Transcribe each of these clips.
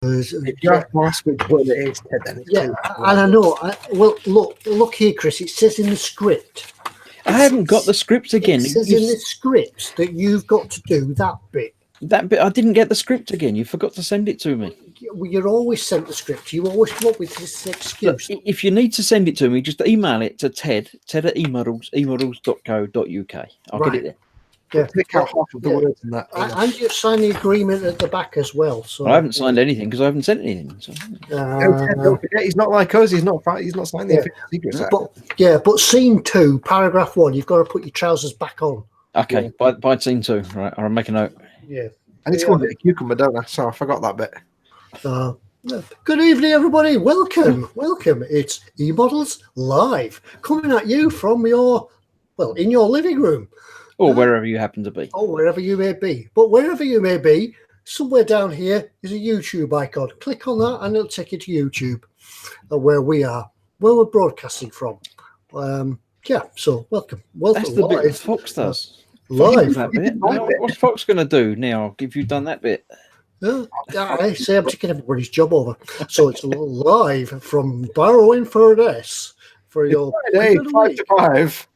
If you have to ask which one it is, Ted, then it's and I know. Well, look here, Chris. It says in the script. I haven't got the script again. It says in the script that you've got to do that bit. That bit, I didn't get the script again. You forgot to send it to me. You're always sent the script. You always come up with this excuse. Look, if you need to send it to me, just email it to Ted at eModels.co.uk. I'll get it there. Yeah, pick out half of the words in that. And you've signed the agreement at the back as well. So I haven't signed anything because I haven't sent anything. So. Don't forget, he's not like us. He's not signed the official secrets. But scene 2, paragraph 1, you've got to put your trousers back on. Okay, by scene 2, right? I'll make a note. Yeah, and it's called a cucumber, don't I? So I forgot that bit. Good evening, everybody. Welcome. It's eModels Live, coming at you from in your living room. Or wherever you happen to be. Or wherever you may be. But wherever you may be, somewhere down here is a YouTube icon. Click on that and it'll take you to YouTube, where we are, where we're broadcasting from. So welcome. That's the bit that Foxx does. Live. That bit. What's Foxx going to do now if you've done that bit? I say I'm taking everybody's job over. So it's live from Barrowing Furness for your Friday, 5 to 5.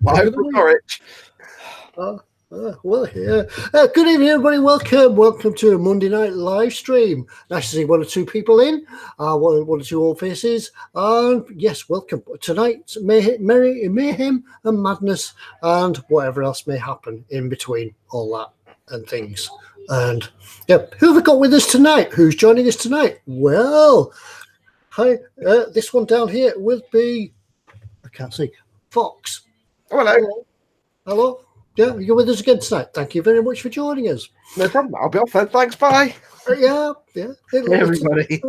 Live from Norwich. Good evening, everybody. Welcome to a Monday night live stream. Nice to see one or two people in, one or two old faces. Yes, welcome. Tonight's mayhem and madness and whatever else may happen in between all that and things. And who have we got with us tonight? Who's joining us tonight? Well, hi. This one down here will be, I can't see, Foxx. Hello. Hello. Yeah, you're with us again tonight. Thank you very much for joining us. No problem. I'll be off then. Thanks. Bye. Yeah. Hey, everybody.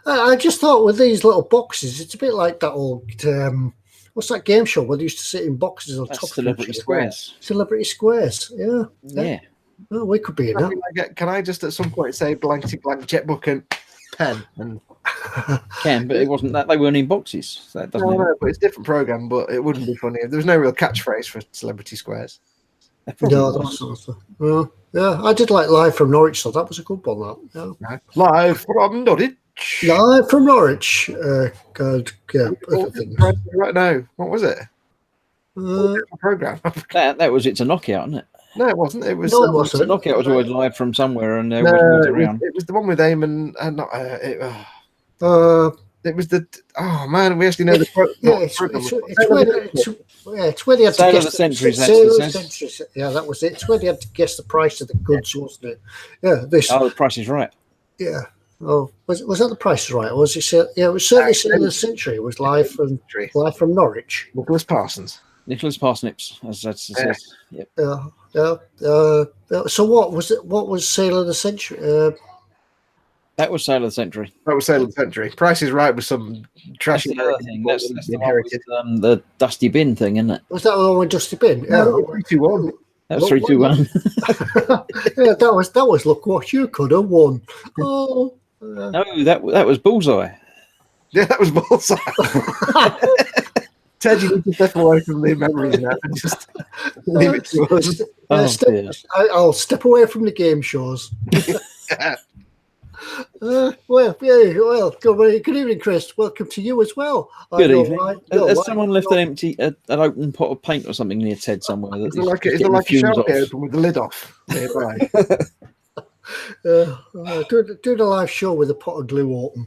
I just thought with these little boxes, it's a bit like that old. What's that game show where they used to sit in boxes on top of Celebrity Squares. Celebrity Squares. Yeah. Well, we could be in that. Can I just at some point say blank checkbook and pen? And can, but it wasn't that. They weren't in boxes. So that doesn't. No, but it's a different program. But it wouldn't be funny. There was no real catchphrase for Celebrity Squares. No, that's awesome. Well, yeah, I did like Live from Norwich, so that was a good one. That Live from Norwich. Live from Norwich. Good. Yeah. Right now, what was it? Program. That was It's a Knockout, isn't it? No, it wasn't. It was. No, it wasn't. It's a Knockout was always live from somewhere, and there was around. It was the one with Eamon and not. It was the. Oh man, we actually know the. It's where they had to guess the centuries. Yeah, that was it. It's where they had to guess the price of the goods, wasn't it? Yeah. The Price is Right. Yeah. Oh, was that the Price is Right? Or was it? Yeah, it was certainly Sale of the Century. It was live from Norwich. Nicholas Parsnips, as that says. Yep. So what was it? What was Sale of the Century? That was Sale of the Century. Price is Right was some trashy thing. That's the Dusty Bin thing, isn't it? Was that the one with Dusty Bin? Yeah, 3-2-1. That was 3-2-1. Yeah, that was look what you could have won. Oh, no, that was Bullseye. Yeah, that was Bullseye. Ted, you need to step away from the memories now and just leave it to us. I'll step away from the game shows. Good evening, Chris. Welcome to you as well. Good evening. Has someone left an open pot of paint or something near Ted somewhere? Is there like a shower open with the lid off nearby? Doing a live show with a pot of glue open.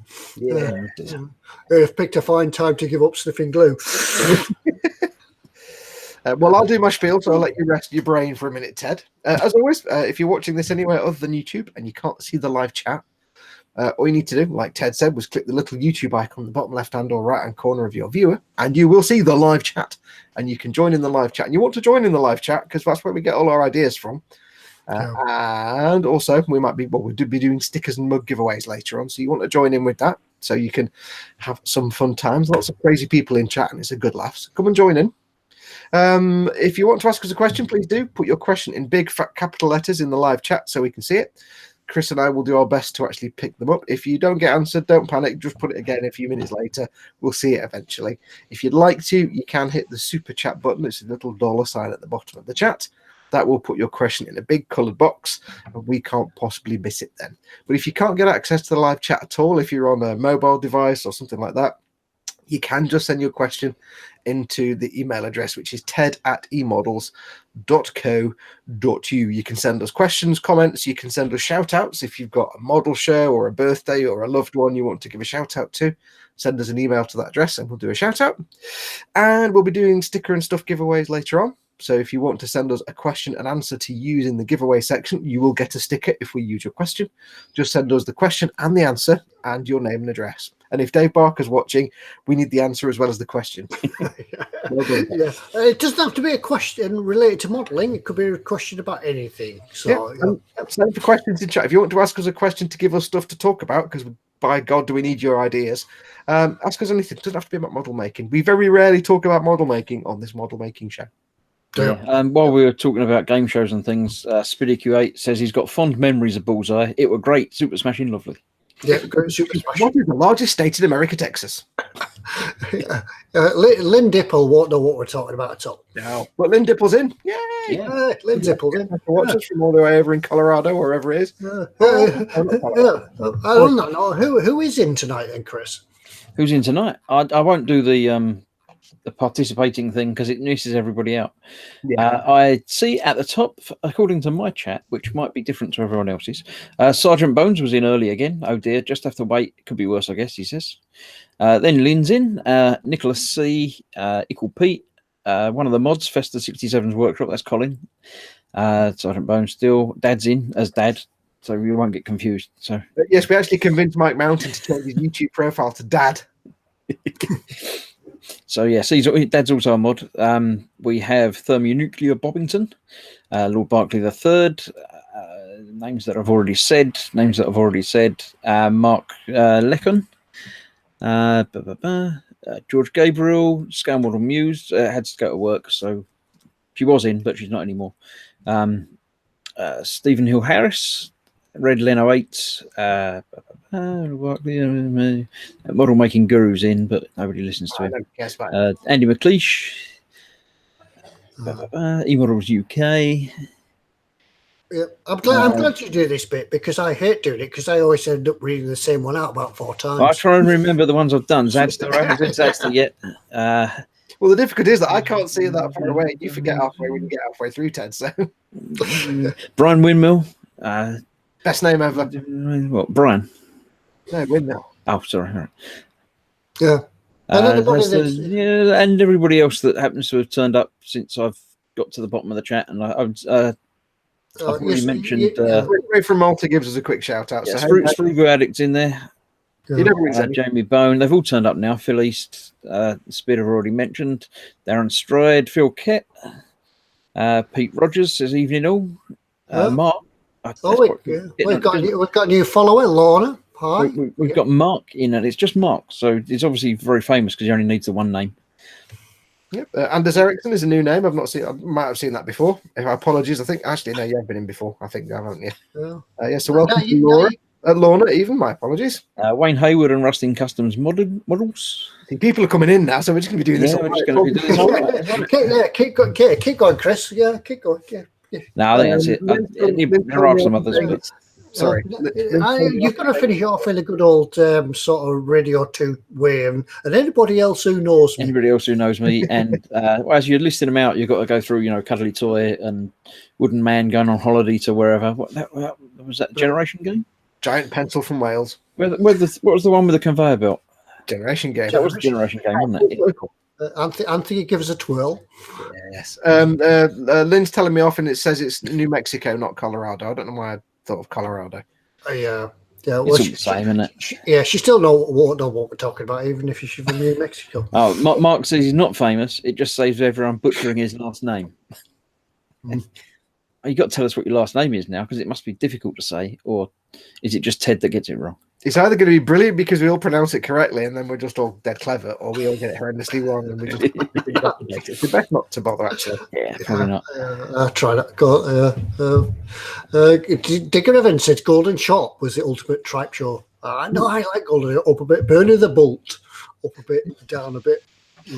I've picked a fine time to give up sniffing glue. Well, I'll do my spiel, so I'll let you rest your brain for a minute, Ted. As always, if you're watching this anywhere other than YouTube and you can't see the live chat, all you need to do, like Ted said, was click the little YouTube icon in the bottom left-hand or right-hand corner of your viewer, and you will see the live chat, and you can join in the live chat. And you want to join in the live chat because that's where we get all our ideas from. And also, we'll be doing stickers and mug giveaways later on, so you want to join in with that so you can have some fun times. Lots of crazy people in chat, and it's a good laugh. So come and join in. If you want to ask us a question, please do put your question in big fat capital letters in the live chat so we can see it. Chris and I will do our best to actually pick them up. If you don't get answered, don't panic. Just put it again a few minutes later. We'll see it eventually. If you'd like to, you can hit the super chat button. It's a little dollar sign at the bottom of the chat. That will put your question in a big coloured box, and we can't possibly miss it then. But if you can't get access to the live chat at all, if you're on a mobile device or something like that, you can just send your question into the email address, which is ted@emodels.co.uk. You can send us questions, comments, you can send us shout outs. If you've got a model show or a birthday or a loved one you want to give a shout out to, send us an email to that address and we'll do a shout out. And we'll be doing sticker and stuff giveaways later on. So if you want to send us a question and answer to use in the giveaway section, you will get a sticker if we use your question. Just send us the question and the answer and your name and address. And if Dave Barker's watching, we need the answer as well as the question. Well done. Yeah. It doesn't have to be a question related to modelling. It could be a question about anything. So, send for questions in chat. If you want to ask us a question to give us stuff to talk about, because by God, do we need your ideas? Ask us anything. It doesn't have to be about model making. We very rarely talk about model making on this model making show. Yeah. While we were talking about game shows and things, SpiddyQ8 says he's got fond memories of Bullseye. It were great, super smashing, lovely. Yeah, super smash. What is the largest state in America, Texas? Lynn Dipple won't know what we're talking about at all. No, but Lynn Dipple's in. Yay! Yeah, Lynn Dipple's in. Watch us from all the way over in Colorado, wherever it is. I don't know who is in tonight then, Chris. Who's in tonight? I won't do the participating thing because it misses everybody out. Yeah. I see at the top, according to my chat, which might be different to everyone else's, Sergeant Bones was in early again. Oh dear, just have to wait. It could be worse, I guess, he says. Then Lynn's in, Nicholas C, Equal Pete, one of the mods, Festa 67's workshop, that's Colin. Sergeant Bones still, Dad's in as Dad, so you won't get confused. So yes, we actually convinced Mike Mountain to change his YouTube profile to Dad. So yes, Dad's also a mod. We have Thermonuclear Bobbington, Lord Berkeley III, names that I've already said. Mark Lecken, George Gabriel, Scale Model Muse had to go to work, so she was in, but she's not anymore. Stephen Hill Harris, Red Leno 8, Model Making Guru's in, but nobody listens to him. Andy McLeish, eModels UK. Yeah, I'm glad you do this bit because I hate doing it because I always end up reading the same one out about 4 times. I try and remember the ones I've done. Zadster, I haven't said Zadster yet. Well, the difficulty is that I can't see it that far away. You forget halfway when you get halfway through, Ted. So Brian Windmill. Best name ever. What, Brian? No, Windmill. Oh, sorry. All right. Yeah. And everybody else that happens to have turned up since I've got to the bottom of the chat, and I've already mentioned. Ray from Malta gives us a quick shout out. Yeah, so Frugal Addict's in there. Jamie Bone. They've all turned up now. Phil East, Speed I've already mentioned. Darren Stride, Phil Kett, Pete Rogers says evening all. Mark. We've got a new follower, Lorna. Hi. We've got Mark in, and it's just Mark, so it's obviously very famous because he only needs the one name. Yep. Anders Ericsson is a new name. I've not seen. I might have seen that before. Apologies. I think actually no, you have been in before. I think, haven't you? Yeah. So welcome to Laura. Lorna, even my apologies. Wayne Hayward and Rusting Customs models. I think people are coming in now, so we're just going to be doing this. We're just going to be doing this. Keep going, Chris. Yeah, keep going. Yeah. No, I think that's it. There are some others, but sorry. You've got to finish off in a good old sort of Radio 2 way, and anybody else who knows me. Anybody else who knows me, and as you're listing them out, you've got to go through, Cuddly Toy and Wooden Man going on holiday to wherever. What was that? Generation Game? Giant Pencil from Wales. What was the one with the conveyor belt? Generation Game. That was the Generation Game, wasn't it? Anthony, give us a twirl. Yes. Lynn's telling me off, and it says it's New Mexico, not Colorado. I don't know why I thought of Colorado. Yeah. Well, it's all the same, isn't it? She still won't know what we're talking about, even if she's from New Mexico. Oh, Mark says he's not famous. It just saves everyone butchering his last name. You got to tell us what your last name is now, because it must be difficult to say, or is it just Ted that gets it wrong? It's either going to be brilliant because we all pronounce it correctly and then we're just all dead clever, or we all get it horrendously wrong and we just it's the best not to bother, actually. Yeah, probably not. I'll try that. Digger Evans said Golden Shot was the ultimate tripe show. No, I like Golden up a bit. Burning the Bolt up a bit, down a bit.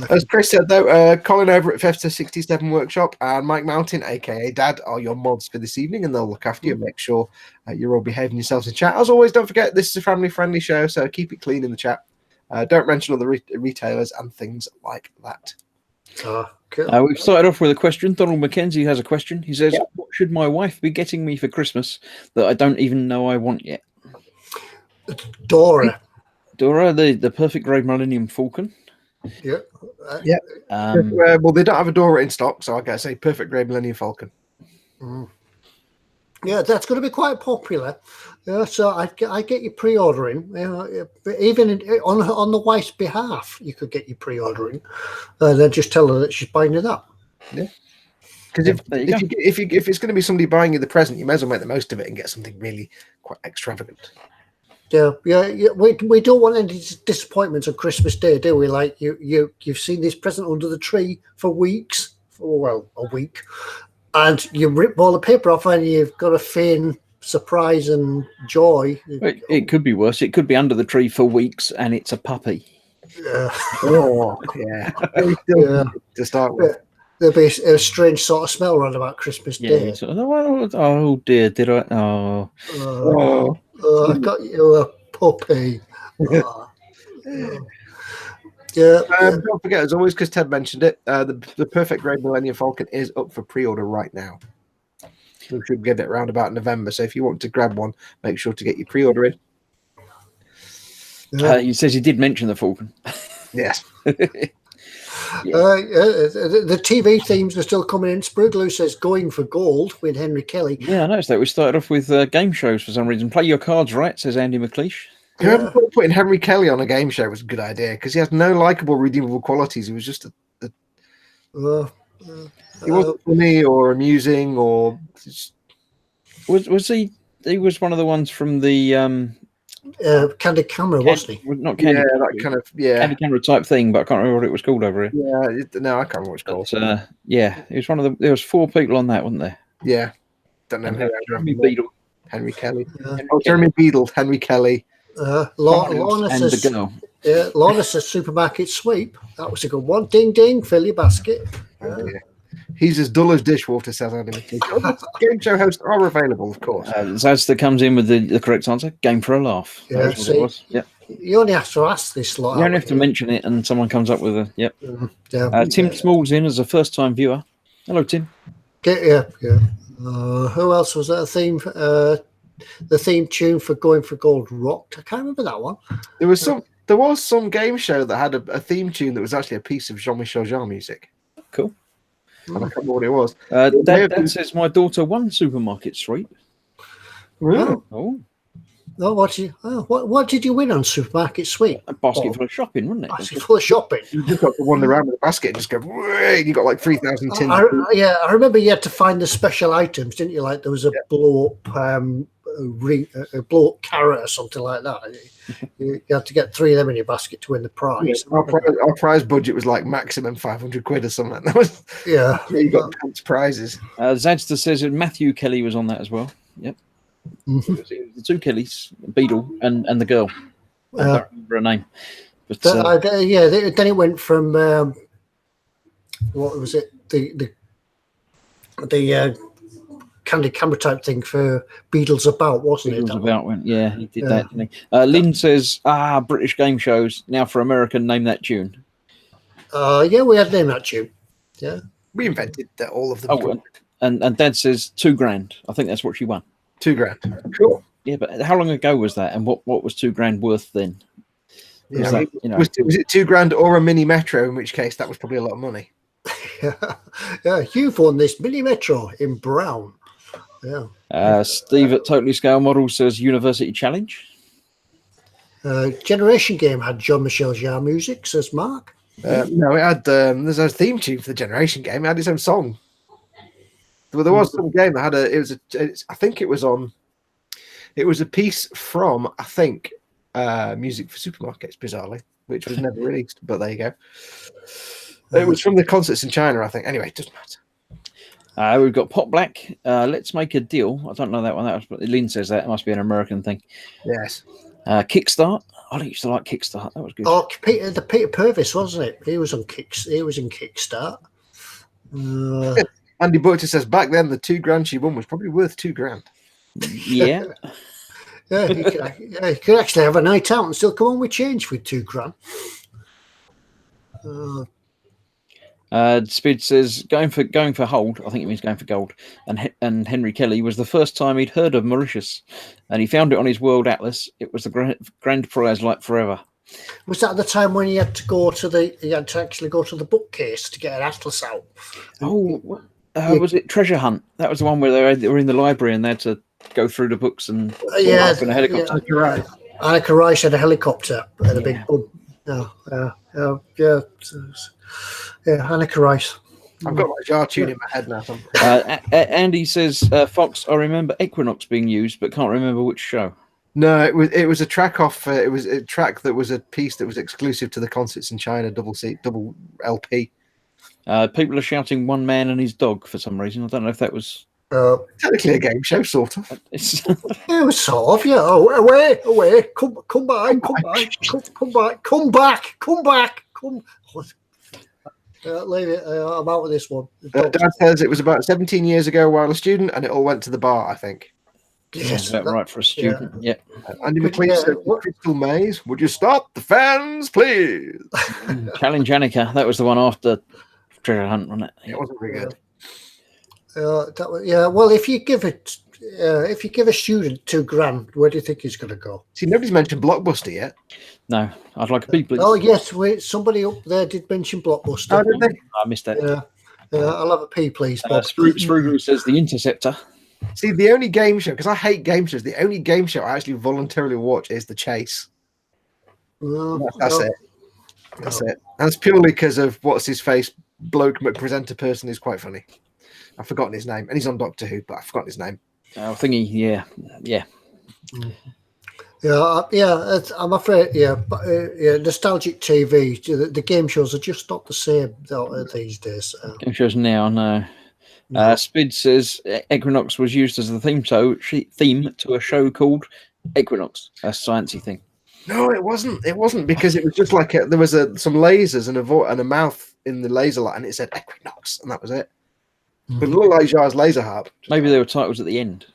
As Chris said, though, Colin over at Festa 67 Workshop and Mike Mountain, aka Dad, are your mods for this evening, and they'll look after you and make sure you're all behaving yourselves in chat. As always, don't forget this is a family-friendly show, so keep it clean in the chat. Don't mention other retailers and things like that. Cool. We've started off with a question. Donald McKenzie has a question. He says, "What should my wife be getting me for Christmas that I don't even know I want yet?" Dora, the perfect grade Millennium Falcon. Yeah. Well, they don't have a Dora in stock, so I gotta say, perfect grade Millennium Falcon. Yeah, that's going to be quite popular. So I get you pre-ordering. Even on the wife's behalf, you could get you pre-ordering. Then just tell her that she's buying it up. Yeah. Because if it's going to be somebody buying you the present, you may as well make the most of it and get something really quite extravagant. Yeah. We don't want any disappointments on Christmas Day, do we? Like you've seen this present under the tree for weeks, a week, and you rip all the paper off, and you've got to feign surprise and joy. It could be worse. It could be under the tree for weeks, and it's a puppy. Oh, yeah. To start with. There'll be a strange sort of smell around about Christmas Day. Oh dear, did I? I got you a puppy. Don't forget, as always, because Ted mentioned it, the perfect grade Millennium Falcon is up for pre-order right now. We should get it around about November. So if you want to grab one, make sure to get your pre-order in. He says he did mention the Falcon. Yes. The TV themes are still coming in. Sproogaloo says "Going for Gold" with Henry Kelly. Yeah, I noticed that. We started off with game shows for some reason. Play your cards right, says Andy McLeish. Putting Henry Kelly on a game show was a good idea because he has no likable, redeemable qualities. He was just he wasn't funny or amusing or was he? He was one of the ones from the Candid Camera, wasn't he? Not Candid, Candid Camera type thing, but I can't remember what it was called over here. Yeah, no, I can't remember what it's called. It was one of the. There was 4 people on that, wasn't there? Yeah, don't know who. Jeremy Beadle, Henry Kelly. Jeremy Beadle, Henry Kelly. Lorna says, Lorna says supermarket sweep. That was a good one. Ding ding, fill your basket. He's as dull as dishwater, says Andy. Game show hosts are available, of course. Zazda comes in with the correct answer. Game for a laugh. Yeah, see, you only have to ask this lot. You only have to mention it, and someone comes up with a yep. Tim Small's in as a first-time viewer. Hello, Tim. Yeah. Who else was that? A theme? The theme tune for Going for Gold rocked. I can't remember that one. There was some game show that had a theme tune that was actually a piece of Jean-Michel Jarre music. Cool. And I can't remember what it was. Dad says my daughter won supermarket sweep. Really? Oh. No, what did you win on supermarket sweep? A basket full of shopping, wasn't it? Basket full of shopping. You just got to wander around with a basket and just go, and you got like 3,000 tins. I remember you had to find the special items, didn't you? Like there was a blow-up a blow-up carrot or something like that. You had to get 3 of them in your basket to win the prize. Yeah, our prize budget was like maximum 500 quid or something. That was you got pants prizes. Zadster says that Matthew Kelly was on that as well. Yep. Mm-hmm. It was the 2 Kellys, Beadle and the girl. I don't remember her name. But then it went from what was it? The Candid Camera type thing for Beadle's About, wasn't it? Beadle's About he did that, didn't he? Lynn says, British game shows. Now for American, name that tune. We had named that tune. Yeah. We invented all of them. Oh, and Dad says $2,000. I think that's what she won. $2,000. Cool. Yeah, but how long ago was that? And what was $2,000 worth then? Was it $2,000 or a mini metro? In which case, that was probably a lot of money. Yeah, you've won this mini metro in brown. Yeah. Steve at Totally Scale Models says University Challenge. Generation Game had Jean-Michel Jarre music, says Mark. No, it had there's a theme tune for the Generation Game. It had its own song. Well, there was some game that had I think it was a piece from Music for Supermarkets, bizarrely, which was never released. But there you go. It was from the concerts in China, I think. Anyway, it doesn't matter. We've got Pot Black. Let's make a deal. I don't know that one. Lynn says that. It must be an American thing. Yes. Kickstart. I used to like Kickstart. That was good. Oh, the Peter Purvis, wasn't it? He was in Kickstart. Andy Butcher says back then the £2,000 she won was probably worth £2,000. Yeah. Yeah, you could actually have a night out and still come home with change with £2,000. Spid says going for hold. I think it means going for gold. And Henry Kelly was the first time he'd heard of Mauritius, and he found it on his world atlas. It was the grand prize like forever. Was that the time when you had to actually go to the bookcase to get an atlas out? Oh, was it Treasure Hunt? That was the one where they were in the library and they had to go through the books and in a Yeah. helicopter. Annika Rice had a helicopter and a big boom. Yeah, Annika Rice. I've got my jar tune in my head now. Andy says, Foxx, I remember Equinox being used, but can't remember which show. No, it was a track off. It was a track that was a piece that was exclusive to the concerts in China, double LP. People are shouting "One Man and His Dog" for some reason. I don't know if that was Technically a game show, sort of. It was sort of, yeah. Oh, away, come back. Leave it. I'm out with this one. Dad says it was about 17 years ago while a student, and it all went to the bar, I think. Yes, that right for a student. Yeah. Andy McLean said, Crystal Maze, would you stop the fans, please? Challenge Annika. That was the one after Treasure Hunt, wasn't it? It wasn't very good. Well, if you give a student $2,000, where do you think he's going to go? See, nobody's mentioned Blockbuster yet. No, I'd like a people. Oh yes, somebody up there did mention Blockbuster. Oh, did they? I missed that. Yeah, I'll have a pee, please. Sprugru says The Interceptor. See, the only game show, because I hate game shows, the only game show I actually voluntarily watch is The Chase. That's it. That's it. And it's purely because of what's his face bloke presenter person is quite funny. I've forgotten his name, and he's on Doctor Who, but I've forgotten his name. Thingy, yeah. I'm afraid. Nostalgic TV. The game shows are just not the same these days. Game shows now, no. Spid says Equinox was used as the theme to a show called Equinox, a sciencey thing. No, it wasn't. It wasn't, because it was just like there was some lasers and a mouth in the laser light, and it said Equinox, and that was it. But it looked like Jar's laser harp. Maybe there were titles at the end.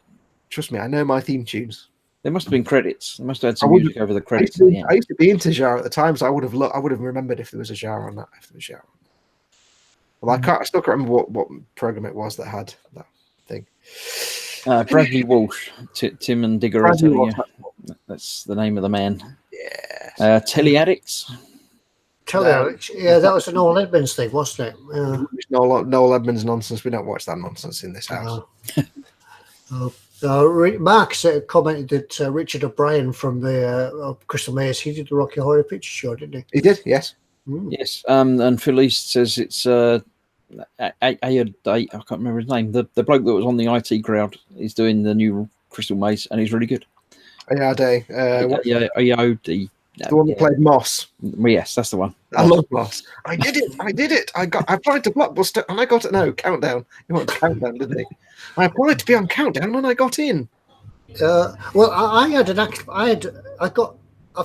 Trust me, I know my theme tunes. There must have been credits. They must have had some music over the credits. I used to be into Jar at the time, so I would have remembered if there was a Jar on that. If there was Jar. Well, I still can't remember what program it was that had that thing. Bradley Walsh, Tim and Digger. That's the name of the man. Yeah. Telly Addicts. Yeah, that was a Noel Edmonds thing, wasn't it? Noel Edmonds nonsense. We don't watch that nonsense in this house. Mark commented that Richard O'Brien from the Crystal Maze, he did the Rocky Horror Picture Show, didn't he? He did, yes. Yes. And Phil East says it's I can't remember his name. The bloke that was on the IT crowd is doing the new Crystal Maze, and he's really good. Ayade. Ayode. The one that played Moss. Yes, that's the one. I love Moss. I did it. I applied to Blockbuster and I got it. No, Countdown. He went Countdown, didn't he? I applied to be on Countdown and I got in. Well, I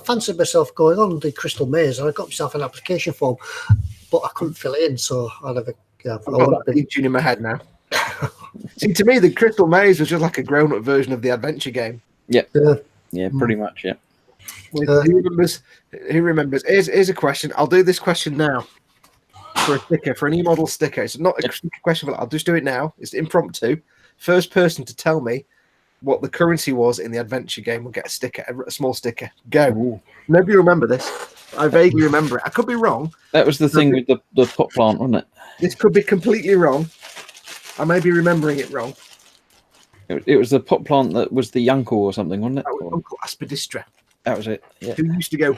fancied myself going on the Crystal Maze, and I got myself an application form, but I couldn't fill it in, so I'd have I've got that tune in my head now. See, to me, the Crystal Maze was just like a grown-up version of the adventure game. Yeah, pretty much. Yeah. Who remembers? Here's a question. I'll do this question now for a sticker, for an eModel sticker. It's not a question, but I'll just do it now. It's impromptu. First person to tell me what the currency was in the adventure game will get a sticker, a small sticker. Go. Ooh. Nobody remember this. I vaguely remember it. I could be wrong. That was the thing with the pot plant, wasn't it? This could be completely wrong. I may be remembering it wrong. It was the pot plant that was the uncle or something, wasn't it? That was Uncle Aspidistra. That was it. Yeah. Who used to go,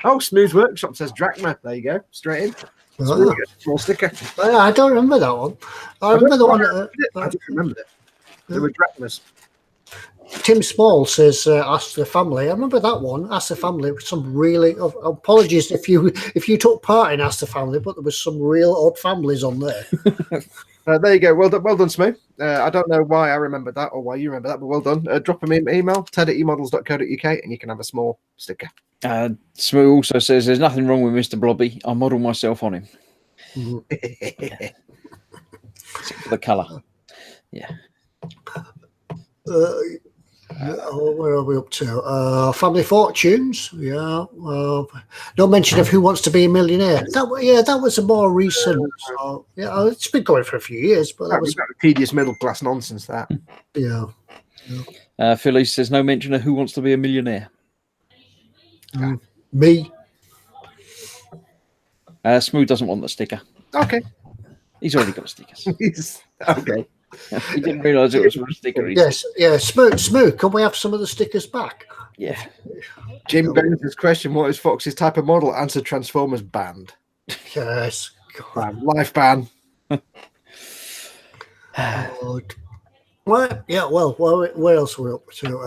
oh, Smooth Workshop says Drachma. There you go. Straight in. Really good. Small sticker. I don't remember that one. I remember the one. I just remembered it. There were Drachmas. Tim Small says, ask the family. I remember that one. Ask the family. Some really apologies if you took part in Ask the Family, but there was some real odd families on there. There you go. Well done, Smo. I don't know why I remembered that or why you remember that, but well done. Drop him an email, ted@emodels.co.uk, and you can have a small sticker. Smoo also says there's nothing wrong with Mr. Blobby. I model myself on him. Except for the colour. Yeah. Where are we up to? Family Fortunes. Yeah. No mention of Who Wants to Be a Millionaire. That was a more recent. It's been going for a few years, but that was tedious middle class nonsense. That. Yeah. Philly says no mention of Who Wants to Be a Millionaire. Me. Smoo doesn't want the sticker. Okay. He's already got stickers. Okay. He didn't realise it was for a sticker. Yes, yeah. Smooth. Can we have some of the stickers back? Yeah. Jim Bennett's question: what is Fox's type of model? Answer: Transformers banned. Yes. Life ban. Right. Yeah. Well. Where else are we up to?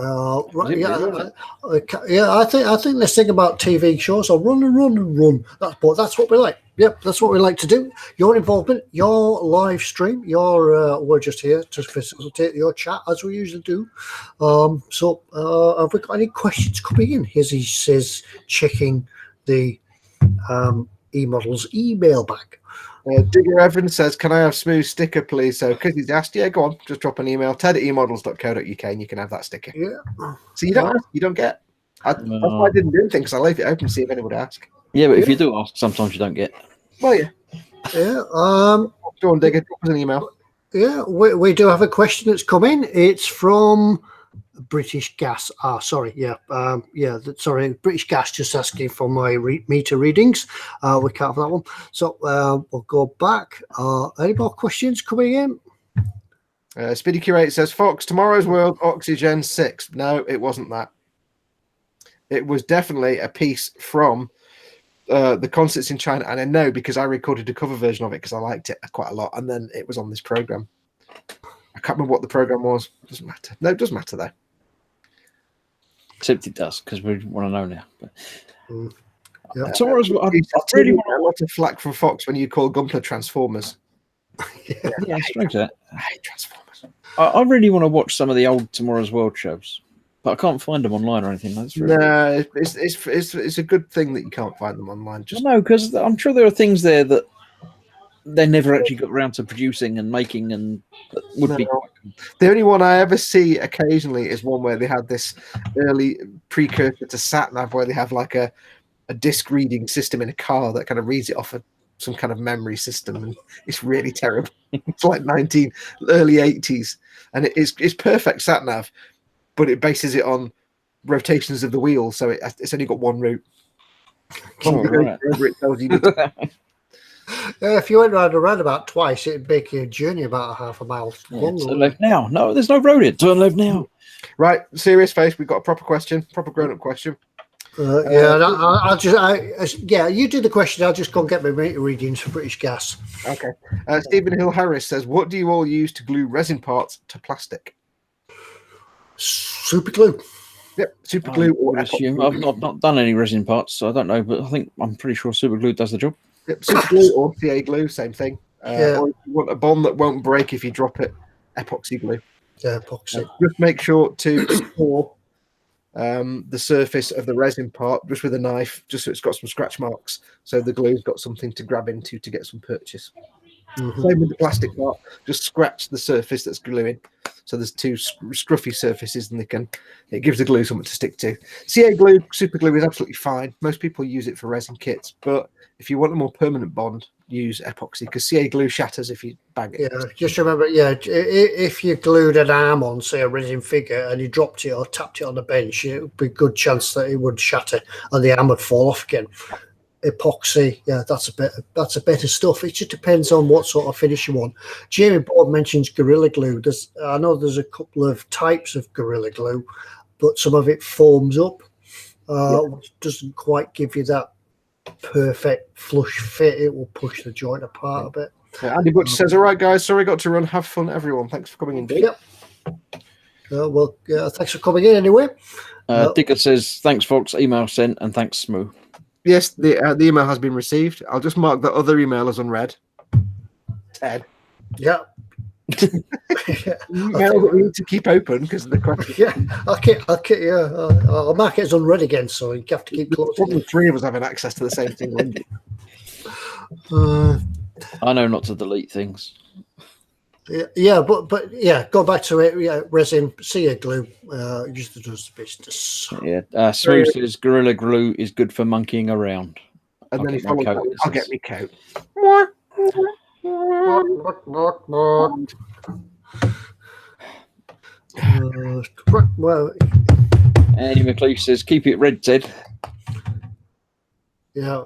I think let's think about TV shows. I'll run. That's what we like. Yep, that's what we like to do. Your involvement, your live stream, we're just here to facilitate your chat as we usually do. So have we got any questions coming in? He says checking the eModels email bag. Digger Evans says, can I have Smooth sticker, please? So, because he's asked, yeah, go on. Just drop an email, ted@emodels.co.uk, and you can have that sticker. Yeah. So, you don't ask, you don't get. That's why I didn't do anything, because I left it open to see if anyone would ask. Yeah, but if you do ask, sometimes you don't get. Well, yeah. Yeah. Go on, Digger, drop us an email. Yeah, we do have a question that's come in. It's from British Gas. Sorry, British Gas just asking for my meter readings. We can't have that one. So we'll go back. Any more questions coming in? Speedy Curate says, Foxx, Tomorrow's World, Oxygen 6. No, it wasn't that. It was definitely a piece from the concerts in China, and I know because I recorded a cover version of it because I liked it quite a lot, and then it was on this program. I can't remember what the program was. Doesn't matter. No, it does matter though. Except it does, because we want to know now. But... Yeah. Tomorrow's I really want a lot of flack from Foxx when you call Gunpla Transformers. Yeah, straight to that. I hate Transformers. I really want to watch some of the old Tomorrow's World shows, but I can't find them online or anything. That's really no, it's a good thing that you can't find them online. Just no, because I'm sure there are things there that they never actually got around to producing and making, and would be. The only one I ever see occasionally is one where they had this early precursor to sat-nav, where they have like a disc reading system in a car that kind of reads it off of some kind of memory system, and it's really terrible. It's like early 80s, and it's perfect sat-nav, but it bases it on rotations of the wheel, so it's only got one route. Right. It tells you to... If you went round a roundabout twice, it'd make your journey about half a mile long. Turn left now. No, there's no road here. Turn left now. Right, serious face. We've got a proper question, proper grown-up question. You do the question. I'll just go and get my meter readings for British Gas. Okay. Stephen Hill Harris says, "What do you all use to glue resin parts to plastic?" Super glue. Yep, super glue. Or I've not done any resin parts, so I don't know, but I'm pretty sure super glue does the job. Yep, super glue or CA glue, same thing. Or if you want a bond that won't break if you drop it, epoxy glue. Yeah, epoxy. Just make sure to score the surface of the resin part just with a knife, just so it's got some scratch marks, so the glue's got something to grab into to get some purchase. Mm-hmm. Same with the plastic part, just scratch the surface that's gluing. So there's two scruffy surfaces, and it gives the glue something to stick to. CA glue, super glue is absolutely fine. Most people use it for resin kits, but if you want a more permanent bond, use epoxy, because CA glue shatters if you bang it. Yeah, just remember, if you glued an arm on, say, a resin figure, and you dropped it or tapped it on the bench, it would be a good chance that it would shatter and the arm would fall off again. Epoxy, that's a better stuff. It just depends on what sort of finish you want. Jamie Board mentions Gorilla Glue. I know there's a couple of types of Gorilla Glue, but some of it foams up, which doesn't quite give you that perfect flush fit. It will push the joint apart a bit. Andy Butch says, "All right, guys, sorry, got to run. Have fun, everyone. Thanks for coming in, Dave." Yep. Thanks for coming in anyway. Dicker says, "Thanks, Foxx. Email sent, and thanks, Smoo." Yes, the email has been received. I'll just mark the other email as unread. Ted. Yeah. Mail that we need to keep open because of the question. Yeah, I'll mark it as unread again, so you have to keep closing Probably it. 3 of us having access to the same single engine. I know not to delete things. Yeah, but go back to it. Yeah, resin, see a glue. Just does the business. Yeah, Smooth says Gorilla Glue is good for monkeying around. And then he get my followed that coat, with, it I'll get says. me coat. Well, Andy McLeish says, keep it red, Ted. yeah.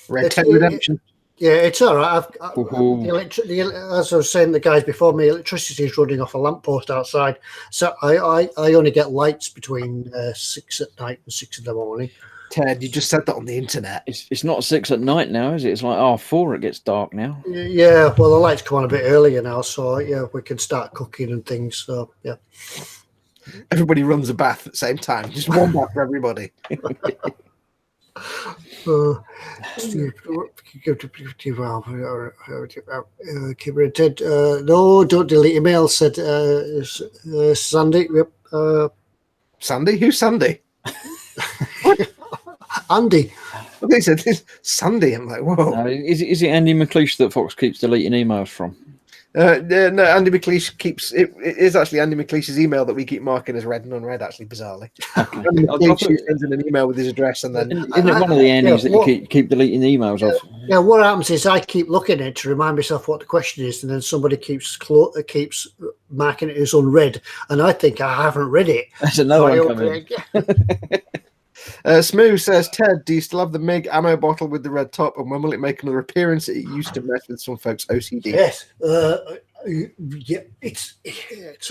Red Ted Redemption. Yeah, it's all right. Ooh. As I was saying, the guys before me, electricity is running off a lamppost outside, so I only get lights between 6 at night and 6 in the morning. Ted, you just said that on the internet. It's not 6 at night now, is it? It's like 4 it gets dark now. Yeah, well, the lights come on a bit earlier now, so yeah, we can start cooking and things. So yeah. Everybody runs a bath at the same time. Just one bath for everybody. Ted, no, don't delete email, said Sandy. Yep. Sandy? Who's Sandy? Andy. They said this Sandy. I'm like, whoa. Is it Andy McLeish that Foxx keeps deleting emails from? No, Andy McLeish keeps it is actually Andy McLeish's email that we keep marking as read and unread, actually, bizarrely. Okay. Andy McLeish sends in an email with his address and then Isn't it one of the Andys that you keep deleting the emails of? Yeah, what happens is I keep looking at it to remind myself what the question is, and then somebody keeps marking it as unread, and I think I haven't read it. That's another one coming. Smooth says, Ted, do you still have the MiG ammo bottle with the red top, and when will it make another appearance? It used to mess with some folks' OCD. Yes. Yeah, it's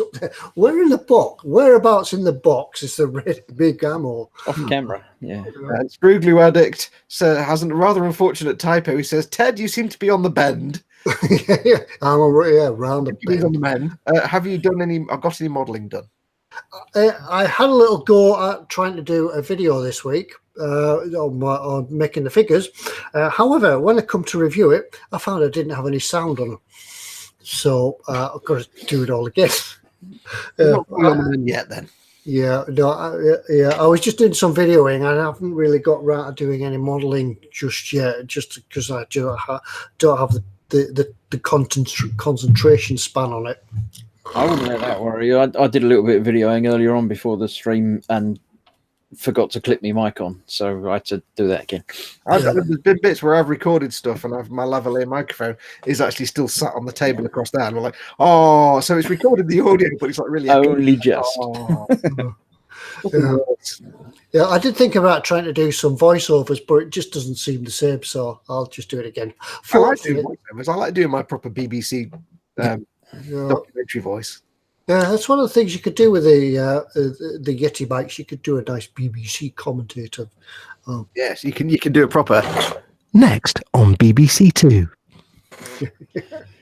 up there. Where in the box? Whereabouts in the box is the red big ammo? Off camera, yeah. Screw Glue Addict has a rather unfortunate typo. He says, Ted, you seem to be on the bend. I'm round the bend. On the mend. Have you done any? I've got any modelling done. I had a little go at trying to do a video this week on making the figures. However, when I come to review it, I found I didn't have any sound on them. So I've got to do it all again. Not on the mend yet, then. Yeah, no, I was just doing some videoing, and I haven't really got around to doing any modelling just yet, just because I don't have the concentration span on it. I wouldn't let that worry you. I did a little bit of videoing earlier on before the stream and forgot to clip my mic on, so I had to do that again. There's been bits where I've recorded stuff and my lavalier microphone is actually still sat on the table across there, and we're like, oh, so it's recorded the audio, but it's like really only just. Oh. Yeah, I did think about trying to do some voiceovers, but it just doesn't seem the same, so I'll just do it again. I like doing voiceovers. I like doing my proper BBC documentary voice. Yeah, that's one of the things you could do with the Yeti bikes. You could do a nice BBC commentator. Yes, you can do it proper. Next on BBC Two.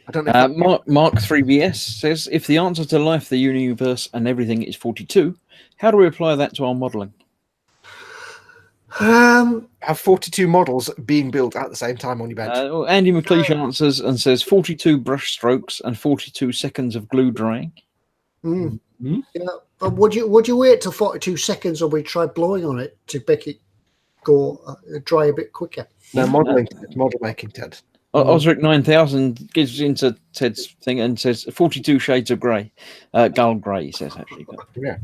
I don't know. Mark 3BS says, if the answer to life, the universe, and everything is 42, how do we apply that to our modelling? Have 42 models being built at the same time on your bench. Andy McLeish answers and says 42 brush strokes and 42 seconds of glue drying. Yeah, but would you wait till 42 seconds, or we try blowing on it to make it go dry a bit quicker? No, model making, Ted. Osric 9000 gives into Ted's thing and says 42 shades of grey, dull grey. He says actually. But. Yeah.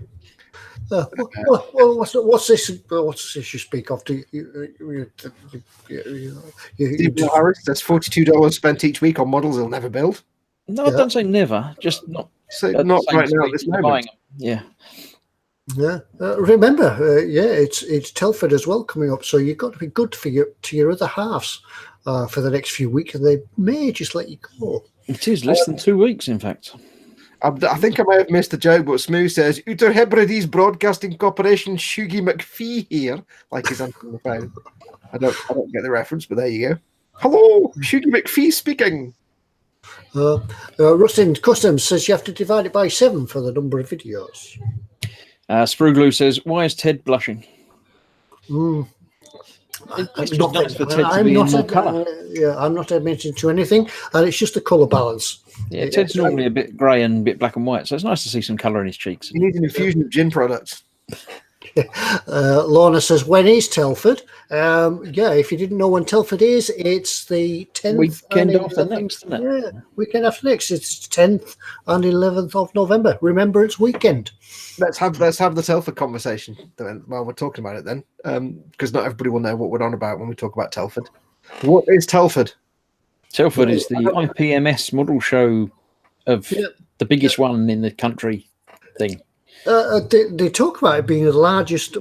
What's this you speak of? Steve Harris says $42 spent each week on models he'll never build. No, I don't say never. Just not. So not right now at this moment. Yeah. Yeah. Remember, it's Telford as well coming up, so you've got to be good to your other halves for the next few weeks, and they may just let you go. It is less than 2 weeks, in fact. I think I might have missed the joke, but Smooth says, Uter Hebrides Broadcasting Corporation, Shugi McPhee here, like he's answering the phone. I don't get the reference, but there you go. Hello, Shugi McPhee speaking. Rustin Customs says you have to divide it by 7 for the number of videos. Spruglu says, why is Ted blushing? It's just nice for Ted to I'm be in not. more colour. I'm not admitting to anything, and it's just a colour balance. Yeah, Ted's normally a bit grey and a bit black and white, so it's nice to see some colour in his cheeks. You need an infusion of gin products. Lorna says, when is Telford? Yeah, if you didn't know when Telford is, it's the 10th Weekend and after 11th. next, isn't it? Yeah, weekend after next. It's 10th and 11th of November. Remember, it's weekend. Let's have the Telford conversation while we're talking about it then, because not everybody will know what we're on about when we talk about Telford. What is Telford? Telford is the IPMS model show of the biggest one in the country thing. They talk about it being the largest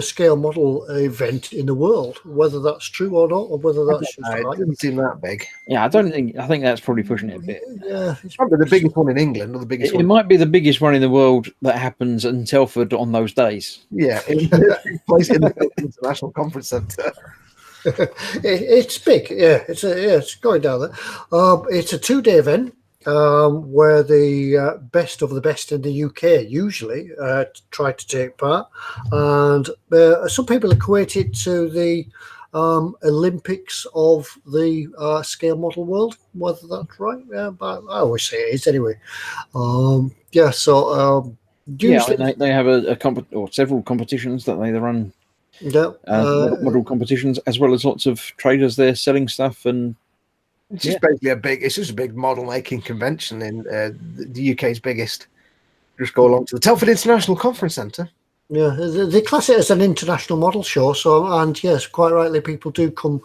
scale model event in the world. Whether that's true or not, or whether that's just It doesn't seem that big. Yeah, I think that's probably pushing it a bit. Yeah, It's probably the biggest one in England, or the biggest It one. might be the biggest one in the world that happens in Telford on those days. Yeah, it's placed in the International Conference Centre. It's big. Yeah, it's going down there. It's a 2-day event. Where the best of the best in the UK usually try to take part, and some people equate it to the Olympics of the scale model world. Whether that's right, yeah, but I always say it is anyway. Usually, they have or several competitions that they run. Model competitions, as well as lots of traders there selling stuff and. It's just basically a big model making convention in the UK's biggest. Just go along to the Telford International Conference Centre. Yeah, they class it as an international model show. So, and yes, quite rightly, people do come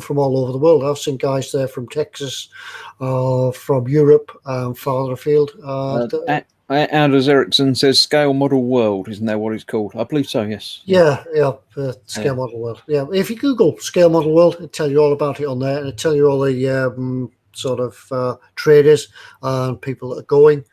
from all over the world. I've seen guys there from Texas, from Europe, farther afield. Anders Ericsson says Scale Model World, isn't that what it's called? I believe so, yes. Yeah, Scale Model World. Yeah, if you Google Scale Model World, it'll tell you all about it on there, and it'll tell you all the sort of traders and people that are going.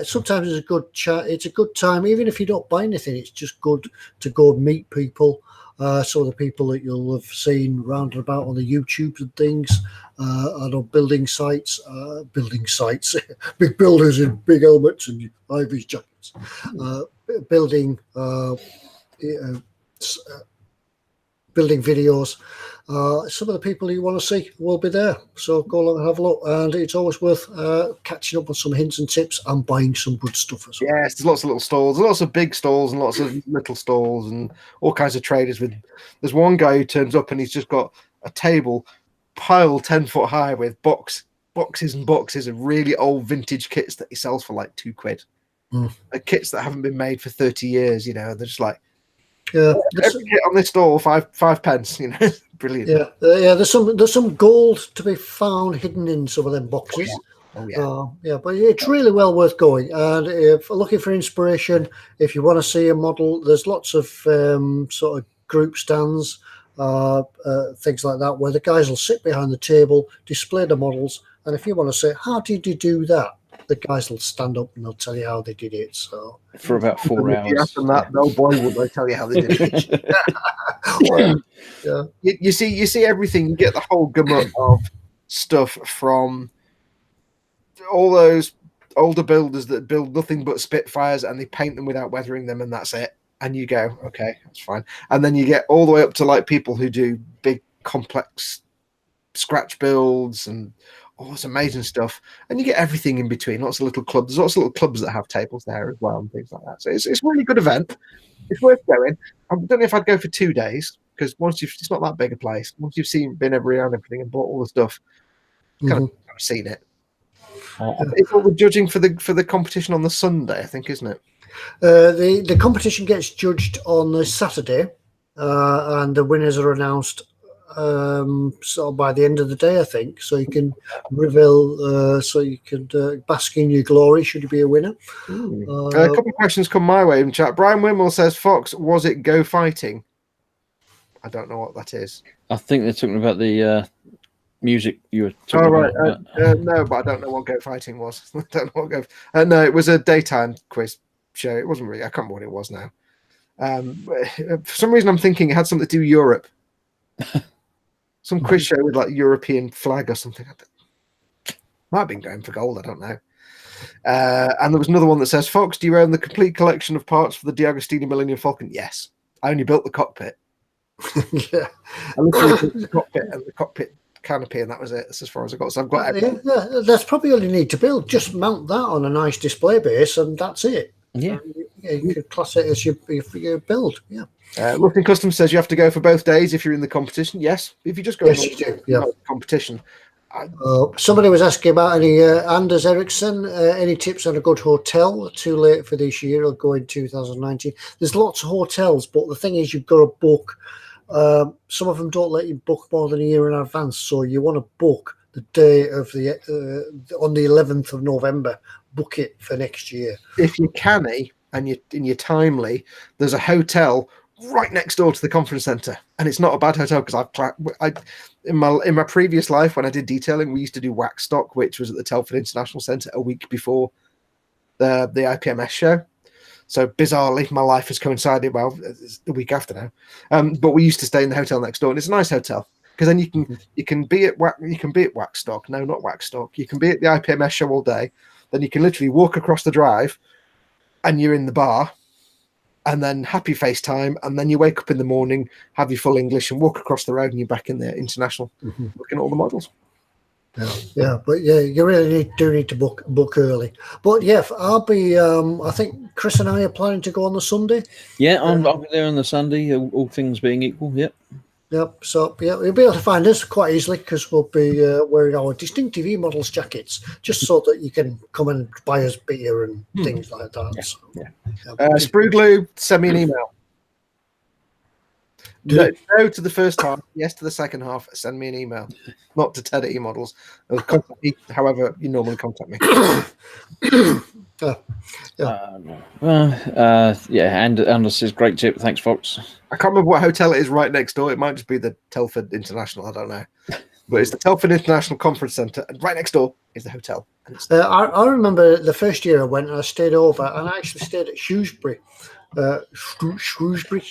Sometimes it's a good chat. It's a good time, even if you don't buy anything. It's just good to go and meet people. Some of the people that you'll have seen round and about on the YouTubes and things, and on building sites, big builders in big helmets and high-vis jackets, building videos. Some of the people you want to see will be there, so go along and have a look. And it's always worth catching up on some hints and tips and buying some good stuff as well. Yes, there's lots of little stalls, lots of big stalls and lots of little stalls and all kinds of traders. There's one guy who turns up and he's just got a table piled 10 foot high with boxes and boxes of really old vintage kits that he sells for like £2. Kits that haven't been made for 30 years, they're just like, every kit on this stall, five pence, brilliant. Yeah, there's some gold to be found hidden in some of them boxes. But it's really well worth going. And if looking for inspiration, if you want to see a model, there's lots of sort of group stands, things like that, where the guys will sit behind the table, display the models, and if you want to say, how did you do that? The guys will stand up and they'll tell you how they did it. So for about 4 hours. No boy would they tell you how they did it. You see everything. You get the whole gamut of stuff from all those older builders that build nothing but Spitfires and they paint them without weathering them, and that's it. And you go, okay, that's fine. And then you get all the way up to like people who do big, complex scratch builds and all this amazing stuff, and you get everything in between. Lots of little clubs. There's lots of little clubs that have tables there as well and things like that. So it's a really good event. It's worth going. I don't know if I'd go for 2 days because it's not that big a place. Once you've been around everything and bought all the stuff, kind of seen it. It's all the judging for the competition on the Sunday, I think, isn't it? The competition gets judged on the Saturday, and the winners are announced. So by the end of the day, I think, so you can reveal, so you can bask in your glory should you be a winner. A couple of questions come my way in chat. Brian Wimwell says, Foxx, was it Go Fighting? I don't know what that is. I think they're talking about the music you were talking about. No, but I don't know what Go Fighting was. I don't know what no, it was a daytime quiz show. It wasn't really, I can't remember what it was now. For some reason I'm thinking it had something to do with Europe. Some quiz show with like European flag or something. Might have been going for gold, I don't know. And there was another one that says, Foxx, do you own the complete collection of parts for the D'Agostini Millennium Falcon? Yes. I only built the cockpit. Yeah. I literally built the cockpit and the cockpit canopy, and that was it. That's as far as I got. So I've got everything. Yeah, that's probably all you need to build. Just mount that on a nice display base, and that's it. Yeah. You could class it as your build. Yeah. Looking Custom says you have to go for both days if you're in the competition. Yes, if you just go Yes, in you do. Yeah. competition. Somebody was asking about any Anders Ericsson. Any tips on a good hotel? Too late for this year. It'll go in 2019. There's lots of hotels, but the thing is, you've got to book. Some of them don't let you book more than a year in advance, so you want to book the day of on the 11th of November. Book it for next year. If you're canny and you're timely, there's a hotel right next door to the conference center, and it's not a bad hotel because in my previous life when I did detailing, we used to do wax stock, which was at the Telford International Centre a week before the IPMS show. So bizarrely, my life has coincided. Well, it's the week after now, but we used to stay in the hotel next door, and it's a nice hotel because then you can be at wax stock. No, not wax stock. You can be at the IPMS show all day. Then you can literally walk across the drive, and you're in the bar. And then happy FaceTime, and then you wake up in the morning, have your full English, and walk across the road, and you're back in the international, looking at all the models. Yeah, but yeah, you really do need to book early. But yeah, I'll be. I think Chris and I are planning to go on the Sunday. Yeah, I'll be there on the Sunday. All things being equal. Yep. Yep. So yeah, you'll be able to find us quite easily because we'll be wearing our distinctive eModels jackets, just so that you can come and buy us beer and things like that. Yeah. So, yeah. Sprue Glue, send me an email. No to the first half, yes to the second half. Send me an email, not to Ted at eModels. Or contact me however you normally contact me. And Anders says great tip. Thanks, Foxx. I can't remember what hotel it is right next door. It might just be the Telford International. I don't know, but it's the Telford International Conference Centre, and right next door is the hotel. I remember the first year I went, I stayed over, and I actually stayed at Shrewsbury. Shrewsbury.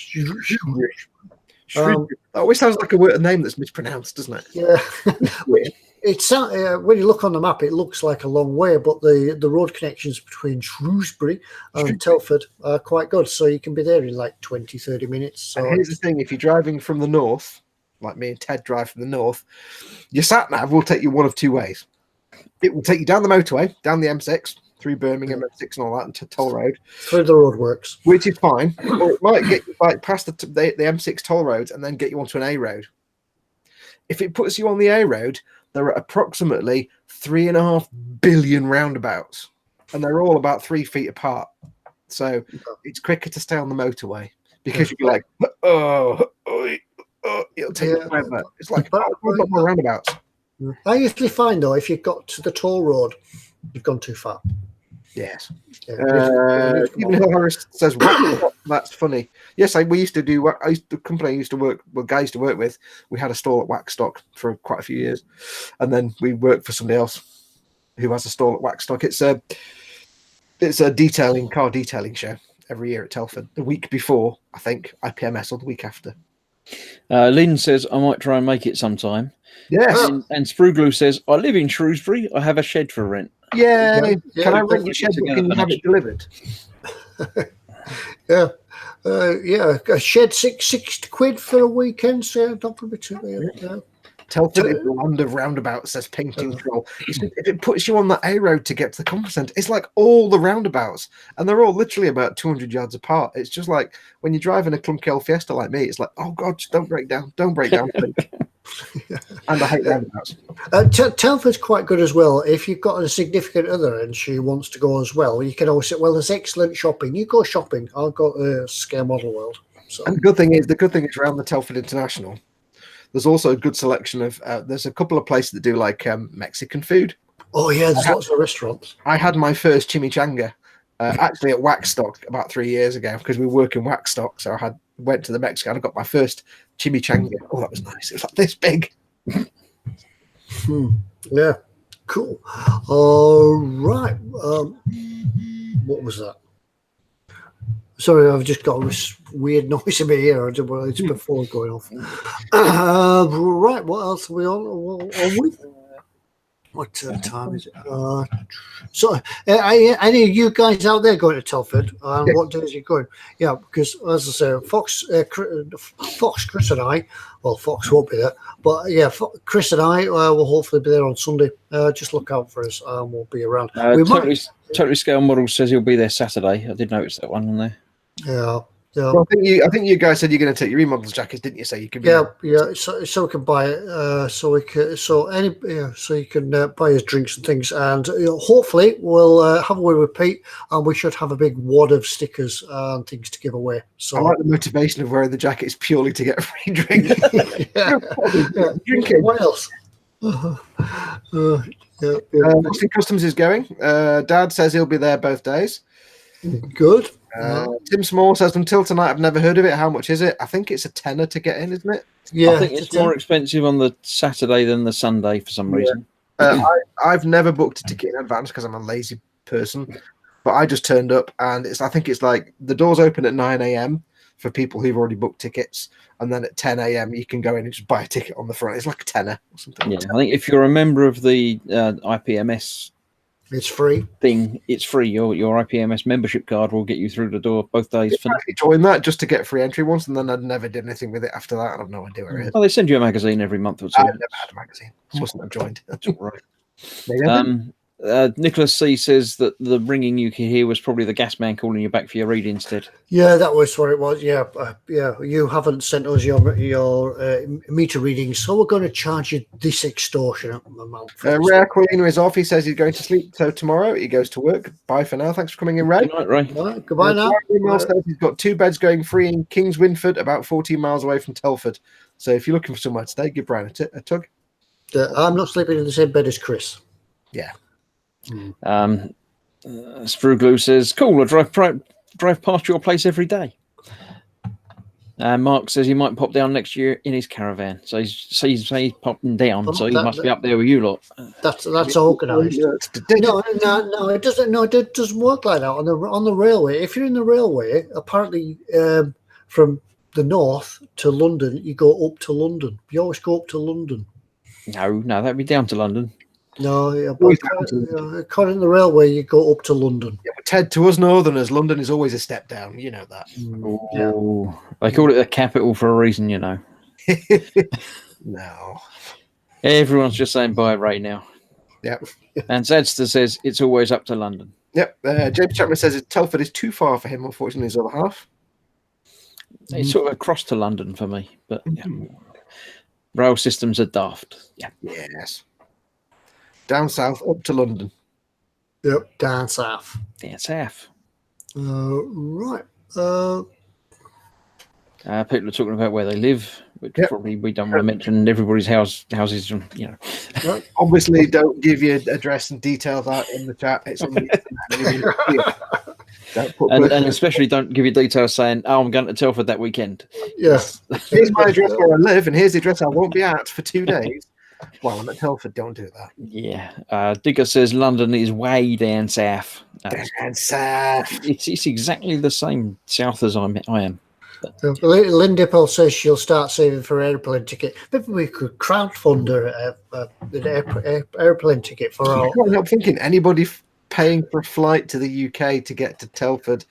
That always sounds like a name that's mispronounced, doesn't it? Yeah. It's when you look on the map, it looks like a long way, but the road connections between Shrewsbury and Telford are quite good, so you can be there in like 20-30 minutes. So and here's the thing: if you're driving from the north, like me and Ted drive from the north, your sat nav will take you one of two ways. It will take you down the motorway, down the M6 through Birmingham, M6 and all that, into Toll Road, through the roadworks, which is fine, or it might get you like past the M6 toll roads and then get you onto an A road. If it puts you on the A road, there are approximately 3.5 billion roundabouts, and they're all about 3 feet apart. So it's quicker to stay on the motorway because you're like, it'll take you forever. It's like more roundabouts. I usually find though, if you've got to the toll road, you've gone too far. Yes. Even Hill Harris says, that's funny. Yes, we used to do. The company I used to work, guys used to work with, we had a stall at Waxstock for quite a few years, and then we worked for somebody else who has a stall at Waxstock. It's a car detailing show every year at Telford. The week before, I think, IPMS, or the week after. Lynn says I might try and make it sometime. Yes. And Sprue Glue says I live in Shrewsbury. I have a shed for rent. Yeah. Can I rent your shed? Can you have it delivered? A shed £60 for a weekend, so not going to be too bad. Telford is the land of roundabouts, says Painting Troll. If it puts you on that A road to get to the conference centre, it's like all the roundabouts, and they're all literally about 200 yards apart. It's just like when you're driving a clunky old Fiesta like me, it's like, oh God, just don't break down, please. And I hate roundabouts. Telford's quite good as well. If you've got a significant other and she wants to go as well, you can always say, well, there's excellent shopping. You go shopping. I'll go to Scare Model World. So. And the good thing is around the Telford International, there's also a good selection of, there's a couple of places that do like Mexican food. Oh yeah, there's lots of restaurants. I had my first chimichanga actually at Waxstock about 3 years ago because we work in Waxstock. So I went to the Mexican and I got my first chimichanga. Oh, that was nice. It was like this big. Yeah, cool. All right. What was that? Sorry, I've just got this weird noise in my ear. It's before going off. Right, what else are we on? What time is it? So, any of you guys out there going to Telford? What days are you going? Yeah, because as I say, Fox, Chris and I. Well, Fox won't be there, but yeah, Chris and I will hopefully be there on Sunday. Just look out for us, and we'll be around. Totally Scale Model says he'll be there Saturday. I did notice that one on there. Yeah. Yeah. Well, I think you guys said you're going to take your eModels jackets, didn't you? So you can. Yeah. So we can buy it. So you can buy us drinks and things, and hopefully we'll have a word with Pete, and we should have a big wad of stickers and things to give away. So I like the motivation of wearing the jackets purely to get a free drink. Drinking. What else? Boston Customs is going. Dad says he'll be there both days. Good. Tim Small says, until tonight, I've never heard of it. How much is it? I think it's a tenner to get in, isn't it? Yeah, I think it's more expensive on the Saturday than the Sunday for some reason. I've never booked a ticket in advance because I'm a lazy person, but I just turned up, and I think it's like the doors open at 9 a.m. for people who've already booked tickets, and then at 10 a.m. you can go in and just buy a ticket on the front. It's like a tenner or something. Yeah, I think if you're a member of the IPMS it's free thing, it's free. Your IPMS membership card will get you through the door both days. I joined that just to get free entry once, and then I never did anything with it after that. I have no idea where it is. Oh, they send you a magazine every month or two. I've never had a magazine. I wasn't have joined. That's all right. Nicholas C says that the ringing you could hear was probably the gas man calling you back for your read instead. Yeah, that was what it was. Yeah, you haven't sent us your meter readings, so we're going to charge you this extortionate amount. Ray Aquilino is off. He says he's going to sleep. So tomorrow he goes to work. Bye for now. Thanks for coming in, Ray. Good night, Ray. Right, goodbye now. Says he's got 2 beds going free in Kings Winford, about 14 miles away from Telford. So if you're looking for somewhere to stay, give Brian a tug. I'm not sleeping in the same bed as Chris. Yeah. Spruglu says, cool, I drive past your place every day. Mark says he might pop down next year in his caravan. So he's popping down, so he must be up there with you lot. That's organised. No, it doesn't. No, it doesn't work like that on the railway. If you're in the railway, apparently from the north to London, you go up to London. You always go up to London. No, that'd be down to London. No, according to the railway, you go up to London. Yeah, but Ted, to us Northerners, London is always a step down. You know that. Oh, they call it the capital for a reason, you know. No. Everyone's just saying bye right now. Yep. And Zadster says it's always up to London. Yep. James Chapman says Telford is too far for him, unfortunately, his other half. It's sort of across to London for me, but yeah. Rail systems are daft. Yeah. Yes. Down south, up to London. Yep, down south. Down south. Right. People are talking about where they live, which probably we don't want to mention everybody's houses, you know. Obviously, don't give your address and details out in the chat. It's on the and especially don't give your details saying, "Oh, I'm going to Telford that weekend." Yes. Here's my address where I live, and here's the address I won't be at for 2 days. Well, I'm at Telford. Don't do that. Yeah. Digger says London is way down south. Down south. It's exactly the same south as I am. Lynn Dipple says she'll start saving for an airplane ticket. Maybe we could crowdfund an airplane ticket for our. I'm thinking anybody paying for a flight to the UK to get to Telford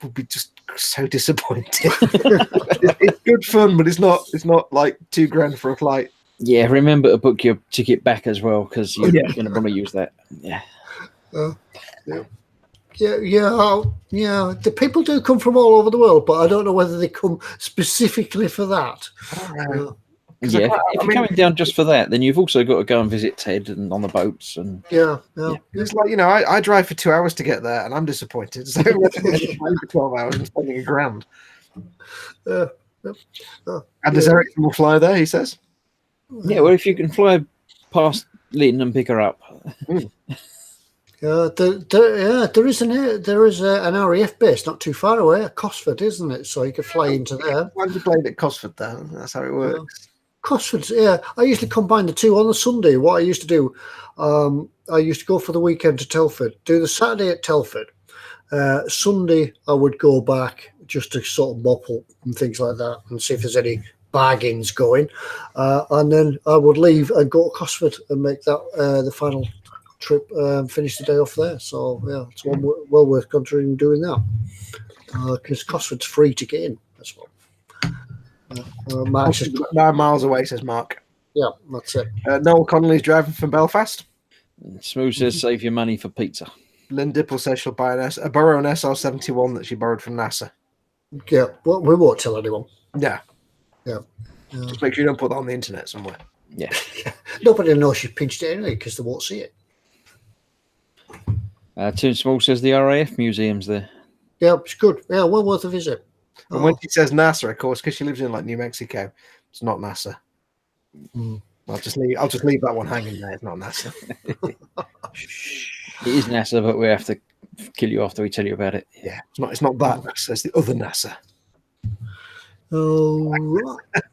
would be just so disappointed. It's good fun, but it's not like $2,000 for a flight. Yeah, remember to book your ticket back as well, because you're going to want to use that. Yeah. The people do come from all over the world, but I don't know whether they come specifically for that. If you're coming down just for that, then you've also got to go and visit Ted and on the boats and It's like, you know, I drive for 2 hours to get there, and I'm disappointed. So I'm for 12 hours and spending $1,000. And does Ericsson will fly there? He says. Yeah, well, if you can fly past Lynn and pick her up. There is an RAF base not too far away at Cosford, isn't it? So you could fly into there. Why did you play at Cosford then? That's how it works. Cosford, I usually combine the two on the Sunday. What I used to do, I used to go for the weekend to Telford, do the Saturday at Telford. Sunday, I would go back just to sort of mop up and things like that and see if there's any bargains going, and then I would leave and go to Cosford and make that the final trip, finish the day off there. So yeah, it's well worth considering doing that, because Cosford's free to get in as well. Mark says, 9 miles away, says Mark. yeah, that's it. Noel Connolly's driving from Belfast. Smooth says, save your money for pizza. Lynn Dipple says she'll buy a borrow an SR-71 that she borrowed from NASA. Yeah, well, we won't tell anyone. Yeah. Yeah. Just make sure you don't put that on the internet somewhere. Yeah. Nobody knows she pinched it anyway because they won't see it. Toon Small says the RAF museum's there. Yeah, it's good. Yeah, well worth a visit. And when she says NASA, of course, because she lives in like New Mexico, it's not NASA. I'll just leave that one hanging there. It's not NASA. It is NASA, but we have to kill you after we tell you about it. Yeah, it's not that NASA. It's the other NASA. Oh, right.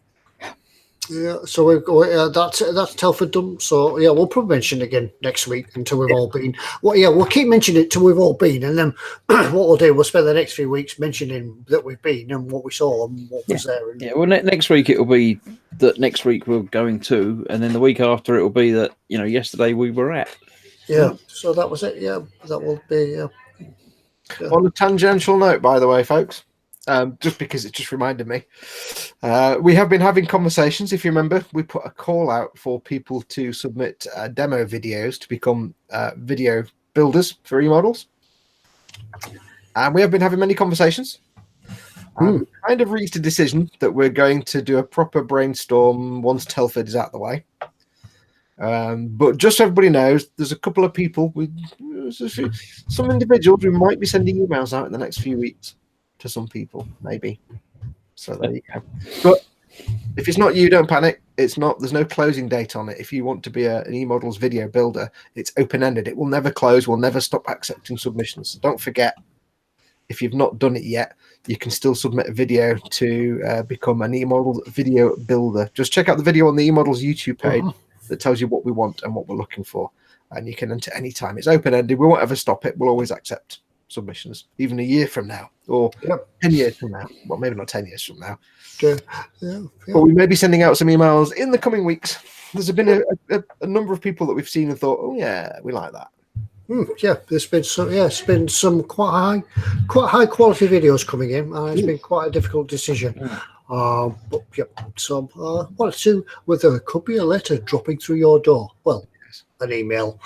Yeah, so we've got that's Telford done. So yeah, we'll probably mention it again next week until we've all been. Well, yeah, we'll keep mentioning it till we've all been, and then what we'll do, we'll spend the next few weeks mentioning that we've been and what we saw and what was there. And, yeah, well, next week it'll be that next week we're going to, and then the week after it'll be that yesterday we were at. Yeah, so that was it. Yeah, that will be. Yeah. On a tangential note, by the way, folks. Just because it just reminded me, we have been having conversations. If you remember, we put a call out for people to submit demo videos to become video builders for eModels, and we have been having many conversations. We kind of reached a decision that we're going to do a proper brainstorm once Telford is out of the way. But just so everybody knows, there's a couple of people, some individuals who might be sending emails out in the next few weeks. To some people, maybe. So there you go. But if it's not you, don't panic. There's no closing date on it. If you want to be an eModels video builder, it's open-ended. It will never close. We'll never stop accepting submissions. So don't forget, if you've not done it yet, you can still submit a video to become an eModels video builder. Just check out the video on the eModels YouTube page that tells you what we want and what we're looking for. And you can enter any time. It's open-ended. We won't ever stop it. We'll always accept submissions, even a year from now or 10 years from now. Well, maybe not 10 years from now. Yeah. But we may be sending out some emails in the coming weeks. There's been a number of people that we've seen and thought, oh yeah, we like that. Yeah, there's been some. Yeah, it's been some quite high quality videos coming in. It's been quite a difficult decision. But yeah, so wanted to whether it could be a letter dropping through your door. Well, an email.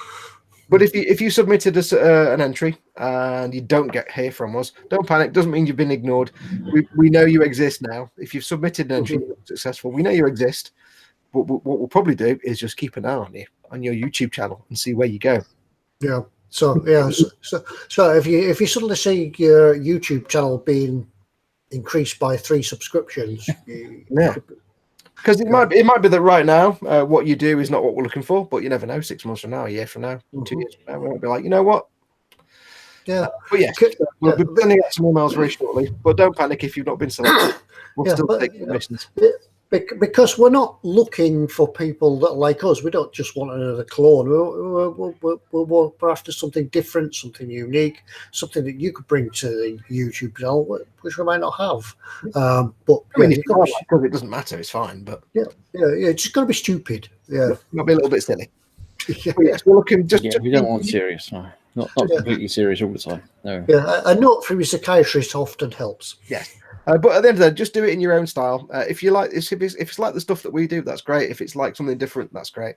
But if you submitted an entry and you don't hear from us, don't panic. Doesn't mean you've been ignored. We know you exist now. If you've submitted an entry successful, we know you exist. But what we'll probably do is just keep an eye on you on your YouTube channel and see where you go. Yeah. So yeah. So if you suddenly see your YouTube channel being increased by 3 subscriptions, Because it might be that right now what you do is not what we're looking for, but you never know. 6 months from now, a year from now, 2 years from now, we might be like, you know what? Yeah. But yes, we'll be sending out some emails very shortly. But don't panic if you've not been selected. We'll still take submissions. Because we're not looking for people that are like us. We don't just want another clone. We're after something different, something unique, something that you could bring to the YouTube channel, which we might not have. But I mean, because it doesn't matter, it's fine. But it's just got to be stupid. Yeah, might be a little bit silly. Yes, we're looking we don't want serious. No. Not completely serious all the time. No. Yeah, a note from your psychiatrist often helps. Yes. But at the end of the day, just do it in your own style. If you like, if it's like the stuff that we do, that's great. If it's like something different, that's great.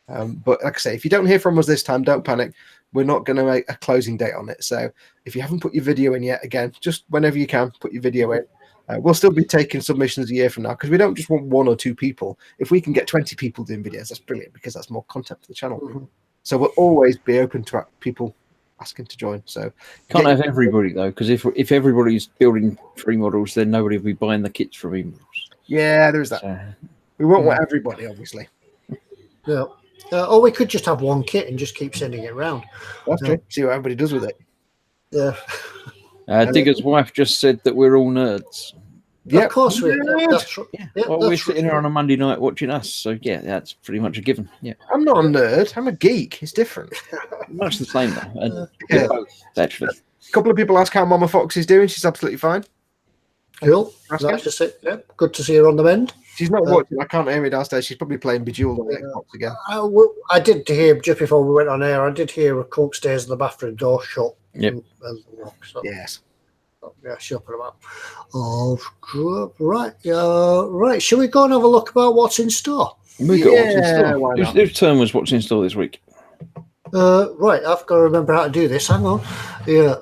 But like I say, if you don't hear from us this time, don't panic. We're not going to make a closing date on it. So if you haven't put your video in yet, again, just whenever you can, put your video in. We'll still be taking submissions a year from now because we don't just want 1 or 2 people. If we can get 20 people doing videos, that's brilliant because that's more content for the channel. So we'll always be open to people asking to join. So can't have everybody though, because if everybody's building for eModels, then nobody will be buying the kits from eModels. Yeah, there is that. So, we won't want everybody, obviously. Yeah. Or we could just have 1 kit and just keep sending it around. That's true. See what everybody does with it. Yeah. Digger's wife just said that we're all nerds. Yeah, of course we are. That's well, we're sitting here on a Monday night watching us, so yeah, that's pretty much a given. Yeah, I'm not a nerd. I'm a geek. It's different. Much the same though. Both, actually. A couple of people ask how Mama Foxx is doing. She's absolutely fine. Cool. Nice to see. Yeah, good to see her on the mend. She's not watching. I can't hear me downstairs. She's probably playing Bejeweled on the Xbox again. I did hear just before we went on air. I did hear a cook stairs in the bathroom door shut. Yep. So, Yes. yeah, she'll put them up. Oh, right. Right. Shall we go and have a look about what's in store? We got what's in store. why not? Whose turn was what's in store this week? Right, I've got to remember how to do this. Hang on. Yeah,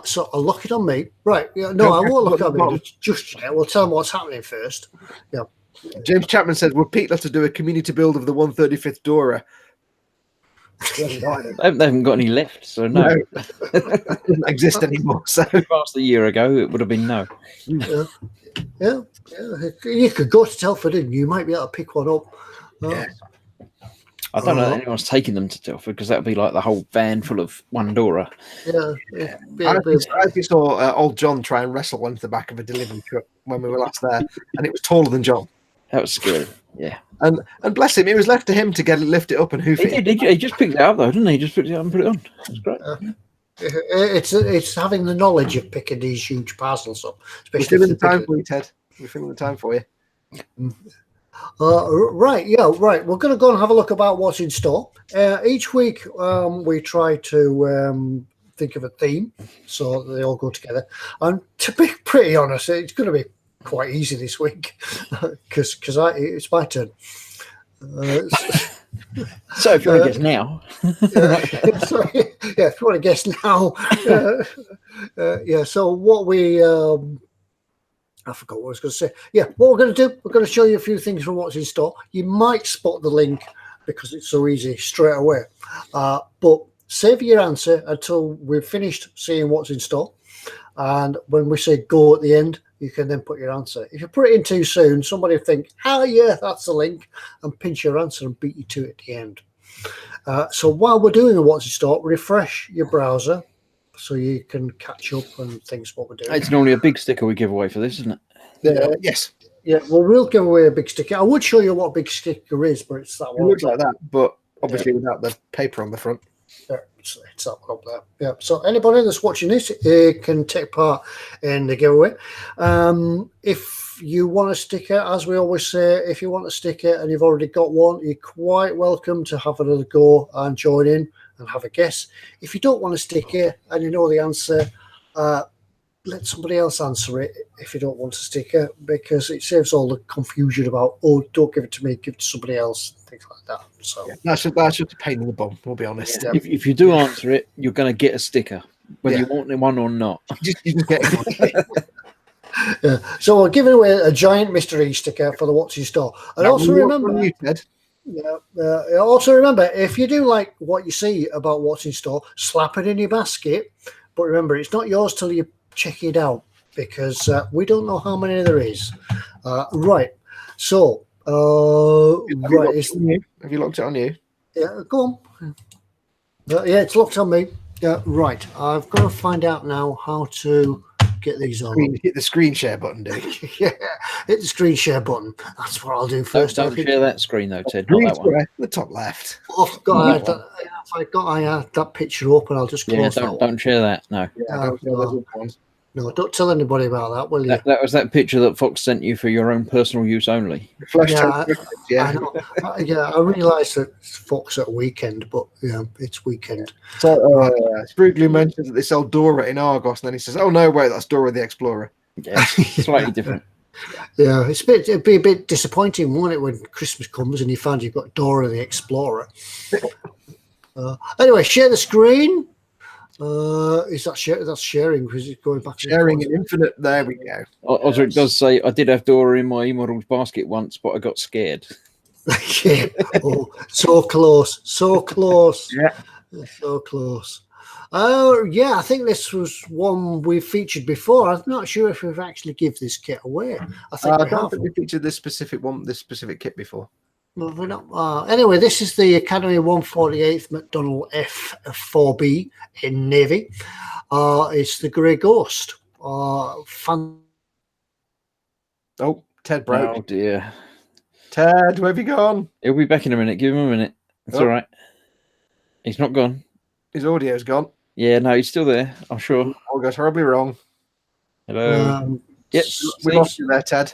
so I'll lock it on me. Right, yeah, no, I won't lock it on me just yet. We'll tell them what's happening first. Yeah. James Chapman says, "Would Pete love to do a community build of the 135th Dora?" They haven't got any left, so no. It doesn't exist anymore. So Past a year ago, it would have been no. Yeah. You could go to Telford and you might be able to pick one up. yeah. I don't know that anyone's taking them to Telford because that would be like the whole van full of one Dora. Yeah. I saw old John try and wrestle one to the back of a delivery truck when we were last there, and it was taller than John. That was scary. Yeah. And bless him, it was left to him to lift it up and hoof it. He just picked it up though, didn't he? He just picked it up and put it on. It was great. It's having the knowledge of picking these huge parcels up. We're filling the time for you, Ted. We're filling the time for you. Right. We're going to go and have a look about what's in store. Each week, we try to think of a theme so they all go together. And to be pretty honest, it's going to be quite easy this week because it's my turn. So if you want to guess now, if you want to guess now, So what we. I forgot what I was going to say. Yeah, what we're going to do, we're going to show you a few things from what's in store. You might spot the link because it's so easy straight away. But save your answer until we've finished seeing what's in store. And when we say go at the end, you can then put your answer. If you put it in too soon, somebody will think, oh, yeah, that's the link, and pinch your answer and beat you to it at the end. So while we're doing the what's in store, refresh your browser so you can catch up and things what we're doing. it's normally a big sticker we give away for this, isn't it? Yes. Yeah, well, we'll give away a big sticker. I would show you what a big sticker is, but it's that It one. looks like that, but obviously without the paper on the front. Yeah, it's that one up there. Yeah. So anybody that's watching this can take part in the giveaway. If you want a sticker, as we always say, if you want a sticker and you've already got one, you're quite welcome to have another go and join in and have a guess. If you don't want a sticker and you know the answer, let somebody else answer it if you don't want a sticker, because it saves all the confusion about, oh, don't give it to me, give it to somebody else, things like that. So that's just a pain in the bum, we'll be honest. Yeah. If you do answer it, you're going to get a sticker, whether you want one or not. You just get it. Yeah. So we're giving away a giant mystery sticker for the What's in Store. And also remember, if you do like what you see about what's in store, slap it in your basket. But remember, it's not yours till you check it out, because we don't know how many there is. Right. So, Have you locked it on you? Yeah, go on. Yeah, it's locked on me. Right. I've got to find out now how to get these on. Hit the screen share button, dude. Yeah, hit the screen share button. That's what I'll do first. Don't share that screen though, Ted. Not that one. The top left. I've got that picture open. I'll just close that. Don't share that. No. No, don't tell anybody about that, will you? That was that picture that Foxx sent you for your own personal use only. I know. I realised that it's Foxx at a weekend, but it's weekend. So Sprugly mentioned that they sell Dora in Argos, and then he says, "Oh no, wait, that's Dora the Explorer." Yeah, slightly different. Yeah, it'd be a bit disappointing, won't it, when Christmas comes and you find you've got Dora the Explorer. Anyway, share the screen. Is that that's sharing? Because it's going back. Sharing in infinite. There we go. Also, it does say I did have Dora in my eModels basket once, but I got scared. Yeah. Oh, so close, so close. Yeah, so close. I think this was one we've featured before. I'm not sure if we've actually give this kit away. I don't think we featured this specific kit before. Anyway, this is the Academy 148th McDonnell F4B in Navy. It's the Grey Ghost. Oh, Ted broke. Oh dear. Ted, where have you gone? He'll be back in a minute. Give him a minute. It's all right. He's not gone. His audio's gone. Yeah, no, he's still there. I'm sure. All goes horribly wrong. Hello. Yep. We lost you there, Ted.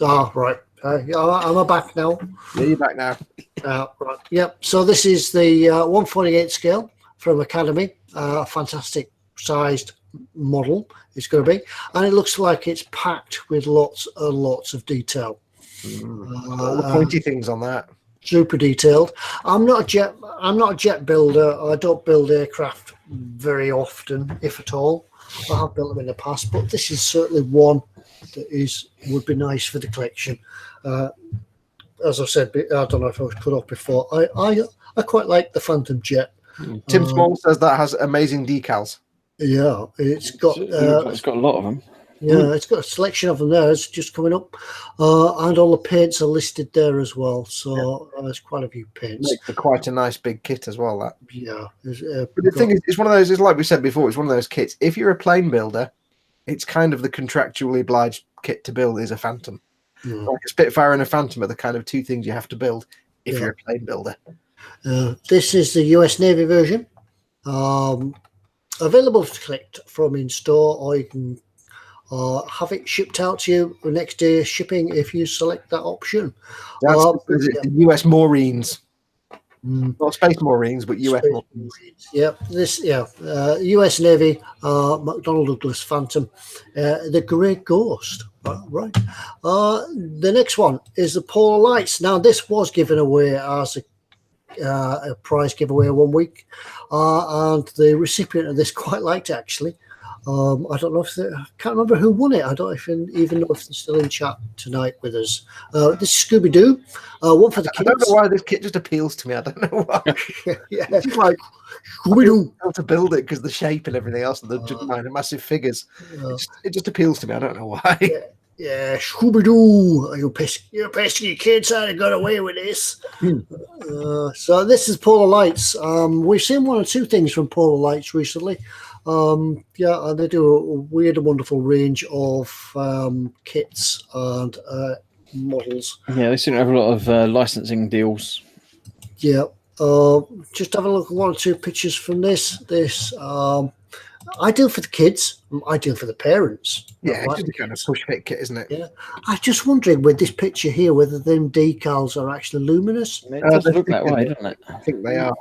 Oh, right. Am I back now? Yeah, you're back now. Right. Yep. So this is the 148 scale from Academy. Fantastic sized model it's going to be, and it looks like it's packed with lots and lots of detail. All the pointy things on that. Super detailed. I'm not a jet builder. I don't build aircraft very often, if at all. I have built them in the past, but this is certainly one that would be nice for the collection. As I said, I don't know if I was cut off before. I quite like the Phantom jet. Tim Small says that has amazing decals. Yeah, it's got a lot of them. Yeah, it's got a selection of them there. It's just coming up, and all the paints are listed there as well. So there's quite a few paints. Makes for quite a nice big kit as well. That. Yeah, but the thing is, it's one of those. It's like we said before. It's one of those kits. If you're a plane builder, it's kind of the contractually obliged kit to build is a Phantom. Like a Spitfire and a Phantom are the kind of two things you have to build if you're a plane builder. This is the US Navy version, available to collect from in store, or you can have it shipped out to you the next day shipping if you select that option. That's the US Marines. Not Space Marines, but US Marines. Yep, US Navy McDonnell Douglas Phantom, the Grey Ghost. Right. The next one is the Polar Lights. Now, this was given away as a prize giveaway 1 week, and the recipient of this quite liked it, actually. I don't know if I can't remember who won it. I don't even know if they're still in chat tonight with us. This is Scooby Doo, one for the kids. I don't know why this kit just appeals to me. I don't know why. It's just like Scooby Doo. To build it because the shape and everything else, and the massive figures. It just appeals to me. I don't know why. Yeah, Scooby Doo. You pesky kids had got away with this. So this is Polar Lights. We've seen one or two things from Polar Lights recently. And they do a weird and wonderful range of kits and models. Yeah, they seem to have a lot of licensing deals. Yeah, just have a look at one or two pictures from this. Ideal for the kids, ideal for the parents. Yeah, it's just a kind of push fit kit, isn't it? Yeah, I'm just wondering with this picture here whether them decals are actually luminous. It does look that way, doesn't it? I think they are.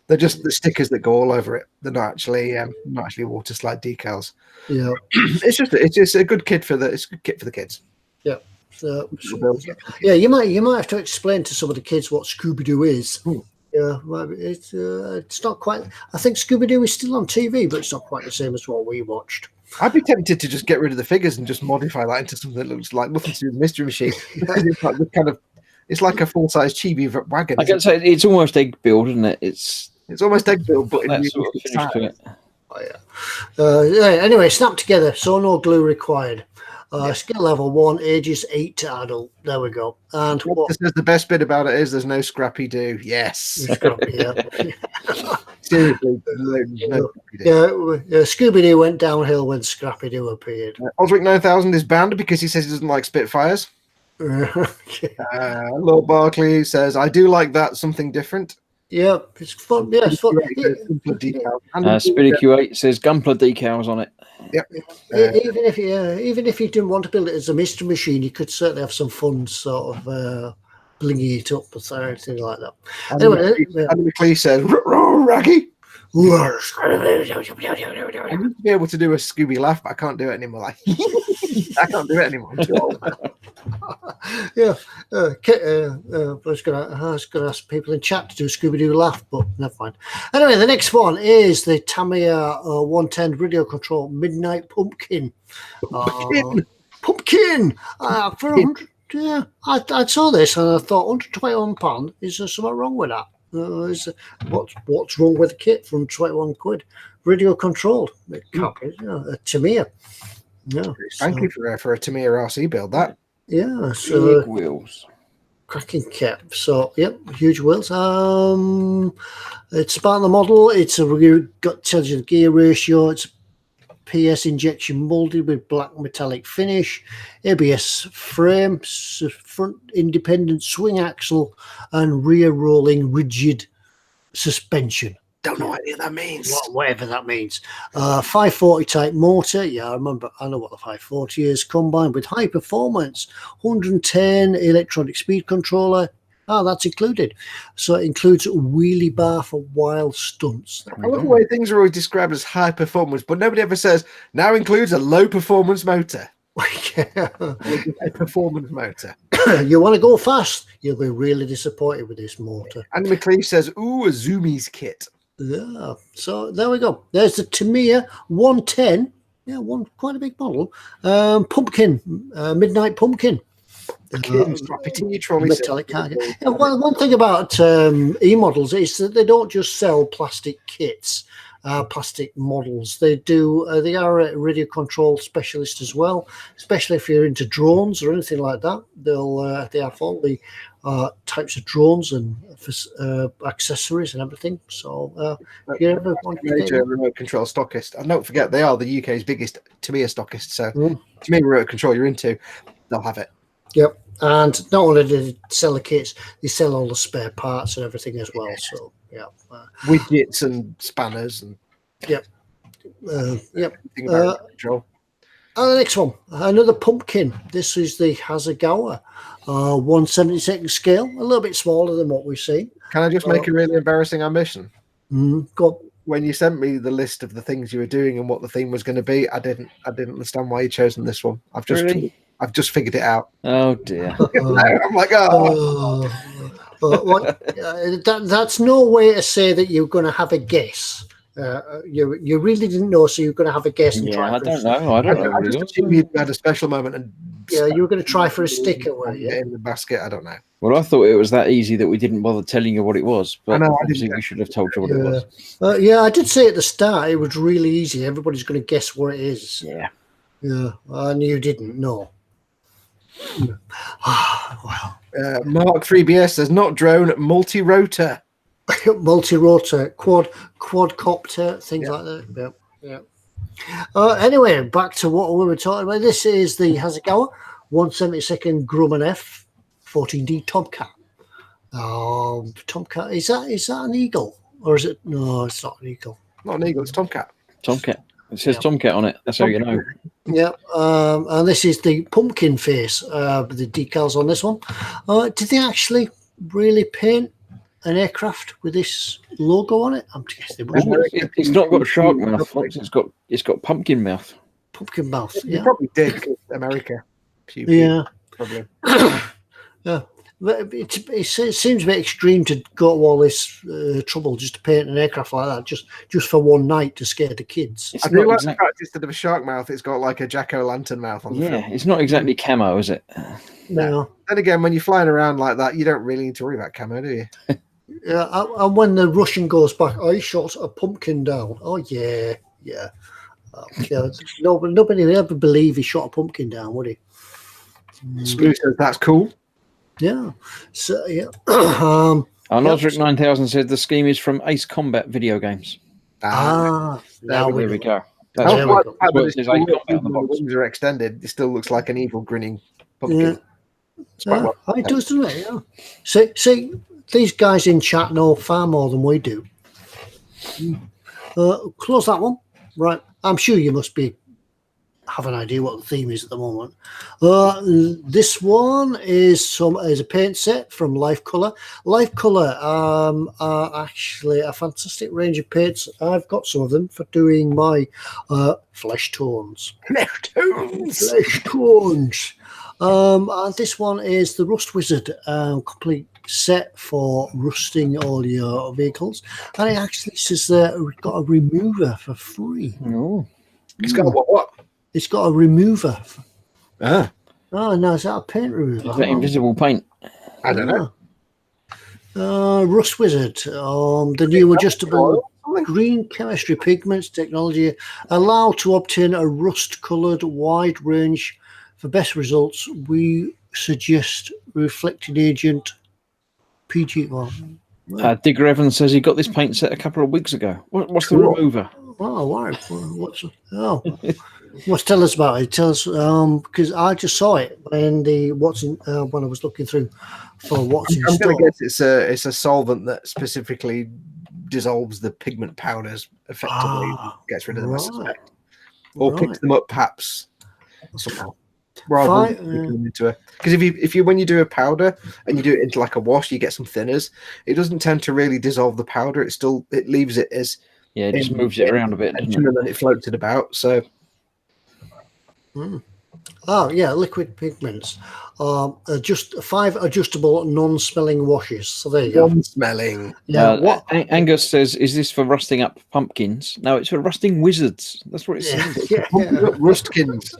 They're just the stickers that go all over it. They're not actually water slide decals. Yeah, it's just a good kit for the kids. Yeah. You might have to explain to some of the kids what Scooby Doo is. Yeah, it's not quite. I think Scooby Doo is still on TV, but it's not quite the same as what we watched. I'd be tempted to just get rid of the figures and just modify that into something that looks like nothing to do with the Mystery Machine. It's like a full-size chibi wagon. I can say it's almost egg build, isn't it? It's almost egg build, but that sort of finish to it. Oh, yeah. Anyway, snap together, so no glue required. Skill level 1, ages 8 to adult. There we go. And what says the best bit about it is there's no Scrappy Doo. Yes. Scrappy, yeah. Seriously. Scooby Doo went downhill when Scrappy Doo appeared. Osric 9000 is banned because he says he doesn't like Spitfires. Lord Barkley says, I do like that, something different. Yeah, it's fun. Yeah, it's fun. Speedy Q8 says Gunpla decals on it. Yep. Even if you didn't want to build it as a mystery machine, you could certainly have some fun sort of blinging it up or anything like that. Adam McLeese says, Raggy. I used to be able to do a Scooby laugh, but I can't do it anymore. I can't do it anymore. I'm too old. Yeah, I was going to ask people in chat to do a Scooby-Doo laugh, but never mind. Anyway, the next one is the Tamiya 110 radio control Midnight Pumpkin. Pumpkin! For 100, yeah, I saw this and I thought £121. Is there something wrong with that? What's wrong with the kit from 21 quid? Radio controlled. It can't be, a Tamiya. Yeah, thank you for a Tamiya RC build. That so wheels, cracking cap. So huge wheels. It's about the model. It's tells you the gear ratio. It's PS injection molded with black metallic finish, ABS frame, front independent swing axle, and rear rolling rigid suspension. Don't know what any of that means. Whatever that means. 540 type motor. Yeah, I know what the 540 is. Combined with high performance, 110 electronic speed controller. Oh, that's included. So it includes a wheelie bar for wild stunts. I love the way things are always described as high performance, but nobody ever says now includes a low performance motor. A performance motor. You want to go fast? You'll be really disappointed with this motor. And McLeish says, "Ooh, a Zoomies kit." Yeah. So there we go. There's the Tamiya 110. Yeah, quite a big model. Pumpkin, Midnight Pumpkin. Drop it in your trolley. Metallic cargo. Yeah, one thing about eModels is that they don't just sell plastic kits, plastic models. They do. They are a radio control specialist as well, especially if you're into drones or anything like that. They have all the types of drones and accessories and everything. So if you ever want to major remote control stockist, and don't forget they are the UK's biggest Tamiya stockist. So Tamiya remote control you're into, they'll have it. Yep. And not only do they sell the kits, they sell all the spare parts and everything as well. So, yeah. Widgets and spanners and yep. Control. And the next one, another pumpkin. This is the Hasegawa 1/72 scale, a little bit smaller than what we've seen. Can I just make a really embarrassing admission? Go When you sent me the list of the things you were doing and what the theme was going to be, I didn't understand why you chosen this one. I've just figured it out. Oh dear. I'm like, that's no way to say that you're going to have a guess. You really didn't know, so you're going to have a guess. And try I don't know. I don't know. I just assumed you had a special moment and you were going to try for a sticker, were you? In the basket. I don't know. Well, I thought it was that easy that we didn't bother telling you what it was, but obviously we should have told you what it was. Yeah, I did say at the start it was really easy. Everybody's going to guess what it is. Yeah. Yeah, and you didn't know. Well, Mark 3BS says not drone, multi-rotor. Multi-rotor, quadcopter, things like that. Yeah. Anyway, back to what we were talking about. This is the Hasegawa 1/72 Grumman F 14D Tomcat. Tomcat, is that an eagle or is it? No, it's not an eagle. Not an eagle, it's Tomcat. Tomcat. It says Tomcat on it. That's how you know. Yeah, and this is the pumpkin face. The decals on this one. Did they actually really paint an aircraft with this logo on it? I'm guessing it's not got shark mouth. It's got pumpkin mouth. Pumpkin mouth. You Yeah. probably did America. Yeah. Probably. Yeah. But it seems a bit extreme to go to all this trouble just to paint an aircraft like that, just for one night to scare the kids. I do like the fact instead of a shark mouth, it's got like a jack-o'-lantern mouth on the front. It's not exactly camo, is it? No. Then again, when you're flying around like that, you don't really need to worry about camo, do you? Yeah, and when the Russian goes back, I shot a pumpkin down. Oh, yeah. Nobody would ever believe he shot a pumpkin down, would he? Spoo says that's cool. Yeah. So, yeah. Nodric 9000 said the scheme is from Ace Combat video games. Now there we go. That's There we why go. the wings are extended. It still looks like an evil grinning pumpkin. Yeah. It does, doesn't it? Yeah. See, these guys in chat know far more than we do. Close that one. Right. I'm sure you must have an idea what the theme is at the moment. This one is a paint set from Life Colour. Life Colour are actually a fantastic range of paints. I've got some of them for doing my flesh tones. Flesh tones. And this one is the Rust Wizard complete set for rusting all your vehicles. And it actually says that we've got a remover for free. Oh. It's got what? It's got a remover. Ah. Oh, no, is that a paint remover? Is that invisible paint? I don't know. Rust Wizard. The new adjustable green chemistry pigments technology allow to obtain a rust-coloured wide range. For best results, we suggest reflecting agent PG1. Digger Evans says he got this paint set a couple of weeks ago. What's the remover? Oh, wow. Must tell us about it. Tell us, because I just saw it when when I was looking through for what's in I'm store. going to guess it's a solvent that specifically dissolves the pigment powders effectively, gets rid of them, I right. suspect, or Right. picks them up perhaps somehow. Rather than into a, because if you when you do a powder and you do it into like a wash, you get some thinners. It doesn't tend to really dissolve the powder. It leaves it as it just moves it around a bit, doesn't and it? then it floats it about. So Oh yeah, liquid pigments. Just 5 adjustable non-smelling washes. So there you go. non-smelling. Yeah. What? Angus says, "Is this for rusting up pumpkins?" No, it's for rusting wizards. That's what it says. Yeah. Rustkins.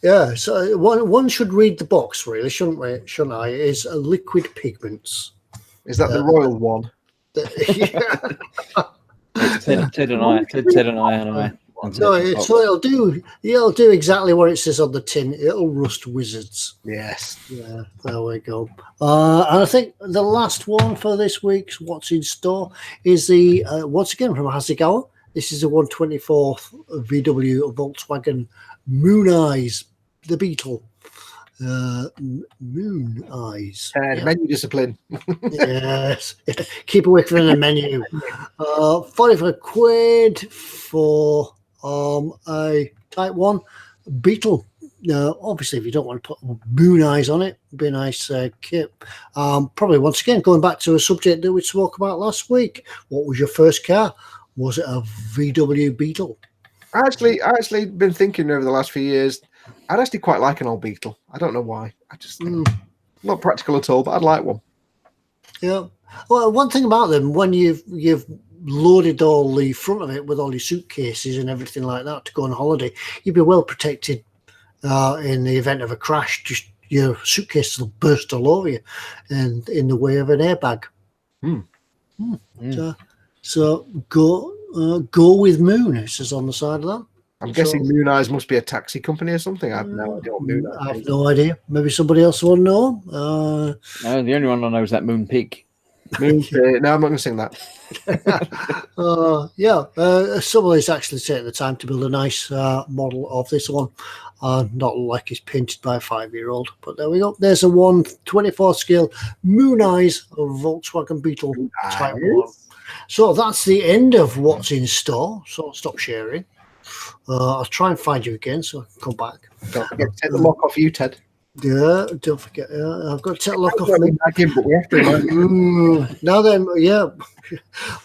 Yeah. So one should read the box, really, shouldn't we? Shouldn't I? Is liquid pigments. Is that the royal one? Yeah. It's Ted and I. No, so it'll do exactly what it says on the tin. It'll rust wizards. Yes. Yeah, there we go. And I think the last one for this week's What's in Store is the once again from Hasegawa. This is the 124th VW Volkswagen Moon Eyes, the Beetle. Moon Eyes. Menu discipline. Yes, keep away from the menu. 45 quid for a Type 1 Beetle. Obviously, if you don't want to put Moon Eyes on it, it'd be a nice kit. Probably once again going back to a subject that we spoke about last week. What was your first car? Was it a VW Beetle? I actually been thinking over the last few years. I'd actually quite like an old Beetle. I don't know why. I just not practical at all, but I'd like one. Yeah. Well, one thing about them, when you've loaded all the front of it with all your suitcases and everything like that to go on holiday, you'd be well protected in the event of a crash. Just your suitcase will burst all over you, and in the way of an airbag. So go with Moon. It says on the side of that. I'm guessing Moon Eyes must be a taxi company or something. I have no idea what Moon Eyes I have is. no idea. Maybe somebody else will know. No, the only one I know is that Moon Pig. Moon Pig. No, I'm not going to sing that. Somebody's actually taken the time to build a nice model of this one. Not like it's painted by a 5-year-old, but there we go. There's a 1/24 scale Moon Eyes of Volkswagen Beetle Type 1. So that's the end of What's in Store. So I'll stop sharing. I'll try and find you again so I can come back. Don't forget to take the lock off you, Ted. Yeah, don't forget. I've got to take the lock off. But we have to Now then, yeah,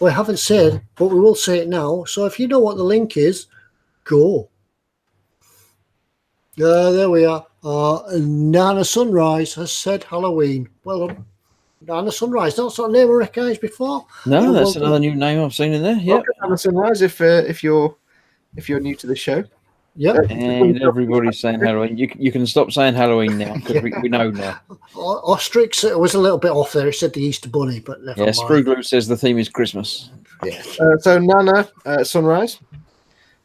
we haven't said, but we will say it now. So if you know what the link is, go. There we are. Nana Sunrise has said Halloween. Well done. Nana Sunrise. That's not a name I recognised before. No, that's another new name I've seen in there. Yep. Nana Sunrise. If you're new to the show. Yep. And everybody's saying Halloween. You can stop saying Halloween now because we know now. Ostrix was a little bit off there. It said the Easter Bunny, but never mind. Screwglue says the theme is Christmas. Yeah. So Nana Sunrise,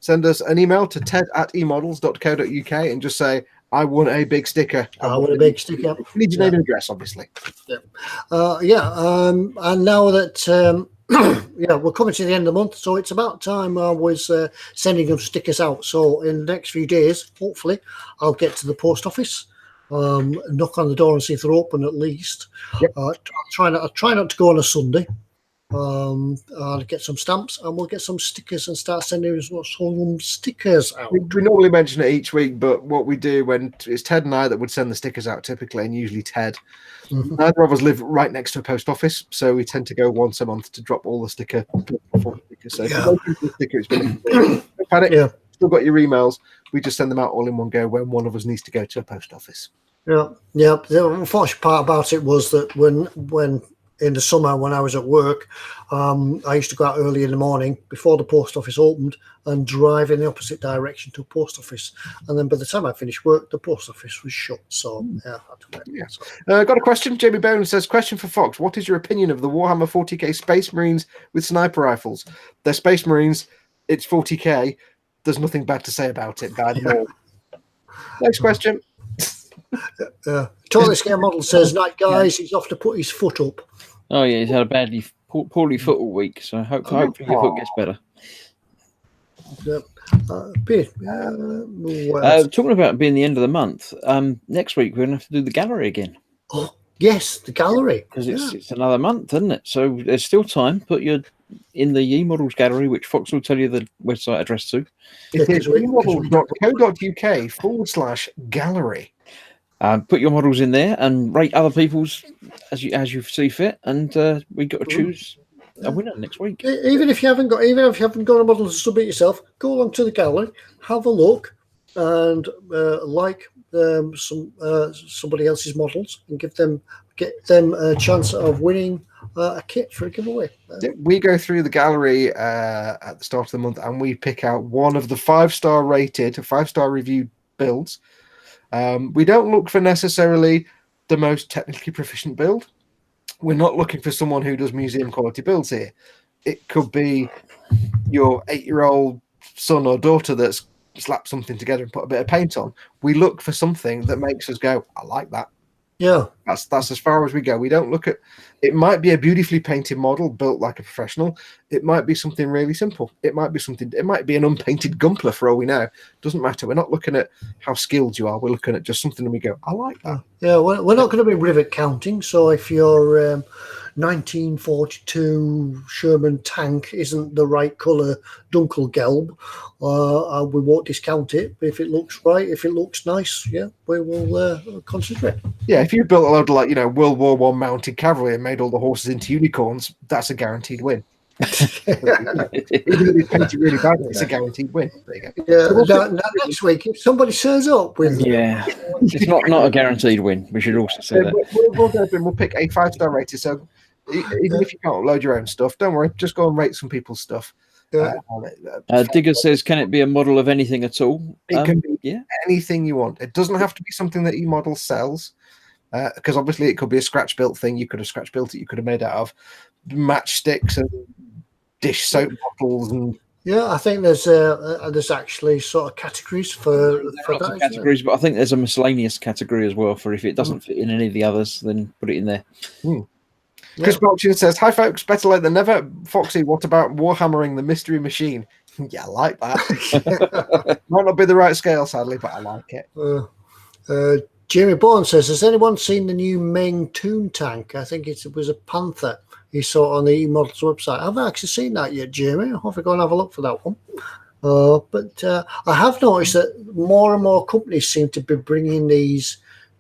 send us an email to ted@emodels.co.uk and just say, I want a big sticker. I want a big sticker. You need your name and address, obviously. And now that we're coming to the end of the month, so it's about time I was sending them stickers out. So in the next few days, hopefully, I'll get to the post office, knock on the door and see if they're open at least. Yep. I'll try not to go on a Sunday. I'll get some stamps and we'll get some stickers and start sending some stickers out. We normally mention it each week, but what we do when it's Ted and I that would send the stickers out typically, and usually Ted. Neither of us live right next to a post office, so we tend to go once a month to drop all the stickers. So if you go through the sticker, it's been don't panic. Yeah. Still got your emails. We just send them out all in one go when one of us needs to go to a post office. Yeah. The unfortunate part about it was that when in the summer when I was at work, I used to go out early in the morning before the post office opened and drive in the opposite direction to a post office. And then by the time I finished work, the post office was shut. So, I had to wait. Yeah. Got a question. Jamie Bone says, question for Foxx. What is your opinion of the Warhammer 40k Space Marines with sniper rifles? They're Space Marines. It's 40k. There's nothing bad to say about it. Next question. Totally Scare Model says, night guys, he's off to put his foot up. Oh yeah, he's had a poorly foot all week, so hopefully your foot gets better. Well, talking about being the end of the month, next week we're going to have to do the gallery again. Oh, Yes, the gallery. Because it's another month, isn't it? So there's still time. Put your in the eModels gallery, which Foxx will tell you the website address to. It is eModels.co.uk/gallery. Put your models in there and rate other people's as you see fit, and we got to choose a winner next week. Even if you haven't got a model to submit yourself, go along to the gallery, have a look, and somebody else's models, and get them a chance of winning a kit for a giveaway. We go through the gallery at the start of the month, and we pick out one of the 5-star rated, 5-star reviewed builds. We don't look for necessarily the most technically proficient build. We're not looking for someone who does museum quality builds here. It could be your 8-year-old son or daughter that's slapped something together and put a bit of paint on. We look for something that makes us go, I like that. Yeah, that's as far as we go. We don't look at it. Might be a beautifully painted model built like a professional. It might be something really simple. It might be an unpainted Gumpler for all we know. Doesn't matter. We're not looking at how skilled you are. We're looking at just something and we go, I like that. Yeah, we're not going to be rivet counting. So if your 1942 Sherman tank isn't the right colour Dunkelgelb, we won't discount it. But if it looks right, if it looks nice, yeah, we will consider it. Yeah, if you built a load of World War I mounted cavalry and made all the horses into unicorns, that's a guaranteed win. Even if it's painted really badly, it's a guaranteed win. There you go. Yeah, next week, if somebody turns up with it's not a guaranteed win. We should also say that. We'll go through and we'll pick a 5-star rated. So even if you can't upload your own stuff, don't worry, just go and rate some people's stuff. Digger says, can it be a model of anything at all? It can be anything you want. It doesn't have to be something that eModels sells, because obviously it could be a scratch built thing. You could have scratch built it. You could have made out of matchsticks and dish soap bottles and. Yeah, I think there's actually sort of categories for that. Categories, but I think there's a miscellaneous category as well for if it doesn't fit in any of the others, then put it in there. Chris Belchin says, hi folks, better late than never. Foxy, what about Warhammering the Mystery Machine? Yeah, I like that. Might not be the right scale, sadly, but I like it. Jamie Bourne says, has anyone seen the new Meng Toon tank? I think it was a Panther he saw on the eModels website. I haven't actually seen that yet, Jamie. I'll have to go and have a look for that one. But I have noticed that more and more companies seem to be bringing these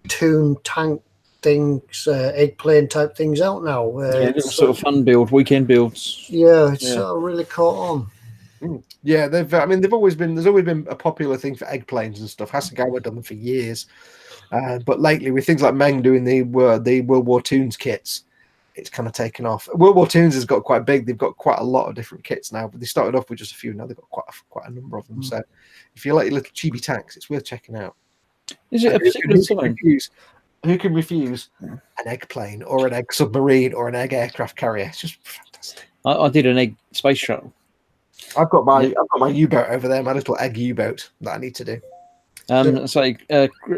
Toon tank things, eggplane type things out now. Little sort of fun build, weekend builds. Yeah, it's sort of really caught on. Yeah, there's always been a popular thing for eggplanes and stuff. Hasegawa done them for years, but lately with things like Meng doing the World War Toons kits, it's kind of taken off. World War Toons has got quite big. They've got quite a lot of different kits now, but they started off with just a few. Now they've got quite a number of them. So if you like your little chibi tanks, it's worth checking out. Is it a particular time? Who can refuse an egg plane or an egg submarine or an egg aircraft carrier? It's just fantastic. I did an egg space shuttle. I've got my U-boat over there, my little egg U-boat that I need to do.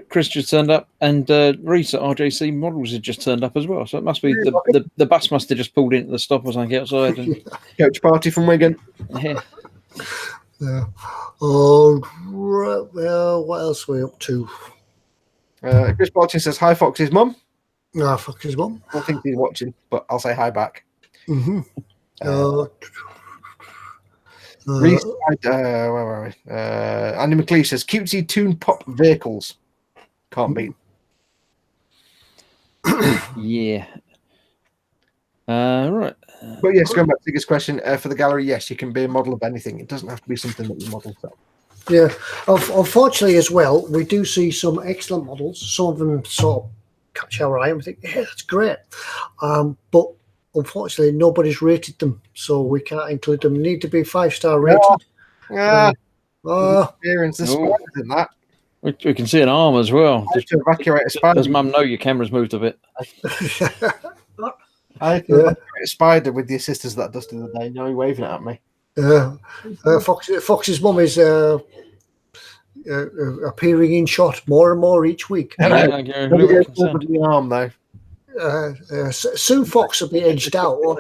Chris just turned up, and Reese at RJC Models has just turned up as well. So it must be the bus must have just pulled into the stop or something outside. And... Coach party from Wigan. Yeah. Oh, well, what else are we up to? Chris Barton says, hi, Fox's mum. Fox's mum. I don't think he's watching, but I'll say hi back. Mm-hmm. Reese, where were we? Andy McLeish says, cutesy Toon Pop vehicles. Can't beat. Yeah. Right. But yes, going back to Digger's question, for the gallery, yes, you can be a model of anything. It doesn't have to be something that you model sell. Yeah. Unfortunately, as well, we do see some excellent models. Some of them sort of catch our eye and we think, yeah, that's great. But unfortunately, nobody's rated them, so we can't include them. They need to be 5-star rated. Experience the spiders in that. We can see an arm as well. Just to evacuate a spider. Does Mum know your camera's moved a bit? I had to evacuate a spider with the assistance that I dusted the other day. Now he's waving it at me. Fox's mum is appearing in shot more and more each week. The arm though. Soon Foxx will be edged out.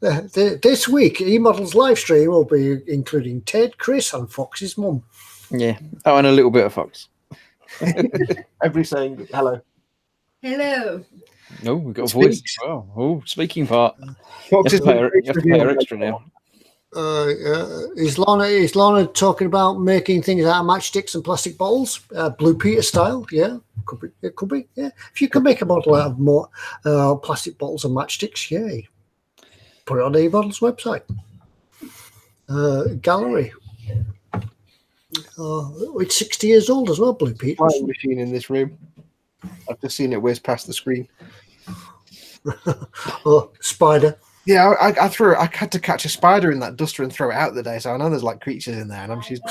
This week, eModels live stream will be including Ted, Chris, and Fox's mum. Yeah. Oh, and a little bit of Foxx. Every saying hello. Hello. Oh, we've got a voice as well. Oh, speaking part. Foxx You is have to pay her extra now. Is Lorna talking about making things out of matchsticks and plastic bottles, Blue Peter style? Yeah, it could be. Yeah, if you can make a bottle out of more plastic bottles and matchsticks, yay! Put it on eModels website. Gallery. It's 60 years old as well, Blue Peter. Flying machine in this room. I've just seen it whiz past the screen. Oh, spider. Yeah, I had to catch a spider in that duster and throw it out the day, so I know there's like creatures in there, and she's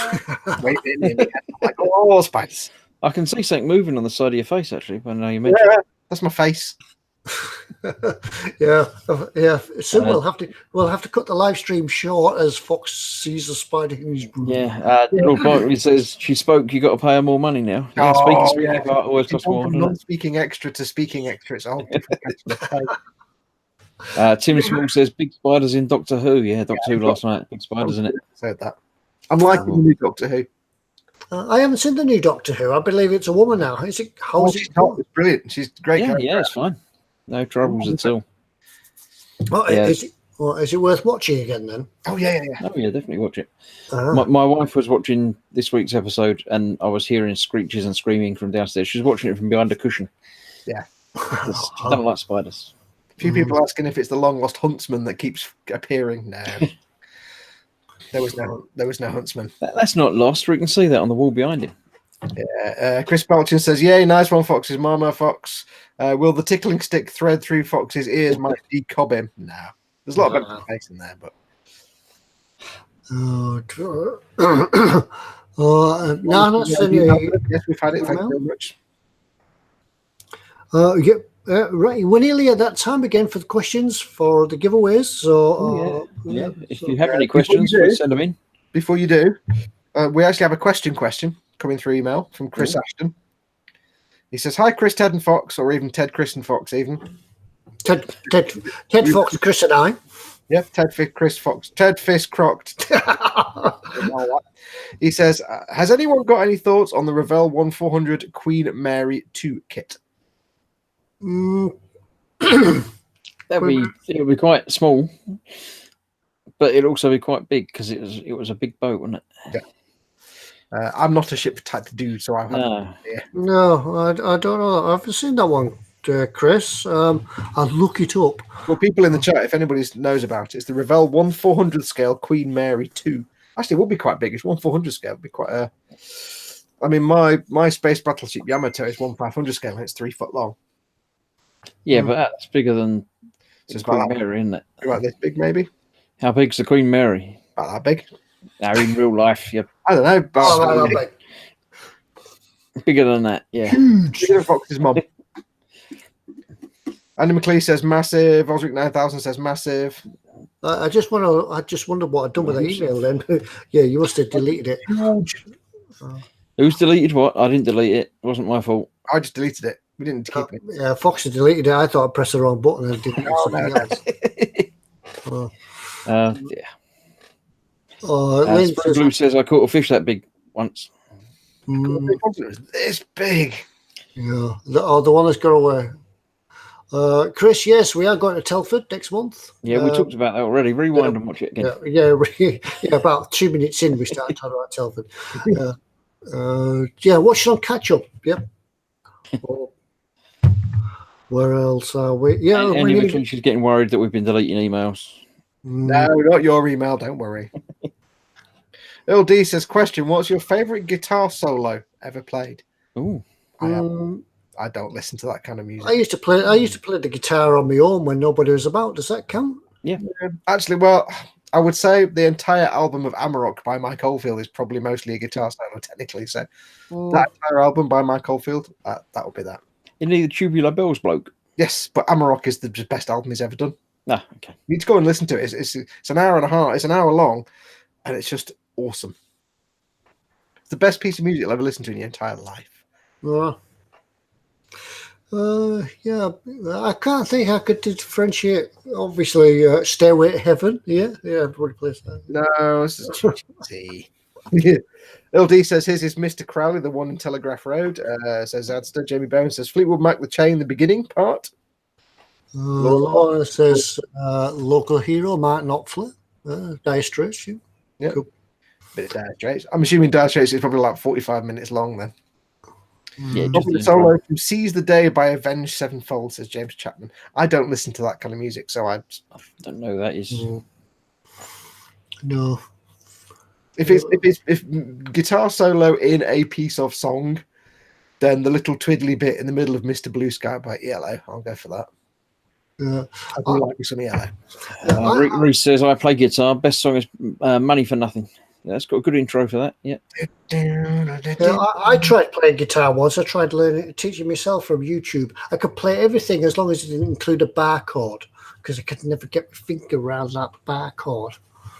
waiting in me. I'm like, oh, spiders! I can see something moving on the side of your face actually. But now you mention. Yeah, that's my face. yeah. Soon we'll have to cut the live stream short as Foxx sees the spider in his room. Yeah, Lord Bartley says she spoke. You got to pay her more money now. Yeah, speaking part always costs more. From non-speaking extra to speaking extra, it's a whole different question. Tim Small says big spiders in Doctor Who. Yeah, Doctor Who last night. Big spiders in it. Said that. I'm liking the new Doctor Who. I haven't seen the new Doctor Who. I believe it's a woman now. Is it? How is it? It's brilliant. She's great. Yeah, it's fine. No troubles at all. Oh, yeah. Is it worth watching again then? Oh yeah. Oh yeah, definitely watch it. My wife was watching this week's episode, and I was hearing screeches and screaming from downstairs. She was watching it from behind a cushion. Yeah, she doesn't like spiders. A few people asking if it's the long lost huntsman that keeps appearing. No, there was no huntsman. That's not lost. We can see that on the wall behind him. Yeah. Chris Belchin says, "Yay, nice one, Fox's mama, Foxx. Will the tickling stick thread through Fox's ears might decob him? No, there's a lot of space in there, but." No, not certainly. Yes, we've had it. Thank you very much. Right, we're nearly at that time again for the questions for the giveaways. So, if you have any questions, please send them in. Before you do, we actually have a question coming through email from Chris Ashton. He says, "Hi, Chris, Ted, and Foxx, or even Ted, Chris, and Foxx, even Ted, Foxx, Chris, and I." Yeah, Ted, Chris, Foxx, Ted, Fist, Crocked. He says, "Has anyone got any thoughts on the Revell 1400 Queen Mary 2 kit?" It'll be quite small, but it'll also be quite big because it was a big boat, wasn't it? Yeah. I'm not a ship type dude, so I have no idea. No, I don't know. I haven't seen that one, Chris. I'll look it up. Well, people in the chat, if anybody knows about it, it's the Revell 1400 scale Queen Mary 2. Actually, it would be quite big. It's 1400 scale. It'd be quite a. I mean, my space battleship Yamato is 1500 scale, and it's 3 foot long. Yeah, but that's bigger than Queen About Mary, isn't it? About this big, maybe. How big's the Queen Mary? About that big. Now, in real life, yeah. I don't know. But bigger than that, yeah. Huge. Bigger than Fox's mum. Andy McLeese says massive. Osric 9000 says massive. I just wonder what I'd done with that email then. Yeah, you must have deleted it. Huge. Who's deleted what? I didn't delete it. It wasn't my fault. I just deleted it. We didn't keep it. Yeah, Foxx had deleted it. I thought I pressed the wrong button and didn't. Yeah. Lynn Spring Blue says I caught a fish that big once. This big. Yeah. The one that's got away. Chris, yes, we are going to Telford next month. Yeah, we talked about that already. Rewind and watch it again. Yeah, about 2 minutes in, we started talking about Telford. Watch it on catch up. Yep. Where else are we? Yeah, and she's getting worried that we've been deleting emails. No, not your email. Don't worry. Earl D says, "Question: what's your favorite guitar solo ever played?" Ooh, I don't listen to that kind of music. I used to play the guitar on my own when nobody was about. Does that count? Yeah. Actually, well, I would say the entire album of Amarok by Mike Oldfield is probably mostly a guitar solo, technically. So that entire album by Mike Oldfield, that would be that. Isn't he the Tubular Bells bloke? Yes, but Amarok is the best album he's ever done. Ah, okay. You need to go and listen to it. It's an hour and a half. It's an hour long, and it's just awesome. It's the best piece of music you'll ever listen to in your entire life. I can't think I could differentiate. Obviously, Stairway to Heaven. Yeah, everybody plays that. No, this is cheesy. LD says his is Mr. Crowley, the one in Telegraph Road. Says Adster. Jamie Bowen says Fleetwood Mac, the chain, the beginning part. Laura says local hero, Mark Knopfler. Dire Straits. Yeah. Cool. Bit of Dire Straits. I'm assuming Dire Straits is probably like 45 minutes long then. Yeah, Probably the solo from Seize the Day by Avenged Sevenfold, says James Chapman. I don't listen to that kind of music, so I don't know who that is. No. If guitar solo in a piece of song, then the little twiddly bit in the middle of Mr. Blue Sky by Yellow, I'll go for that. I do like some Yellow. Reese says I play guitar. Best song is Money for Nothing. Yeah, it's got a good intro for that. Yeah. I tried playing guitar once. I tried teaching myself from YouTube. I could play everything as long as it didn't include a bar chord, because I could never get my finger around that bar chord.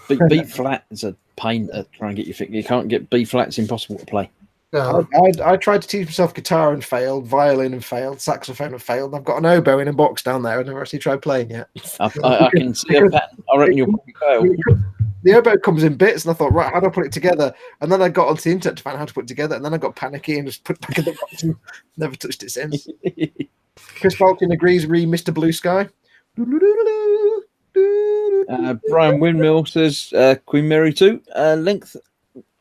B flat is a pain to try and get your finger. You can't get B flat. It's impossible to play. No. I tried to teach myself guitar and failed, violin and failed, saxophone and failed. I've got an oboe in a box down there. I've never actually tried playing yet. I can see a pattern. I reckon you'll probably fail. The oboe comes in bits, and I thought, right, how do I put it together? And then I got onto the internet to find out how to put it together, and then I got panicky and just put it back in the box and never touched it since. Chris Falcon agrees, Mr. Blue Sky. Brian Windmill says Queen Mary 2, length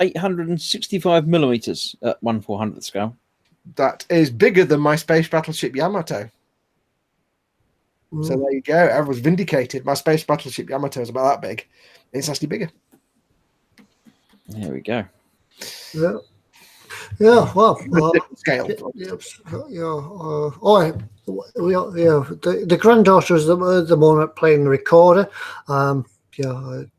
865 millimeters at 1/400th scale. That is bigger than my space battleship Yamato. So there you go. I was vindicated. My space battleship Yamato is about that big. It's actually bigger. There we go. Yeah. Yeah. Well. Scale. The granddaughter is the moment playing the recorder.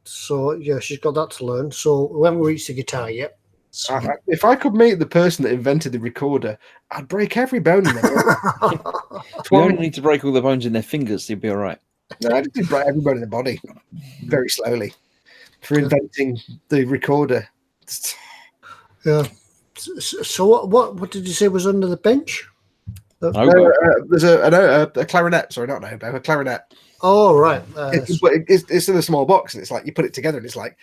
So she's got that to learn. So we haven't reached the guitar yet. So. If I could meet the person that invented the recorder, I'd break every bone in their body. You only need to break all the bones in their fingers, you'll be all right. No, I just did break every bone in the body very slowly for inventing the recorder. Yeah. So what did you say was under the bench? There's a clarinet. Sorry, not an oboe, a clarinet. Oh, right. It's in a small box, and it's like you put it together, and it's like,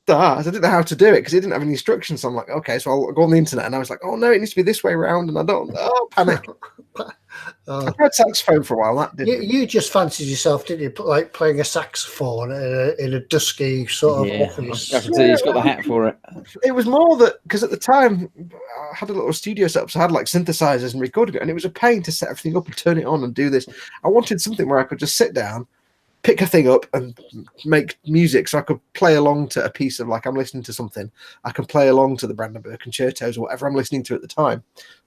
I didn't know how to do it because it didn't have any instructions. So I'm like, okay, so I'll go on the internet, and I was like, oh no, it needs to be this way around, and I don't. Panic. I tried saxophone for a while. That didn't. You just fancied yourself, didn't you? Like playing a saxophone in a dusky sort of office. I can see he's got the hat for it. It was more that because at the time I had a little studio set up, so I had like synthesizers and recording it, and it was a pain to set everything up and turn it on and do this. I wanted something where I could just sit down, pick a thing up, and make music, so I could play along to a piece of, like, I'm listening to something. I can play along to the Brandenburg concertos or whatever I'm listening to at the time,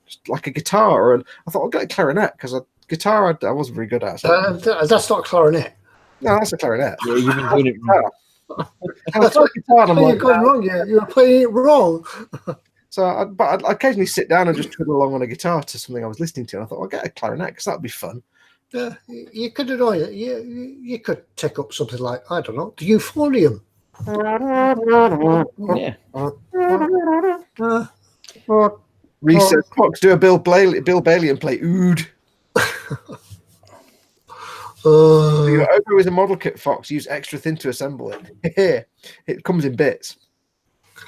just like a guitar. And I thought I'll get a clarinet because guitar I wasn't very good at. So. That's not clarinet. No, that's a clarinet. Yeah, you've been doing it wrong. That's what guitar. I'm like, going wrong. Yeah, you're playing it wrong. So, I'd occasionally sit down and just twiddle along on a guitar to something I was listening to. And I thought I'll get a clarinet because that'd be fun. Yeah, you could annoy it. You could take up something like, I don't know, the euphonium. Yeah. Reese says, Foxx, do a Bill Bailey and play Oud. Your oboe is a model kit, Foxx. Use extra thin to assemble it. It comes in bits.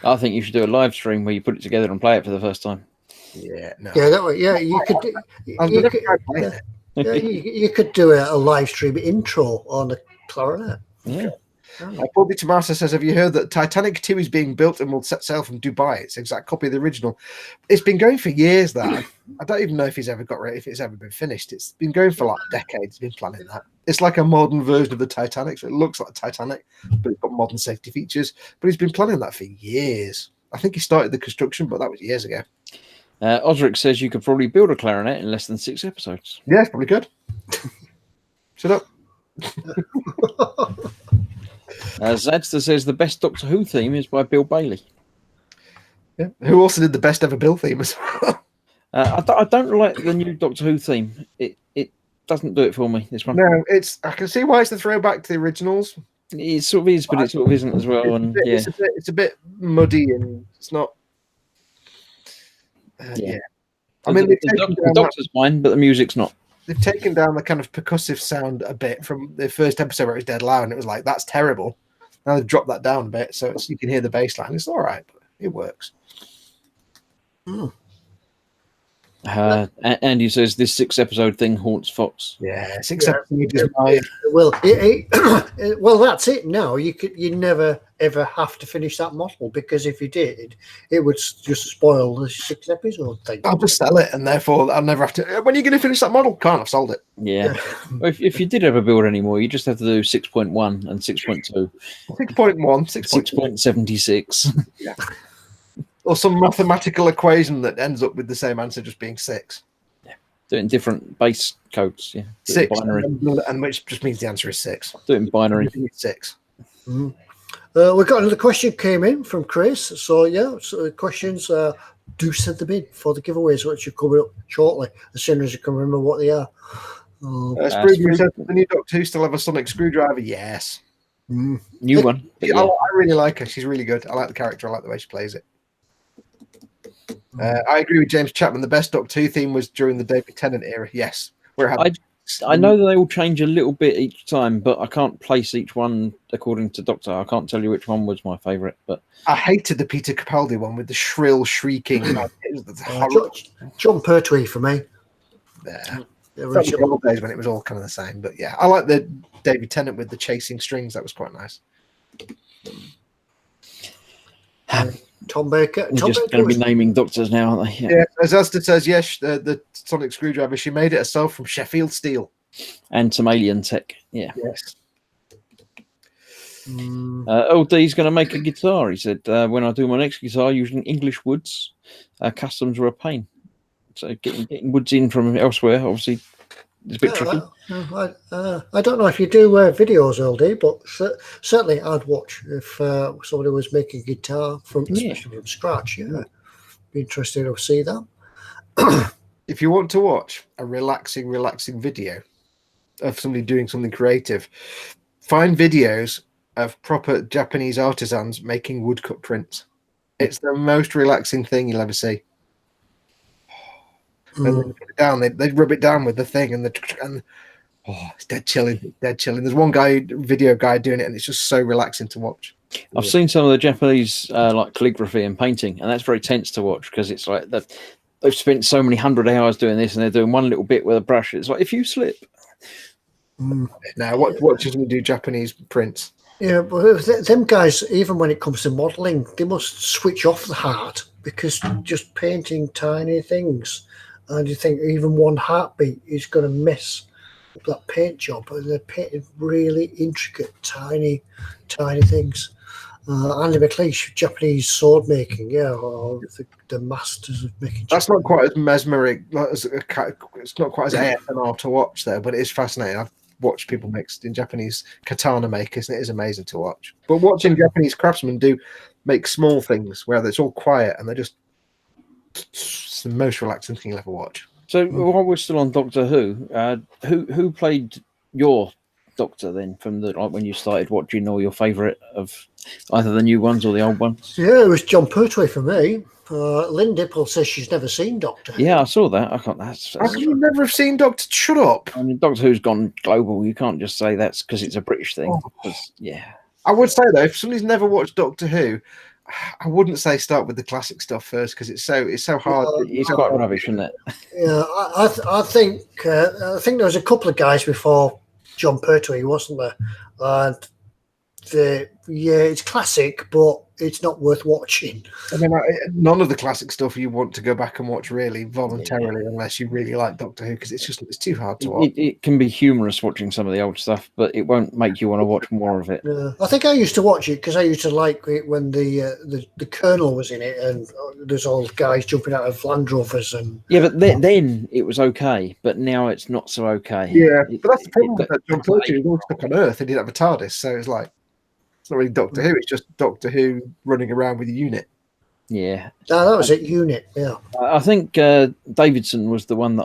I think you should do a live stream where you put it together and play it for the first time. Yeah, no. Yeah, that way. Yeah, you could. You could do a live stream intro on the clarinet. Yeah. Bobby Tomasa says, have you heard that Titanic 2 is being built and will set sail from Dubai? It's an exact copy of the original. It's been going for years, that. I don't even know if it's ever been finished. It's been going for like decades. He's been planning that. It's like a modern version of the Titanic, so it looks like Titanic, but it's got modern safety features. But he's been planning that for years. I think he started the construction, but that was years ago. Osric says you could probably build a clarinet in less than 6 episodes. Yeah, it's probably good. Shut up. Zadster says the best Doctor Who theme is by Bill Bailey. Yeah. Who also did the best ever Bill theme as well. I don't like the new Doctor Who theme. It doesn't do it for me, this one. No, I can see why it's the throwback to the originals. It sort of is, but it sort of isn't as well. It's a bit muddy, and it's not. Yeah. I mean, the Doctor's fine, but the music's not. They've taken down the kind of percussive sound a bit from the first episode where it was dead loud, and it was like, that's terrible. Now they've dropped that down a bit, so you can hear the bass line. It's all right, but it works. Andy says this 6-episode thing haunts Foxx. Yeah, 6 episodes is my... Well, well, that's it. Now you never ever have to finish that model, because if you did, it would just spoil the 6-episode thing. I'll just sell it, and therefore I'll never have to. When are you going to finish that model? Can't have sold it. Yeah. If you did ever build anymore, you just have to do 6.1 and 6.2. 6.1, 6.76. Yeah. Or some mathematical equation that ends up with the same answer just being 6. Doing different base codes. Yeah. 6, binary. and which just means the answer is 6. Doing binary. 6. We got another question came in from Chris. So questions. Do send them in for the giveaways, which are coming up shortly, as soon as you can remember what they are. Screwdriver says, the new Doctor Who still have a sonic screwdriver? Yes. New one. Yeah. I really like her. She's really good. I like the character. I like the way she plays it. I agree with James Chapman. The best Doctor Who theme was during the David Tennant era. Yes. I know that they all change a little bit each time, but I can't place each one according to Doctor. I can't tell you which one was my favourite. But I hated the Peter Capaldi one with the shrill shrieking. John Pertwee for me. Yeah. That was the old days when it was all kind of the same. But yeah, I like the David Tennant with the chasing strings. That was quite nice. Tom Baker. We're just going to be naming doctors now, aren't they? Yeah. As Asta says, yes, the sonic screwdriver. She made it herself from Sheffield steel and some alien tech. Yeah. Yes. LD's going to make a guitar. He said, "When I do my next guitar using English woods, customs are a pain. So getting woods in from elsewhere, obviously, is a bit tricky." I don't know if you do videos, LD, but certainly I'd watch if somebody was making a guitar especially from scratch. Yeah, be interested to see that. If you want to watch a relaxing video of somebody doing something creative, find videos of proper Japanese artisans making woodcut prints. It's the most relaxing thing you'll ever see. And then they put it down, they rub it down with the thing, and it's dead chilling. There's one video guy doing it, and it's just so relaxing to watch. I've seen some of the Japanese like calligraphy and painting, and that's very tense to watch, because it's like they've spent so many 100 hours doing this, and they're doing one little bit with a brush. It's like, if you slip. Now, what does we do Japanese prints? Yeah, but them guys, even when it comes to modelling, they must switch off the heart, because just painting tiny things, and you think even one heartbeat is going to miss that paint job. And they're painting really intricate, tiny things. Andy McLeish, Japanese sword making, or the masters of making. That's not quite as mesmeric. It's not quite as ASMR to watch there, but it is fascinating. I've watched people in Japanese katana makers, and it is amazing to watch. But watching Japanese craftsmen make small things where it's all quiet, and it's the most relaxing thing you'll ever watch. So while we're still on Doctor Who, who played your Doctor then, from when you started watching, or your favourite of either the new ones or the old ones? Yeah, it was John Pertwee for me. Lynn Dipple says she's never seen Doctor Who. Yeah, I saw that. I can't. How can you never have seen Doctor? Shut up! I mean, Doctor Who's gone global. You can't just say that's because it's a British thing. Yeah, I would say though, if somebody's never watched Doctor Who, I wouldn't say start with the classic stuff first, because it's so hard. It's quite rubbish, isn't it? Yeah, I think there was a couple of guys before John Pertwee, wasn't there? And it's classic, but it's not worth watching. I mean, none of the classic stuff you want to go back and watch really voluntarily, unless you really like Doctor Who, because it's too hard to watch. It can be humorous watching some of the old stuff, but it won't make you want to watch more of it. I think I used to watch it because I used to like it when the Colonel was in it, and there's all guys jumping out of Land Rovers. And but then it was okay, but now it's not so okay. Yeah, but that's the problem with John Pertwee. He was stuck on Earth, and he didn't have a TARDIS, so it's like, it's not really Doctor Who, it's just Doctor Who running around with a unit. Yeah. No, that was it, unit, yeah. I think Davidson was the one that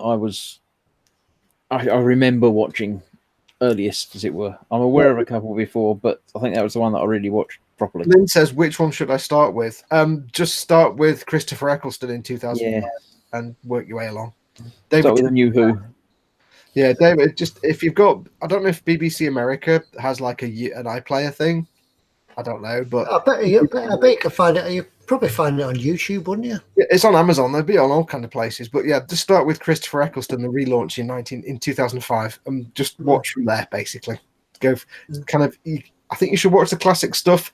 I remember watching earliest, as it were. I'm aware of a couple before, but I think that was the one that I really watched properly. Lynn says, which one should I start with? Just start with Christopher Eccleston in 2005 and work your way along. David, start with the New Who. Yeah, David, just if you've got, I don't know if BBC America has like an iPlayer thing. I don't know, but I bet you can find it. You probably find it on YouTube, wouldn't you? Yeah, it's on Amazon. They'll be on all kind of places. But yeah, just start with Christopher Eccleston, the relaunch in 2005, and just watch from there. Basically, go kind of. I think you should watch the classic stuff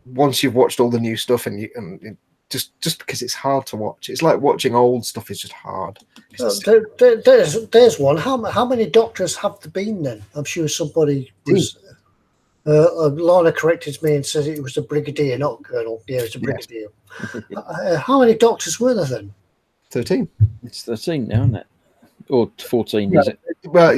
once you've watched all the new stuff, and just because it's hard to watch. It's like watching old stuff is just hard. There's one. How many doctors have there been then? I'm sure somebody was. Lorna corrected me and said it was a brigadier, not a colonel. Yeah, it's a brigadier. Yes. How many doctors were there then? 13. It's 13 now, isn't it? Or 14, yeah. Is it? Well,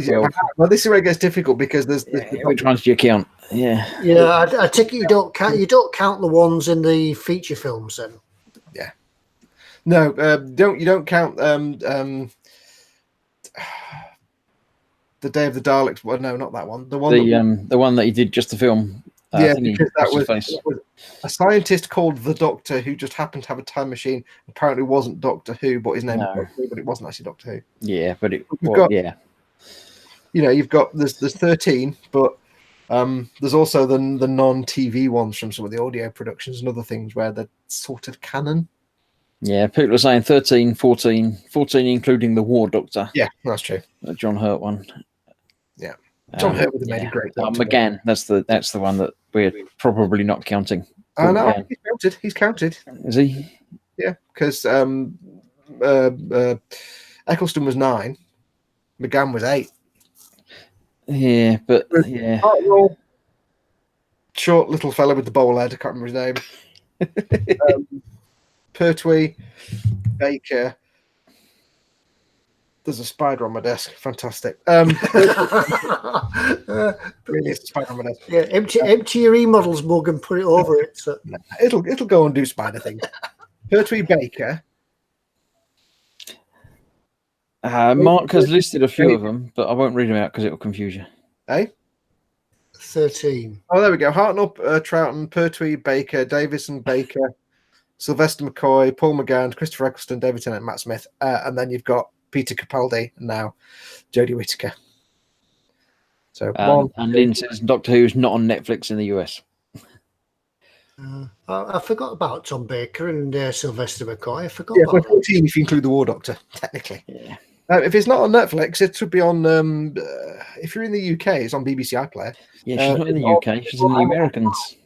this is where it gets difficult because there's which ones do you count? Yeah. Yeah, I take it you don't count the ones in the feature films then. Yeah. No, you don't count the Day of the Daleks. Well, no, not that one. The one that he did just to film. Yeah, because that was a scientist called the Doctor who just happened to have a time machine. Apparently, wasn't Doctor Who, but his name was Doctor Who, but it wasn't actually Doctor Who. Yeah, but you've got there's 13, but there's also the non-TV ones from some of the audio productions and other things where they're sort of canon. Yeah, people are saying 13, 14 including the War Doctor. Yeah, that's true. The John Hurt one. Yeah. John Hurt would have made a great Doctor. McGann, that's the one that we're probably not counting. Oh no, he's counted. Is he? Yeah, because Eccleston was 9, McGann was 8. Yeah, but yeah. Short little fella with the bowl head, I can't remember his name. Pertwee, Baker. There's a spider on my desk. Fantastic. Really, it's a spider on my desk. Yeah, empty your eModels mug and put it over it. So. It'll go and do spider things. Pertwee, Baker. Mark has listed a few of them, but I won't read them out because it will confuse you. Eh? 13. Oh, there we go. Hartnell, Troughton, Pertwee, Baker, Davison, Baker, Sylvester McCoy, Paul McGann, Christopher Eccleston, David Tennant, Matt Smith, and then you've got Peter Capaldi and now Jodie Whittaker. So and Lynn says Doctor Who is not on Netflix in the US. I forgot about Tom Baker and Sylvester McCoy. I forgot. Yeah, about 14 if you include the War Doctor, technically. Yeah. If it's not on Netflix, it should be on. If you're in the UK, it's on BBC iPlayer. Yeah, she's not in the UK. She's in the Americans.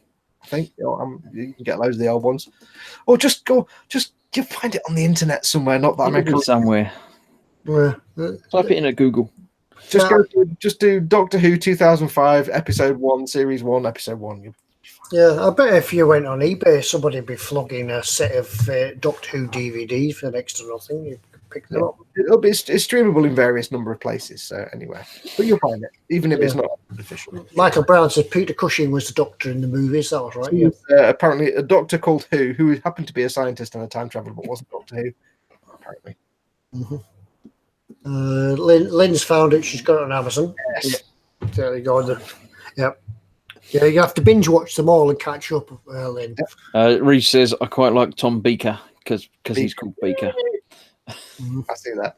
I think you can get loads of the old ones, or you find it on the internet somewhere. Not that American somewhere. Type it in at Google. Just do Doctor Who 2005 episode 1 series 1 episode 1. Yeah, I bet if you went on eBay, somebody would be flogging a set of Doctor Who DVDs for next to nothing. You could pick them up. It's streamable in various number of places. So anyway, but you'll find it, even if it's not official. Michael Brown said Peter Cushing was the Doctor in the movies. That was right. Yeah. Apparently, a doctor called who happened to be a scientist and a time traveler, but wasn't Doctor Who. Apparently. Mm-hmm. Lynn's found it. She's got it on Amazon. Yes. Yeah. There you go. Yep. Yeah, you have to binge watch them all and catch up, Lynn. Reece says, I quite like Tom Beaker because he's called Beaker. I see that.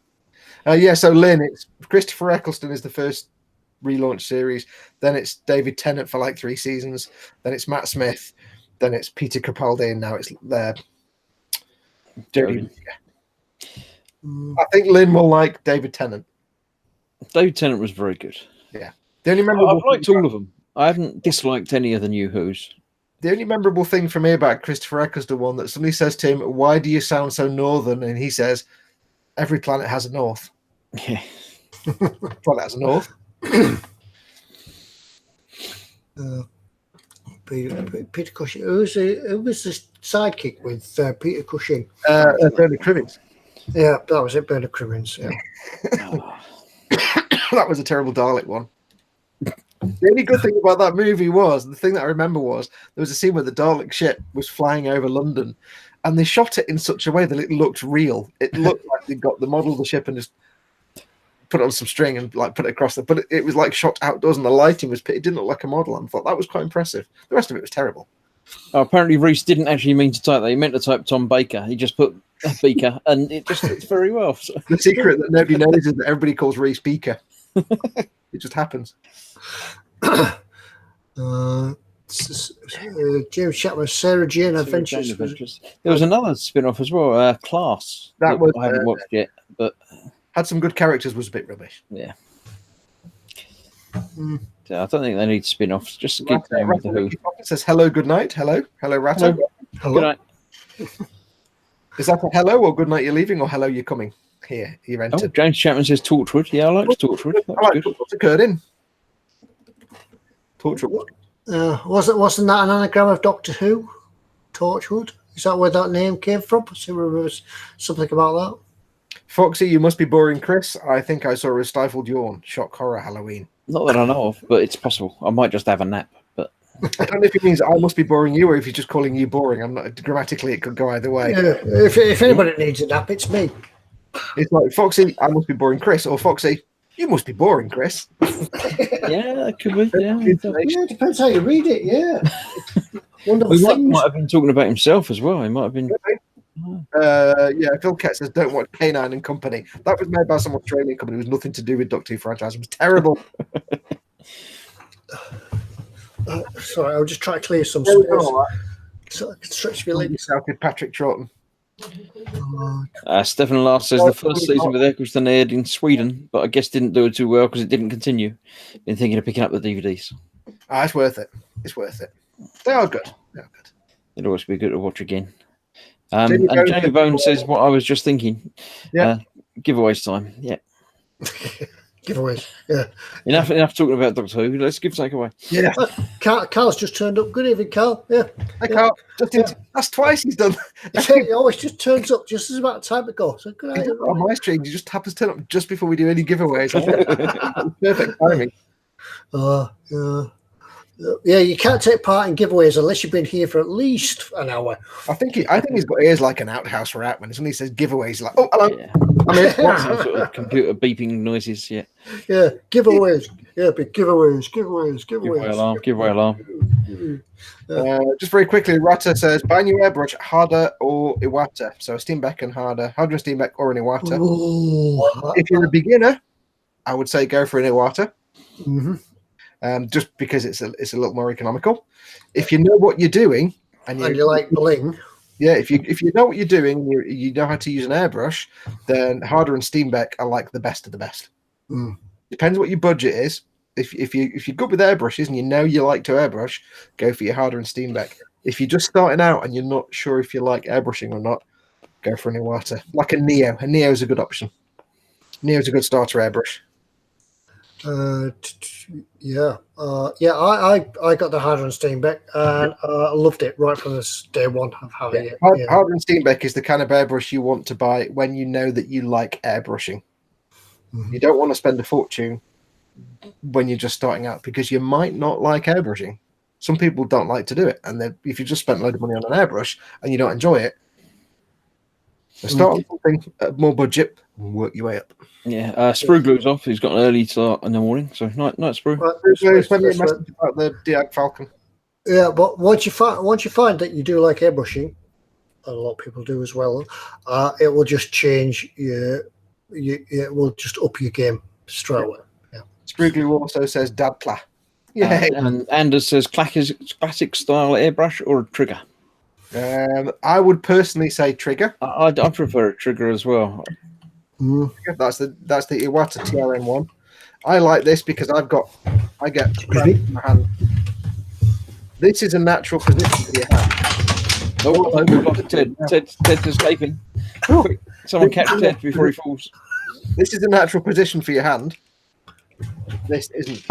So Lynn, it's Christopher Eccleston is the first relaunch series. Then it's David Tennant for like 3 seasons. Then it's Matt Smith. Then it's Peter Capaldi, and now it's Jodie. I think Lynn will like David Tennant. David Tennant was very good. Yeah. The only memorable I've liked all of them. I haven't disliked any of the new Who's. The only memorable thing for me about Christopher Eccleston one that somebody says to him, "Why do you sound so northern?" And he says, "Every planet has a north." Yeah. Planet has a north. Peter Cushing. Who was the sidekick with Peter Cushing? Bernard Crimmins. Yeah, that was it. Bernard Crimmins. Yeah. That was a terrible Dalek one. The only good thing about that movie was, the thing that I remember was, there was a scene where the Dalek ship was flying over London, and they shot it in such a way that it looked real. It looked like they got the model of the ship and just put it on some string and like put it across but it was like shot outdoors, and the lighting was, it didn't look like a model. And I thought that was quite impressive. The rest of it was terrible. Apparently Reece didn't actually mean to type that. He meant to type Tom Baker. He just put Beaker, and it just fits very well. So. The secret that nobody knows is that everybody calls Reece Beaker. It just happens. James Chapman, Sarah Jane Sarah Adventures. Jane Adventures. There was another spin-off as well, Class. That was, I haven't watched yet, but had some good characters, was a bit rubbish. yeah. So I don't think they need spin-offs. Just keep going with the Who. It says hello, good night. Hello, Rato. Hello. Good night. Is that a hello or good night you're leaving, or hello you're coming? Here, you entered. Oh, James Chapman says Torchwood. Yeah, I liked Torchwood. That was good. What's occurred in Torchwood. Wasn't that an anagram of Doctor Who? Torchwood? Is that where that name came from? Something about that. Foxy, you must be boring, Chris. I think I saw a stifled yawn. Shock horror Halloween. Not that I know of, but it's possible. I might just have a nap. But I don't know if it means I must be boring you, or if he's just calling you boring. I'm not grammatically. It could go either way. Yeah, if anybody needs a nap, it's me. It's like Foxy, I must be boring, Chris, or Foxy, you must be boring, Chris. yeah, that could be. Yeah, it depends how you read it. Yeah. Wonderful he things. might have been talking about himself as well. He might have been. Phil Kett says, don't watch Canine and Company. That was made by some Australian company. It was nothing to do with Doctor Who franchise. It was terrible. Sorry, I'll just try to clear some space. So I can stretch my legs. Patrick Troughton. Stephen Last says the first season with Eccleston aired in Sweden, but I guess didn't do it too well because it didn't continue. Been thinking of picking up the DVDs. It's worth it. It's worth it. They are good. It'd always be good to watch again. And Jamie Bone says what I was just thinking. Yeah. Giveaways time. Yeah. Giveaways. Yeah. Enough talking about Doctor Who. Let's give takeaway. Yeah. Carl's just turned up. Good evening, Carl. Yeah. Hey, Carl. That's twice he's done. He always just turns up just as about time to go. So good night. On my stream, he just happens to turn up just before we do any giveaways. Perfect timing. Yeah, you can't take part in giveaways unless you've been here for at least an hour. I think he's got ears like an outhouse rat. When somebody says giveaways, like, oh, hello. Yeah. I'm here. Some sort of computer beeping noises. Yeah. Yeah, giveaways. Yeah, big giveaways. Giveaway alarm. Just very quickly, Rata says, buy a new airbrush, Harder or Iwata. So a Steenbeck and Harder and Steenbeck or an Iwata. Ooh. If you're a beginner, I would say go for an Iwata. Mm-hmm. Just because it's a little more economical. If you know what you're doing and you like bling, yeah, if you know what you're doing, you know how to use an airbrush, then Harder and Steenbeck are like the best of the best. Depends what your budget is. If you're good with airbrushes and you know you like to airbrush, go for your Harder and Steenbeck. If you're just starting out and you're not sure if you like airbrushing or not, go for an Iwata. Like a Neo. A Neo is a good option. Neo's a good starter airbrush. I got the Harder and Steenbeck and I loved it right from day one of having it. Harder and Steenbeck is the kind of airbrush you want to buy when you know that you like airbrushing. You don't want to spend a fortune when you're just starting out because you might not like airbrushing. Some people don't like to do it, and if you just spent a load of money on an airbrush and you don't enjoy it, so start on something at more budget and work your way up. Yeah, Sprue glue's off. He's got an early start in the morning, so night Sprue. Send me a message about the Diag Falcon. Yeah, but once you find that you do like airbrushing, a lot of people do as well, it will just change it will just up your game straight away. Yeah. Sprigly also says Dadpla. Yeah. And Anders says classic style airbrush or a trigger. I would personally say trigger. I prefer a trigger as well. That's the Iwata TRN1. I like this because I get cramp in my hand. This is a natural position for your hand. Oh, we've got Ted's escaping. Quick, someone catch Ted before he falls. This is a natural position for your hand. This isn't.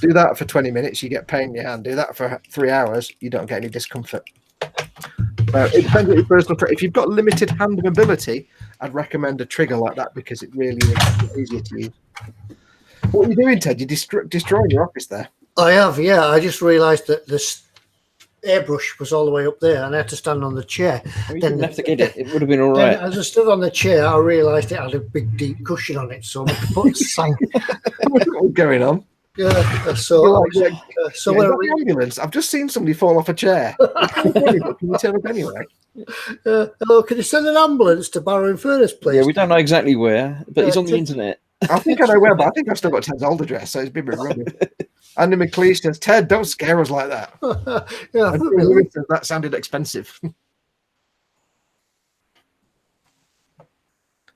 Do that for 20 minutes, you get pain in your hand. Do that for 3 hours, you don't get any discomfort. It depends on your personal. If you've got limited hand mobility, I'd recommend a trigger like that because it really is easier to use. What are you doing, Ted? You're destroying your office there. I have, yeah. I just realised that this airbrush was all the way up there and I had to stand on the chair. Well, you didn't have to get it. It would have been all right. As I stood on the chair, I realised it had a big, deep cushion on it, so I put sang. What's going on? Yeah, so the ambulance. I've just seen somebody fall off a chair. Can you turn up anyway? Hello, can you send an ambulance to Barrow Furnace, please? Yeah, we don't know exactly where, but it's on the internet. I think I know where, but I think I've still got Ted's old address, so it's been a bit rubbish. Andy McLeish says, Ted, don't scare us like that. Yeah, And really. Lewis says, that sounded expensive.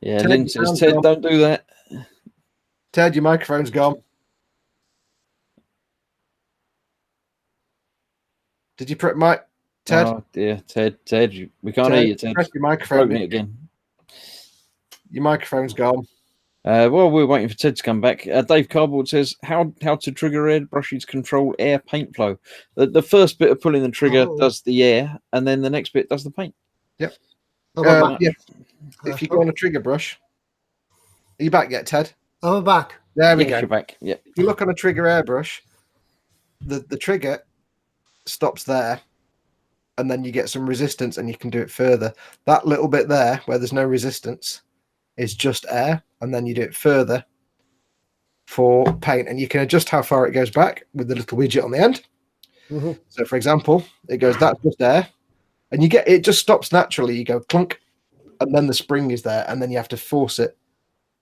Yeah, Ted, Lynn your says, sound's Ted, gone. don't do that. Ted, your microphone's gone. Did you put mic? Ted? Oh, dear. Ted, we can't Ted, hear you, Ted. press your microphone. Broken it again. Your microphone's gone. Well, we're waiting for Ted to come back. Dave Cardboard says, how to trigger airbrushes control air paint flow. The first bit of pulling the trigger does the air, and then the next bit does the paint. Yep. I'm Yeah. If you go on a trigger brush, are you back yet, Ted? I'm back. There we go. You're back. Yeah. If you look on a trigger airbrush, the trigger stops there, and then you get some resistance, and you can do it further. That little bit there, where there's no resistance, is just air, and then you do it further for paint, and you can adjust how far it goes back with the little widget on the end. Mm-hmm. So, for example, it goes, that's just air, and you get it just stops naturally. You go clunk, and then the spring is there, and then you have to force it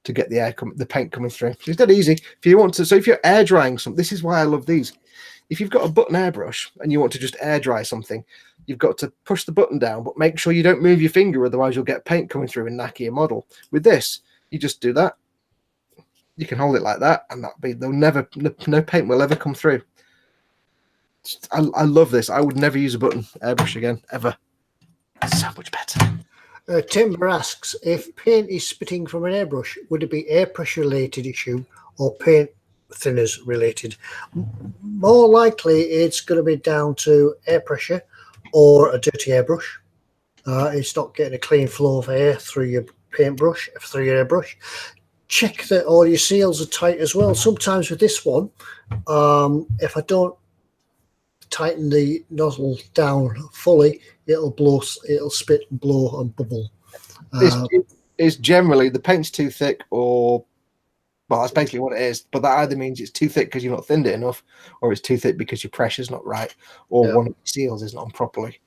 to get the paint coming through. So it's dead easy. If you want to, so if you're air drying something, this is why I love these. If you've got a button airbrush and you want to just air dry something, you've got to push the button down, but make sure you don't move your finger, otherwise you'll get paint coming through and knack your model. With this, you just do that. You can hold it like that, and no paint will ever come through. I love this. I would never use a button airbrush again, ever. It's so much better. Timber asks, if paint is spitting from an airbrush, would it be air pressure related issue or paint thinners related? More likely it's going to be down to air pressure or a dirty airbrush. It's not getting a clean flow of air through your paintbrush, through your airbrush. Check that all your seals are tight as well. Sometimes with this one, if I don't tighten the nozzle down fully, it'll spit and blow and bubble. It's generally the paint's too thick, or well, that's basically what it is. But that either means it's too thick because you've not thinned it enough, or it's too thick because your pressure's not right, or one of the seals isn't on properly.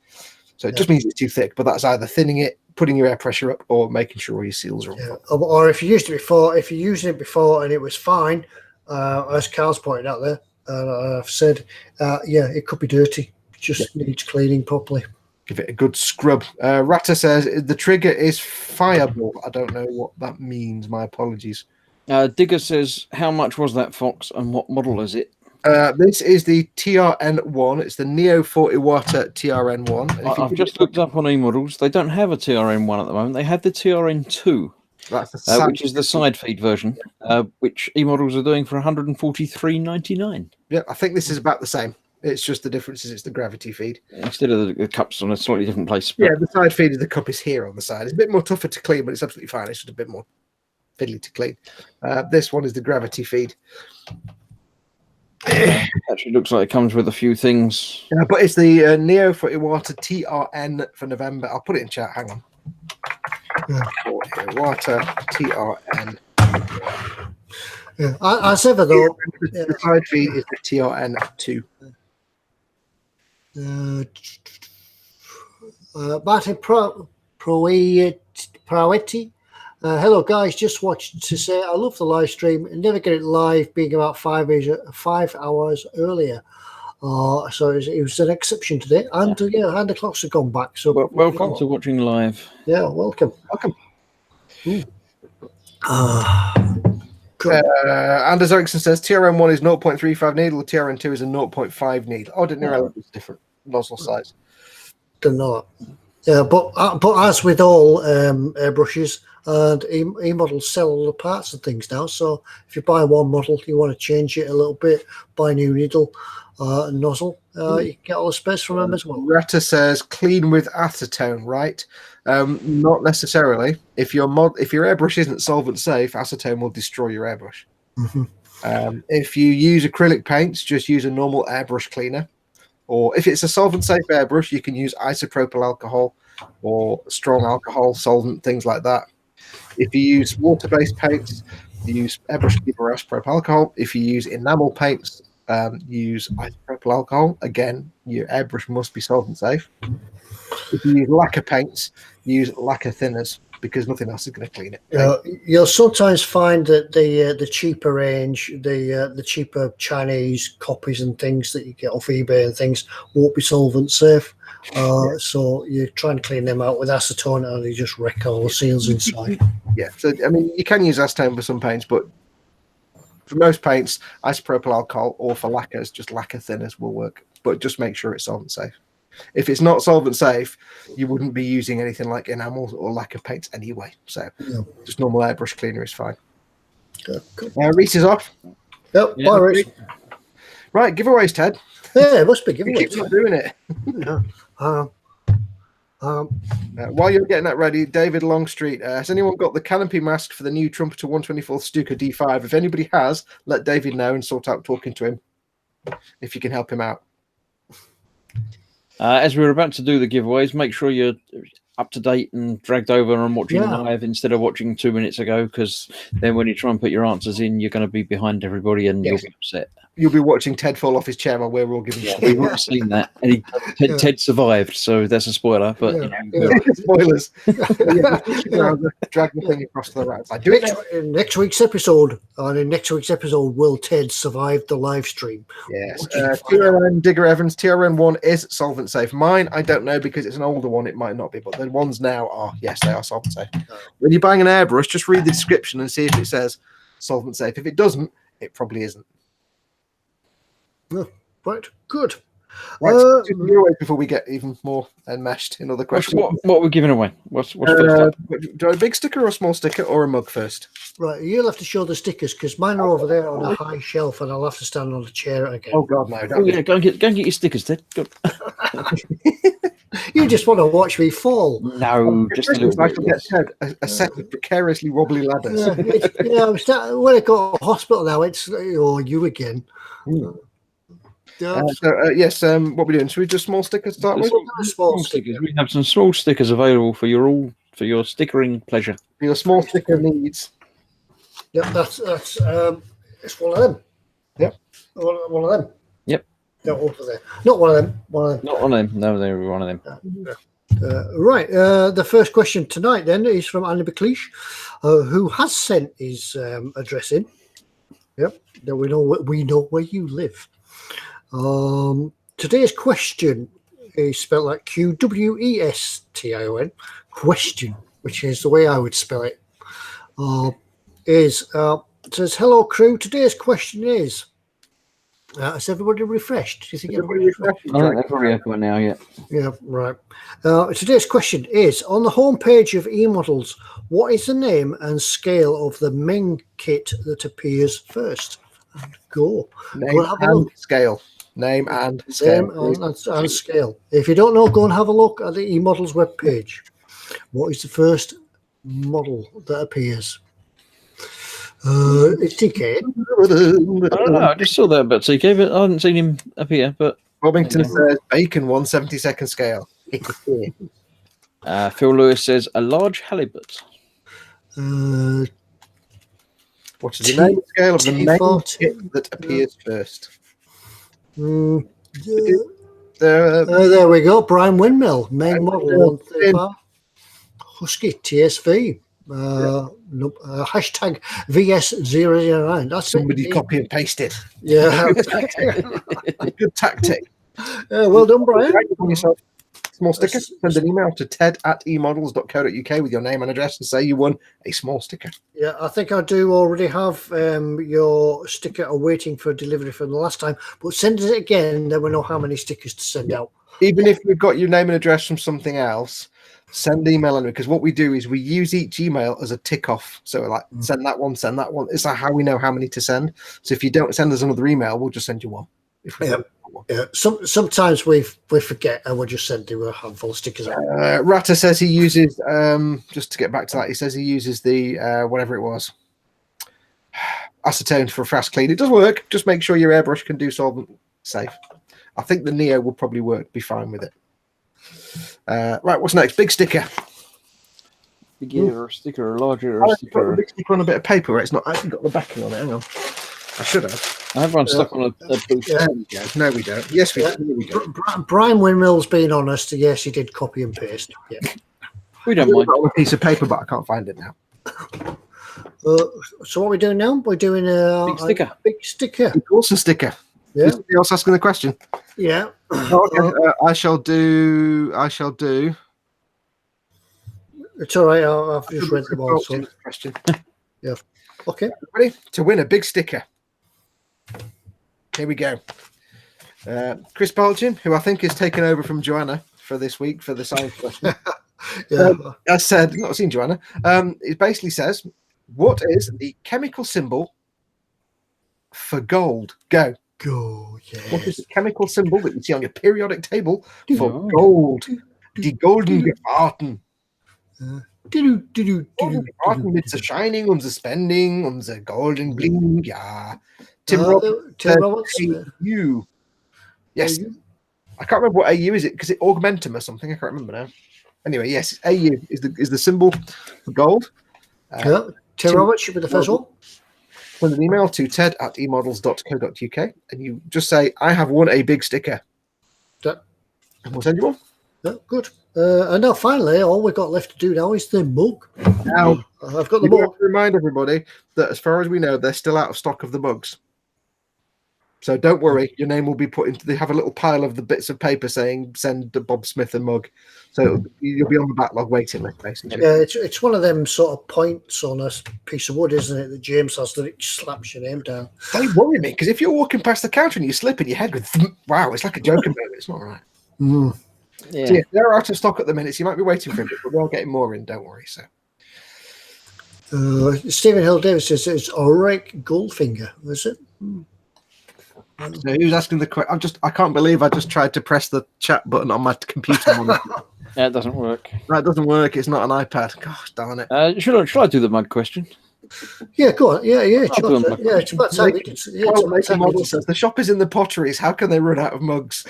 So it just means it's too thick. But that's either thinning it, putting your air pressure up, or making sure all your seals are on. Or if you used it before, if you're using it before and it was fine, as Carl's pointed out there, I've said, it could be dirty. It just needs cleaning properly. Give it a good scrub. Ratta says the trigger is fireable. I don't know what that means. My apologies. Digger says, how much was that, Foxx, and what model is it? This is the TRN1. It's the Neo 40 water TRN1. I've just looked up on eModels. They don't have a TRN1 at the moment. They have the TRN2. That's which is the side feed version, which eModels are doing for $143.99. Yeah, I think this is about the same. It's just the difference is it's the gravity feed. Instead of the cups on a slightly different place. Yeah, the side feed of the cup is here on the side. It's a bit more tougher to clean, but it's absolutely fine. It's just a bit more fiddly to clean. This one is the gravity feed. Actually looks like it comes with a few things. Yeah, but it's the Neo 40 water TRN for November. I'll put it in chat. Hang on. Water TRN. Yeah, as ever though, the side feed is the TRN2. Martin Proetti. Hello guys, just watched to say I love the live stream and never get it live, being about 5 hours earlier. So it was an exception today, and and the clocks have gone back. So welcome to watching live. Yeah, welcome. Anders Eriksson says TRN1 is 0.35 needle, TRN2 is a 0.5 needle. Oh, I didn't know it was different nozzle size. Don't know that. Yeah, but as with all airbrushes, and eModels sell all the parts and things now. So if you buy one model, you want to change it a little bit, buy a new needle and nozzle, you can get all the space from them as well. Retta says clean with acetone, right? Not necessarily. If your airbrush isn't solvent safe, acetone will destroy your airbrush. Mm-hmm. If you use acrylic paints, just use a normal airbrush cleaner. Or if it's a solvent-safe airbrush, you can use isopropyl alcohol or strong alcohol solvent, things like that. If you use water-based paints, you use airbrush cleaner or isopropyl alcohol. If you use enamel paints, use isopropyl alcohol. Again, your airbrush must be solvent-safe. If you use lacquer paints, use lacquer thinners. because nothing else is going to clean it. You'll sometimes find that the cheaper range, the cheaper Chinese copies and things that you get off eBay and things won't be solvent safe. So you try and clean them out with acetone and you just wreck all the seals inside. Yeah, so I mean, you can use acetone for some paints, but for most paints, isopropyl alcohol or for lacquers, just lacquer thinners will work. But just make sure it's solvent safe. If it's not solvent safe, you wouldn't be using anything like enamel or lacquer paints anyway. So just normal airbrush cleaner is fine. Reese is off. Yep, bye, Reese. Right, giveaways, Ted. Yeah, it must be He giveaways. keeps not doing it. While you're getting that ready, David Longstreet, has anyone got the canopy mask for the new Trumpeter 124th Stuka D5? If anybody has, let David know and sort out talking to him if you can help him out. As we're about to do the giveaways, make sure you're up to date and dragged over and watching live instead of watching 2 minutes ago, because then when you try and put your answers in, you're going to be behind everybody and you'll be upset. You'll be watching Ted fall off his chair while we're all giving we've all seen that. And Ted survived, so that's a spoiler. But spoilers. Drag the thing across to the right side. Do it in next week's episode. In next week's episode, will Ted survive the live stream? Yes. TRN Digger Evans, TRN1 is solvent safe. Mine, I don't know because it's an older one. It might not be, but the ones now are. Yes, they are solvent safe. When you're buying an airbrush, just read the description and see if it says solvent safe. If it doesn't, it probably isn't. Right, good. Right, before we get even more enmeshed in other questions. What we're giving away? What's first up? Do a big sticker or a small sticker or a mug first? Right, you'll have to show the stickers because mine are over there on a high shelf and I'll have to stand on the chair again. Oh, God, no. Go and get your stickers, Ted. Go. You just want to watch me fall. No, just a little bit. Get Ted a set of precariously wobbly ladders. When I go to hospital now, it's you again. Yes, what are we doing? Should we do small stickers to start with? Small stickers. We have some small stickers available for your stickering pleasure. For your small sticker needs. Yep, that's it's one of them. Yep. One of them. Yep. No, over there. Not one of them. Not one of them. No, they're one of them. Right. The first question tonight then is from Andy McLeish, who has sent his address in. Yep. Now we know where you live. Today's question is spelled like QWESTION. Question, which is the way I would spell it. Says, hello crew. Today's question is, is everybody refreshed? Do you think everybody refreshed? I think they're probably up by now, yeah. Yeah, right. Today's question is, on the homepage of eModels, what is the name and scale of the Meng kit that appears first? And go. Name and scale. Name and scale. Name and scale. If you don't know, go and have a look at the eModels webpage. What is the first model that appears? It's TK. I don't know. I just saw that about TK, but I haven't seen him appear. But Bobington says bacon 1/72 scale. Phil Lewis says a large halibut. What is the name and scale of the main kit that appears first? There we go. Brian Windmill, main model 135. Husky TSV. Hashtag VS009. That's somebody copy and paste it. Yeah. Good tactic. Well done, Brian. Small sticker. Send an email to ted@emodels.co.uk with your name and address and say you won a small sticker. Yeah, I think I do already have your sticker awaiting for delivery from the last time, but send it again, then we know how many stickers to send out. Even if we've got your name and address from something else, send the email in, because what we do is we use each email as a tick off. So like send that one. It's like how we know how many to send. So if you don't send us another email, we'll just send you one. Yeah. Sometimes we forget and we'll just send you a handful of stickers out. Ratta says he uses just to get back to that, he says he uses the whatever it was, acetone for a fast clean. It does work. Just make sure your airbrush can do solvent safe. I think the Neo will probably work. Be fine with it. Right, what's next? Big sticker. Bigger sticker, or larger, or sticker. Put a big sticker on a bit of paper where it's not actually got the backing on it. Hang on. I should have. I have one stuck on a booth. No, we don't. Yes, we do. Brian Windmill's being honest. Yes, he did copy and paste. Yeah. We don't I've mind. got it on a piece of paper, but I can't find it now. So what are we doing now? We're doing Big sticker. A big sticker. It's also a sticker. Yeah. Is somebody else asking the question? Yeah. Oh, okay. I shall do. It's all right. I've just read them all. So. Question. Yeah. Okay. Ready to win a big sticker? Here we go. Chris Balchin, who I think is taken over from Joanna for this week for the science question. Yeah. I said, not seen Joanna. It basically says, what is the chemical symbol for gold? Go. Go. Yes. What is the chemical symbol that you see on your periodic table for Oh. gold? Die golden Gefahrten. Do. Golden Gefahrten mit the shining, the spending, the golden bling. Yeah. Tim Roberts. AU. Yes. AU? I can't remember what AU is. It because it augmentum or something. I can't remember now. Anyway, yes, AU is the symbol for gold. Yeah. Tim Roberts should be the first one. Send an email to ted@emodels.co.uk and you just say, I have won a big sticker. Yeah. And we'll send you one. Yeah, good. And now finally, all we've got left to do now is the mug. Now, I've got the we mug. have to remind everybody that as far as we know, they're still out of stock of the mugs. So don't worry, your name will be put into. They have a little pile of the bits of paper saying "Send Bob Smith a mug," so you'll be on the backlog waiting list, basically. Yeah, it's one of them sort of points on a piece of wood, isn't it? That James has that it slaps your name down. They worry me because if you're walking past the counter and you slip and your head goes, wow, it's like a joking moment. It's not right. Mm. Yeah. So yeah, they're out of stock at the minute. So you might be waiting for a bit, but we're getting more in. Don't worry. So Stephen Hill Davis says it's Ulrich Goldfinger. Was it? So who's asking the question? I can't believe I just tried to press the chat button on my computer monitor. Yeah, it doesn't work. That doesn't work. It's not an iPad. Gosh darn it. Should I do the mug question? Yeah, go on. Yeah. I'll do them. Yeah, it's about time. Model says the shop is in the potteries. How can they run out of mugs?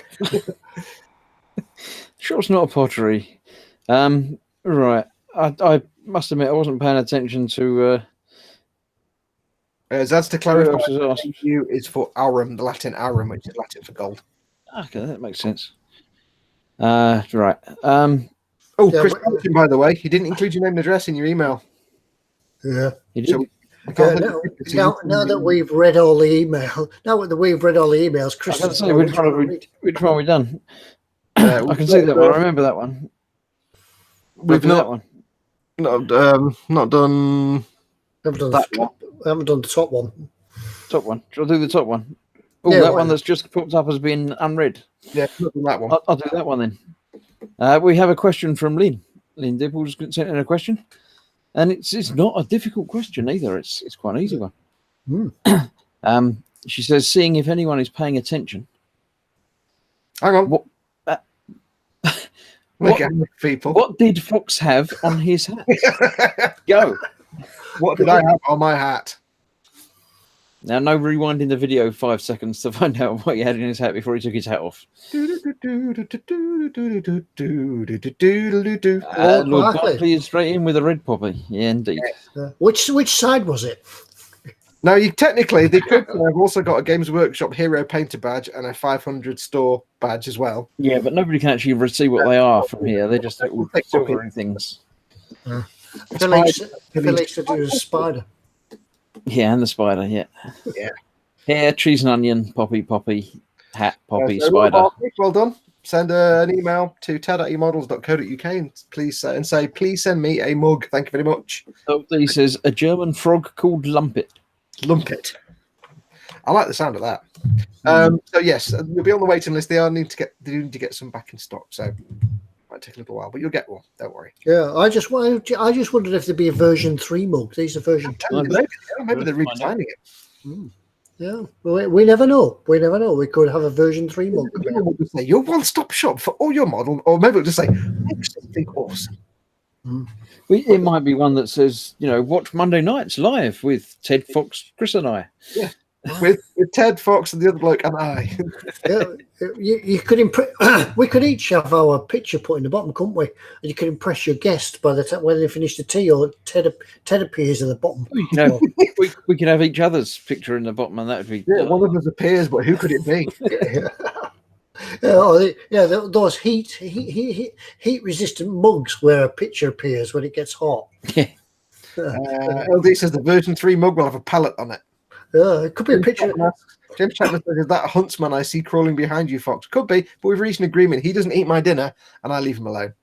Sure, it's not a pottery. Right. I must admit, I wasn't paying attention to. That's to clarify. You is for aurum, the Latin aurum, which is Latin for gold. Okay, that makes sense. Right. Chris Balchin, by the way, you didn't include your name and address in your email. Yeah. So now that we've read all the emails, Chris. I can say which one have we done? I can see that one. I remember that one. We've that one. Not done. Haven't done the top one. Top one. Shall I do the top one? Oh, Yeah, that one that's just popped up as being unread. Yeah, not done that one. I'll do that one then. We have a question from Lynn. Lynn Dibble's sent in a question, and it's not a difficult question either. It's quite an easy one. She says, seeing if anyone is paying attention. Hang on. What did Foxx have on his hat? Go. What did I have on my hat? Now, no rewinding the video 5 seconds to find out what he had in his hat before he took his hat off. Lord Barkley is straight in with a red poppy. Yeah, indeed. Which side was it? Now, they could have also got a Games Workshop Hero Painter badge and a 500 store badge as well. Yeah, but nobody can actually see what they are from here. They're just little silvery things. Felix to do a spider. Yeah, and the spider, yeah. Hair, cheese and onion, poppy, hat, poppy, spider. Well done. Send an email to ted@emodels.co.uk and say, please send me a mug. Thank you very much. So he says, a German frog called Lumpet. Lumpet. I like the sound of that. So yes, you'll be on the waiting list. They need to get some back in stock. So might take a little while, but you'll get one. Don't worry. Yeah, I just wondered if there'd be a version 3 mug. These are version 2. Maybe they're redesigning it. Yeah, we never know. We never know. We could have a version 3 mug. We'll just say, your one-stop shop for all your model, or maybe we'll just say, make something awesome. It might be one that says, watch Monday nights live with Ted, Foxx, Chris and I. Yeah. With Ted, Foxx, and the other bloke and I. You could we could each have our picture put in the bottom, couldn't we? And you could impress your guest by the time when they finish the tea, or Ted appears at the bottom. We could have each other's picture in the bottom, and that would be. Yeah, one of us appears, but who could it be? Those heat-resistant mugs where a picture appears when it gets hot. Yeah. LD says the version 3 mug will have a pallet on it. It could be a picture. James Chapman says, is that a huntsman I see crawling behind you, Fox? Could be, but we've reached an agreement. He doesn't eat my dinner, and I leave him alone.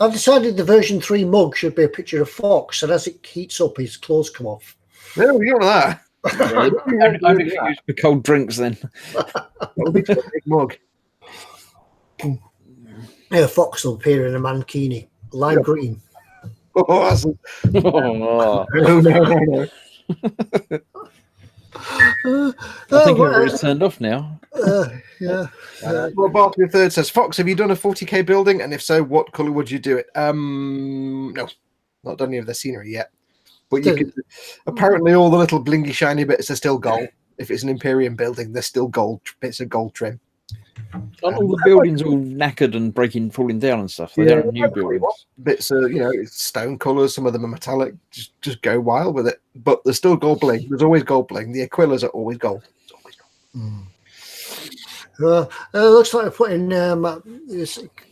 I've decided the version 3 mug should be a picture of Fox, and as it heats up, his clothes come off. No, we got that. Only if you use for cold drinks, then. That'll be a big mug. Yeah, Fox will appear in a mankini, lime green. Oh, that's Oh, no. I think everybody's turned off now. Yeah. Well, Bartley III says, Fox, have you done a 40k building? And if so, what colour would you do it? No, not done any of the scenery yet. But you could. Apparently, all the little blingy, shiny bits are still gold. If it's an Imperium building, there's still gold bits of gold trim. Aren't all the buildings all knackered and falling down and stuff? They are new buildings. Bits are, it's stone colours. Some of them are metallic. Just go wild with it. But there's still gold bling. There's always gold bling. The Aquilas are always gold. It's always gold. Looks like we're putting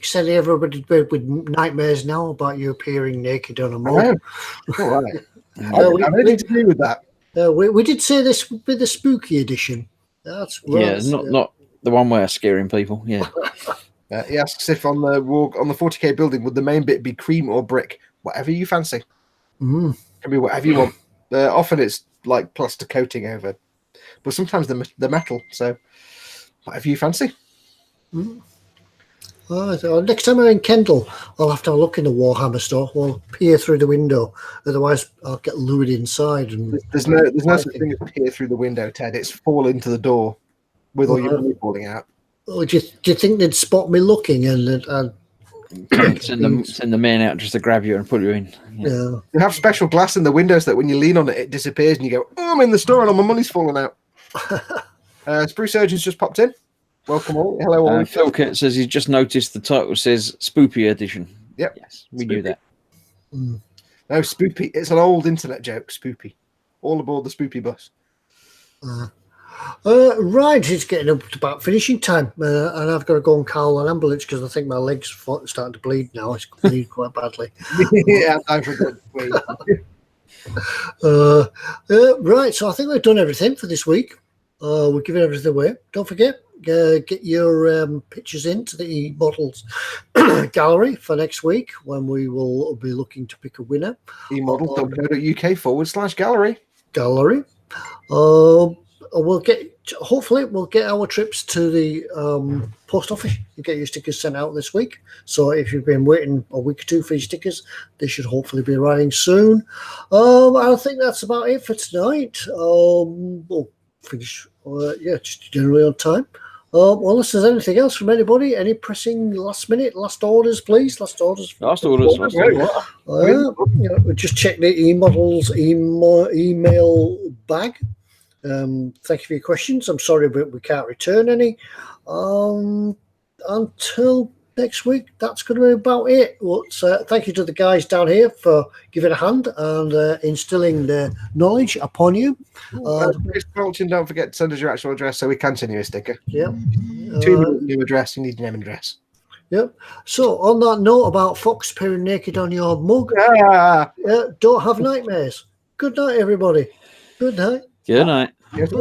sending everybody to bed with nightmares now about you appearing naked on a mug. All right. I need to agree with that. We did say this would be the Spooky Edition. That's right. Yeah, not the one where scaring people. Yeah. He asks if on the 40k building would the main bit be cream or brick, whatever you fancy. Can be whatever you want. Often it's like plaster coating over, but sometimes the metal. So whatever you fancy. So next time I'm in Kendal, I'll have to have a look in the Warhammer store. We'll peer through the window, otherwise I'll get lured inside. And there's no such thing as peer through the window, Ted. It's fall into the door with all your money falling out. Do you think they'd spot me looking and send the men out just to grab you and put you in? Yeah. You have special glass in the window so that when you lean on it, it disappears and you go, "Oh, I'm in the store and all my money's fallen out." Spruce Surgeon's just popped in. Welcome all. Hello all. Phil Kent says he's just noticed the title says Spoopy Edition. Yep. Yes, we knew that. No, Spoopy. It's an old internet joke, Spoopy. All aboard the Spoopy bus. Right, it's getting up to about finishing time, and I've got to go and call an ambulance because I think my leg's starting to bleed now. It's bleeding quite badly. Yeah, time for a good week. Right, so I think we've done everything for this week. We're giving everything away. Don't forget, get your pictures into the eModels gallery for next week when we will be looking to pick a winner. eModels.co.uk/gallery. Hopefully we'll get our trips to the post office and get your stickers sent out this week. So if you've been waiting a week or two for your stickers, they should hopefully be arriving soon. I think that's about it for tonight. We'll finish just generally on time. Unless there's anything else from anybody, any pressing last orders, please. Last orders. Just check the eModels email bag. Thank you for your questions. I'm sorry, but we can't return any. Until next week, that's going to be about it. Thank you to the guys down here for giving a hand and instilling their knowledge upon you. Don't forget to send us your actual address so we can send you a sticker. Yeah. 2 minute new address. You need your name and address. Yep. So on that note about Fox appearing naked on your mug, don't have nightmares. Good night, everybody. Good night. Good night. Yes,